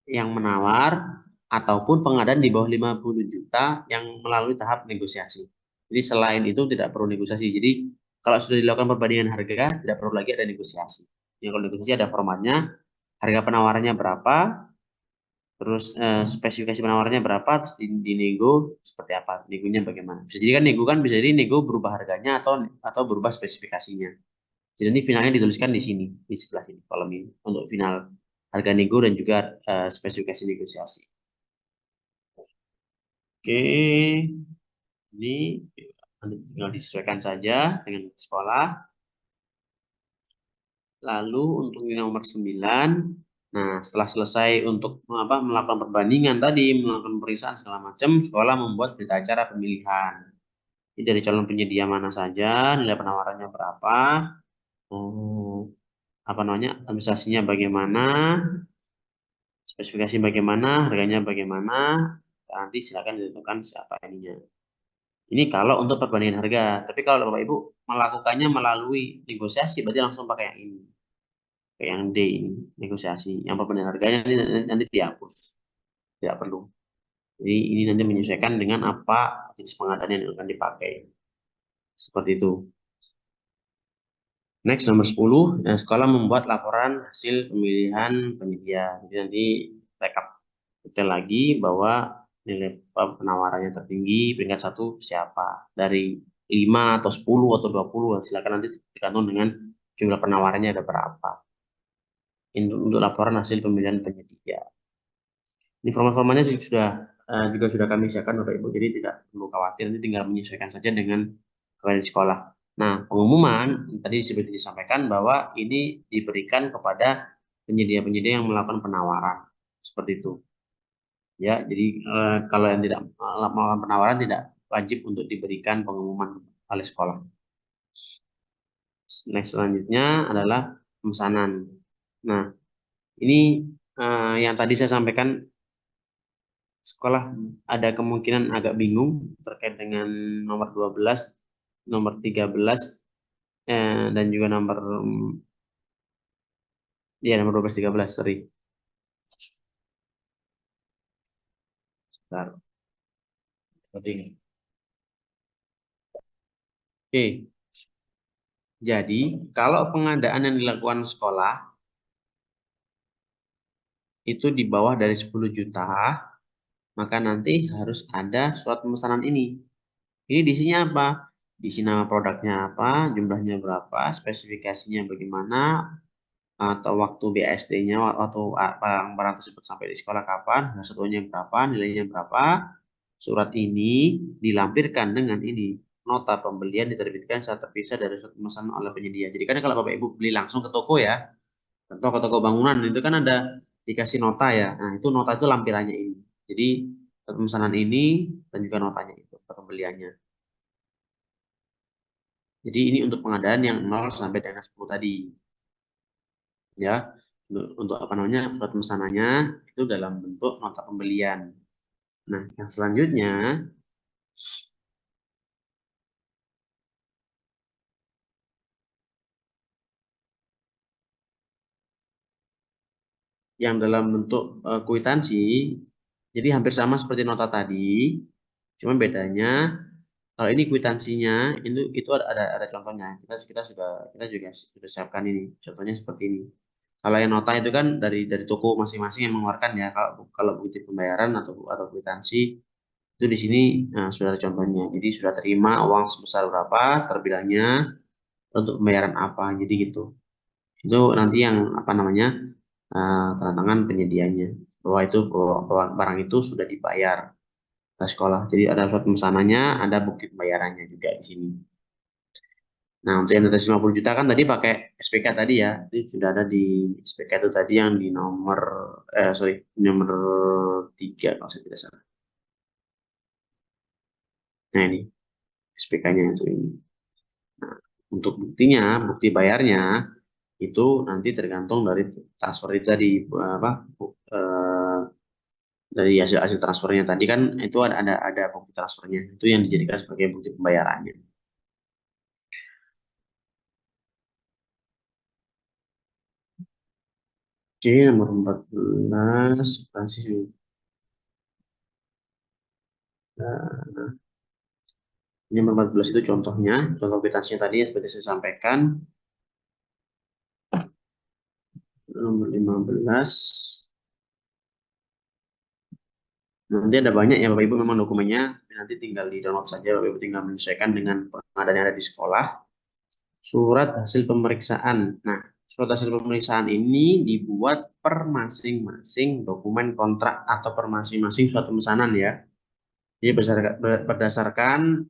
yang menawar ataupun pengadaan di bawah 50 juta yang melalui tahap negosiasi. Jadi selain itu tidak perlu negosiasi. Jadi kalau sudah dilakukan perbandingan harga, tidak perlu lagi ada negosiasi. Yang kalau negosiasi ada formatnya, harga penawarannya berapa, terus spesifikasi penawarannya berapa, terus dinego seperti apa, negonya bagaimana. Bisa jadi kan nego bisa jadi nego berubah harganya atau berubah spesifikasinya. Jadi ini finalnya dituliskan di sini, di sebelah sini kolom ini untuk final harga nego dan juga spesifikasi negosiasi. Oke, ini nanti tinggal disesuaikan saja dengan sekolah. Lalu untuk di nomor 9, nah setelah selesai untuk melakukan perbandingan tadi, melakukan pemeriksaan segala macam, sekolah membuat berita acara pemilihan. Ini dari calon penyedia mana saja, nilai penawarannya berapa, administrasinya bagaimana, spesifikasi bagaimana, harganya bagaimana, nanti silakan ditentukan siapa ininya. Ini kalau untuk perbandingan harga, tapi kalau Bapak Ibu melakukannya melalui negosiasi, berarti langsung pakai yang ini. Kayak yang D ini, negosiasi. Yang perbandingan harganya nanti dihapus. Tidak perlu. Jadi ini nanti menyesuaikan dengan apa jenis pengadaan yang akan dipakai. Seperti itu. Next, nomor 10, sekolah membuat laporan hasil pemilihan penyedia. Jadi nanti rekap detail lagi bahwa nilai penawarannya tertinggi, peringkat 1 siapa. Dari 5 atau 10 atau 20, silakan nanti tergantung dengan jumlah penawarannya ada berapa. Untuk laporan hasil pemilihan penyedia. Ini format-formatnya juga sudah kami siapkan Bapak Ibu, jadi tidak perlu khawatir, nanti tinggal menyesuaikan saja dengan keadaan sekolah. Nah, pengumuman tadi seperti disampaikan bahwa ini diberikan kepada penyedia-penyedia yang melakukan penawaran seperti itu. Ya, jadi kalau yang tidak melakukan penawaran tidak wajib untuk diberikan pengumuman oleh sekolah. Next, selanjutnya adalah pemesanan. Nah, ini yang tadi saya sampaikan, sekolah ada kemungkinan agak bingung terkait dengan nomor 12, nomor 13, dan juga nomor Iya, nomor 12, 13, sorry. Bentar. Loading. Oke, jadi kalau pengadaan yang dilakukan sekolah itu di bawah dari 10 juta, maka nanti harus ada surat pemesanan ini. Ini diisinya apa? Diisi nama produknya apa, jumlahnya berapa, spesifikasinya bagaimana, atau waktu BST-nya, waktu barang tersebut sampai di sekolah kapan, satuannya berapa, nilainya berapa. Surat ini dilampirkan dengan ini. Nota pembelian diterbitkan saat terpisah dari surat pemesanan oleh penyedia. Jadi kan kalau Bapak Ibu beli langsung ke toko ya, atau ke toko bangunan itu kan ada dikasih nota ya. Nah, itu nota itu lampirannya ini. Jadi pemesanan ini dan juga notanya itu pembeliannya. Jadi ini untuk pengadaan yang 0 sampai dengan 10 tadi. Ya, untuk apa namanya? Surat pemesanannya itu dalam bentuk nota pembelian. Nah, yang selanjutnya yang dalam bentuk kwitansi, jadi hampir sama seperti nota tadi, cuma bedanya kalau ini kwitansinya itu ada contohnya. Kita juga sudah siapkan ini. Contohnya seperti ini. Kalau yang nota itu kan dari toko masing-masing yang mengeluarkan ya. Kalau bukti pembayaran atau kwitansi itu di sini sudah ada contohnya. Jadi sudah terima uang sebesar berapa, terbilangnya untuk pembayaran apa. Jadi gitu. Itu nanti yang apa namanya tanda tangan penyedianya bahwa itu bahwa barang itu sudah dibayar ke sekolah. Jadi ada surat pemesanannya, ada bukti pembayarannya juga di sini. Nah, untuk yang atas 50 juta kan tadi pakai SPK tadi ya. Itu sudah ada di SPK itu tadi yang di nomor nomor 3 kalau saya tidak salah. Nah, ini SPK-nya itu ini. Nah, untuk buktinya, bukti bayarnya itu nanti tergantung dari transfer itu tadi apa dari hasil transfernya tadi kan itu ada bukti transfernya itu yang dijadikan sebagai bukti pembayarannya. Oke, nomor 14 operasi. Nah, ini nomor 14 itu contohnya, contoh kwitansinya tadi seperti saya sampaikan. Nomor 15. Nanti ada banyak ya Bapak Ibu memang dokumennya, nanti tinggal di download saja, Bapak Ibu tinggal menyesuaikan dengan pengadaan yang ada di sekolah. Surat hasil pemeriksaan. Nah, surat hasil pemeriksaan ini dibuat per masing-masing dokumen kontrak atau per masing-masing surat pemesanan ya. Jadi berdasarkan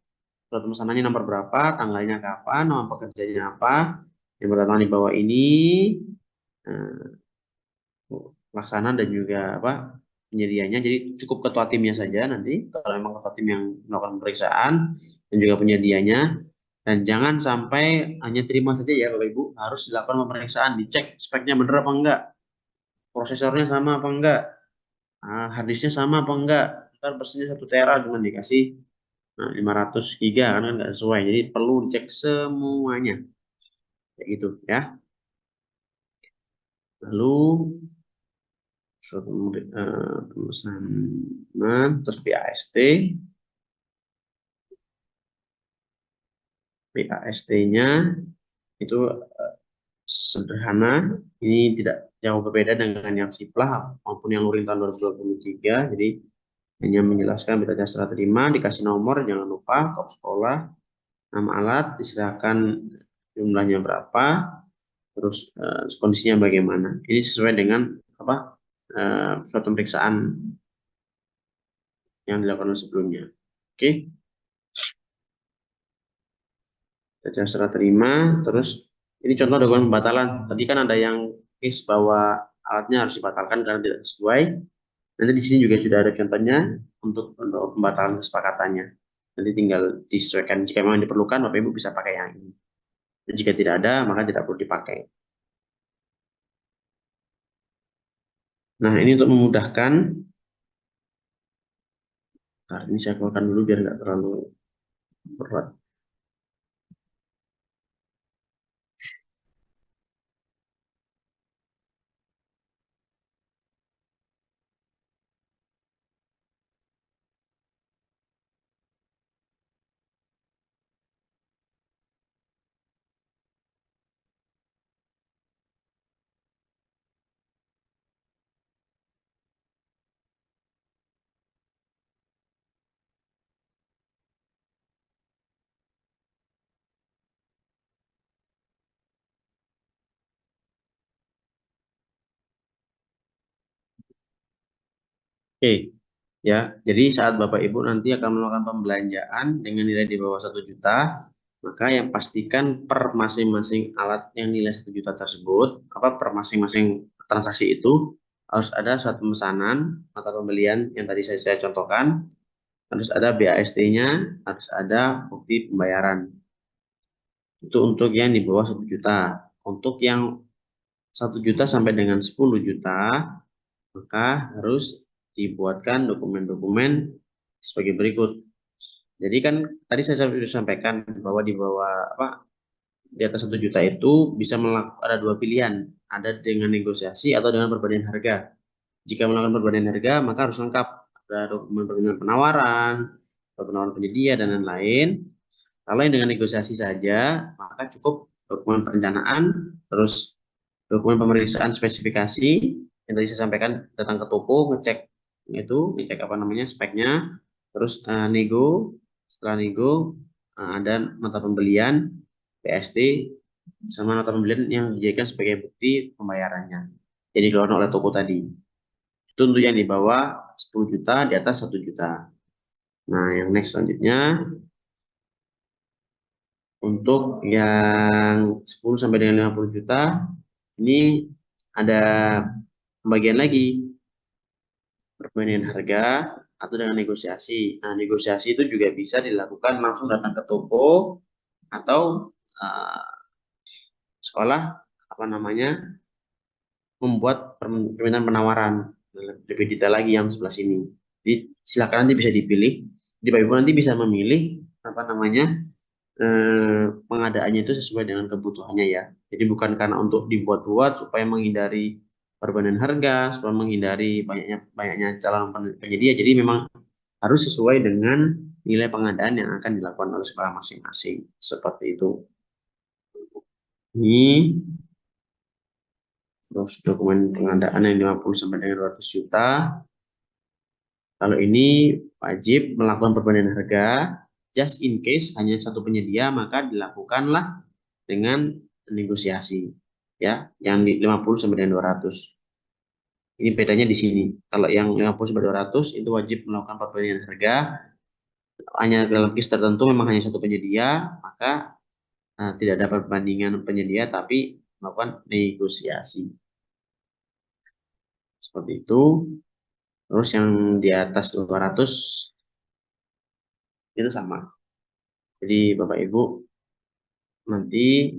surat pemesanannya nomor berapa, tanggalnya kapan, nama pekerjaannya apa, yang bertanggal di bawah ini, pelaksana dan juga apa penyedianya. Jadi cukup ketua timnya saja nanti kalau memang ketua tim yang melakukan pemeriksaan dan juga penyedianya. Dan jangan sampai hanya terima saja ya Bapak Ibu, harus dilakukan pemeriksaan, dicek speknya benar apa enggak, prosesornya sama apa enggak, harddisknya sama apa enggak. Ntar bersihnya 1 tera cuma dikasih 500 giga kan enggak sesuai. Jadi perlu dicek semuanya. Kayak gitu ya. Lalu suatu pemesanan terus BAST-nya itu sederhana, ini tidak jauh berbeda dengan yang Siplah maupun yang Luring tahun 2023. Jadi hanya menjelaskan berita serah terima, dikasih nomor, jangan lupa kop sekolah, nama alat, diserahkan jumlahnya berapa, terus kondisinya bagaimana. Ini sesuai dengan apa suatu pemeriksaan yang dilakukan sebelumnya. Oke. Baca serah terima, terus ini contoh dokumen pembatalan. Tadi kan ada yang case bahwa alatnya harus dibatalkan karena tidak sesuai. Nanti di sini juga sudah ada contohnya untuk pembatalan kesepakatannya. Nanti tinggal disesuaikan. Jika memang diperlukan, Bapak Ibu bisa pakai yang ini. Dan jika tidak ada, maka tidak perlu dipakai. Nah, ini untuk memudahkan. Nah, ini saya keluarkan dulu biar nggak terlalu berat. Oke, ya. Jadi saat Bapak Ibu nanti akan melakukan pembelanjaan dengan nilai di bawah 1 juta, maka yang pastikan per masing-masing alat yang nilai 1 juta tersebut, per masing-masing transaksi itu harus ada surat pemesanan atau pembelian yang tadi saya contohkan, harus ada BAST-nya, harus ada bukti pembayaran. Itu untuk yang di bawah 1 juta. Untuk yang 1 juta sampai dengan 10 juta, maka harus dibuatkan dokumen-dokumen sebagai berikut. Jadi kan tadi saya sudah sampaikan bahwa di bawah di atas 1 juta itu bisa ada 2 pilihan, ada dengan negosiasi atau dengan perbandingan harga. Jika melakukan perbandingan harga, maka harus lengkap, ada dokumen perbandingan penawaran, penawaran penyedia dan lain-lain. Kalau yang dengan negosiasi saja, maka cukup dokumen perencanaan, terus dokumen pemeriksaan spesifikasi yang tadi saya sampaikan, datang ke toko, ngecek speknya, terus setelah nego ada nota pembelian PST sama nota pembelian yang dijadikan sebagai bukti pembayarannya jadi dikeluarkan oleh toko tadi. Itu untuk yang di bawah 10 juta, di atas 1 juta. Nah, yang next selanjutnya untuk yang 10 sampai dengan 50 juta ini ada pembagian lagi, perbandingan harga atau dengan negosiasi. Nah, negosiasi itu juga bisa dilakukan langsung datang ke toko atau sekolah membuat permintaan penawaran lebih detail lagi yang sebelah sini. Jadi silakan nanti bisa dipilih. Jadi Bapak Ibu nanti bisa memilih pengadaannya itu sesuai dengan kebutuhannya ya. Jadi bukan karena untuk dibuat-buat supaya menghindari perbandingan harga, supaya menghindari banyaknya calon penyedia. Jadi memang harus sesuai dengan nilai pengadaan yang akan dilakukan oleh sekolah masing-masing. Seperti itu. Ini terus dokumen pengadaan yang 50 sampai dengan 200 juta. Kalau ini wajib melakukan perbandingan harga, just in case hanya satu penyedia, maka dilakukanlah dengan negosiasi, ya, yang di 50 sampai dengan 200. Ini bedanya di sini. Kalau yang 50 sampai 200 itu wajib melakukan perbandingan harga, hanya dalam case tertentu memang hanya satu penyedia, maka tidak ada perbandingan penyedia, tapi melakukan negosiasi. Seperti itu. Terus yang di atas 200 itu sama. Jadi Bapak Ibu nanti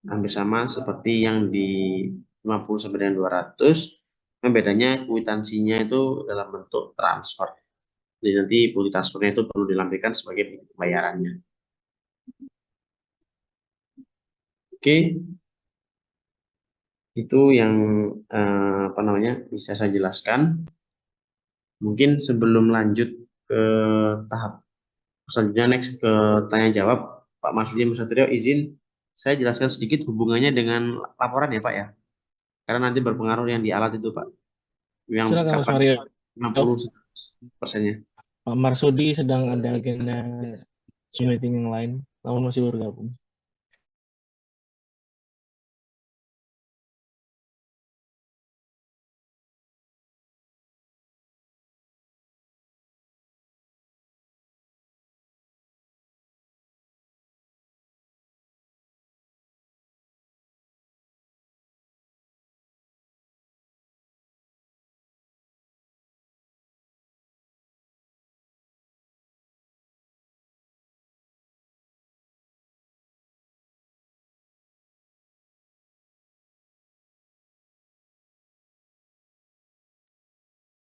hampir sama seperti yang di 50 sampai dengan 200. Yang bedanya kwitansinya itu dalam bentuk transfer. Jadi nanti bukti transfernya itu perlu dilampirkan sebagai pembayarannya. Oke. Itu yang bisa saya jelaskan. Mungkin sebelum lanjut ke tahap selanjutnya, next ke tanya jawab, Pak Marsudi Satrio, izin saya jelaskan sedikit hubungannya dengan laporan ya Pak ya, karena nanti berpengaruh yang di alat itu Pak, yang Silakan Mas Mario. 50%-nya. Pak Marsudi sedang ada agenda meeting yang lain, namun masih bergabung.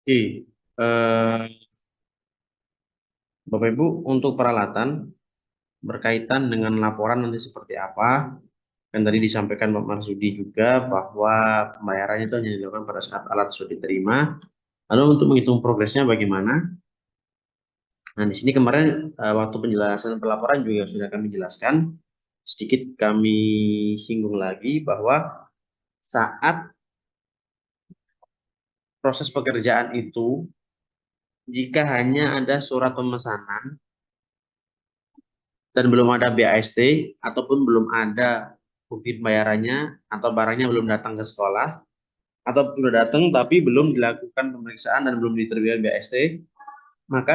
Oke, Bapak Ibu, untuk peralatan berkaitan dengan laporan nanti seperti apa, kan tadi disampaikan Pak Marsudi juga bahwa pembayarannya itu hanya dilakukan pada saat alat sudah diterima. Lalu untuk menghitung progresnya bagaimana? Nah, di sini kemarin waktu penjelasan pelaporan juga sudah kami jelaskan. Sedikit kami singgung lagi bahwa saat proses pekerjaan itu, jika hanya ada surat pemesanan dan belum ada BAST ataupun belum ada bukti pembayarannya atau barangnya belum datang ke sekolah, atau sudah datang tapi belum dilakukan pemeriksaan dan belum diterbitkan BST, maka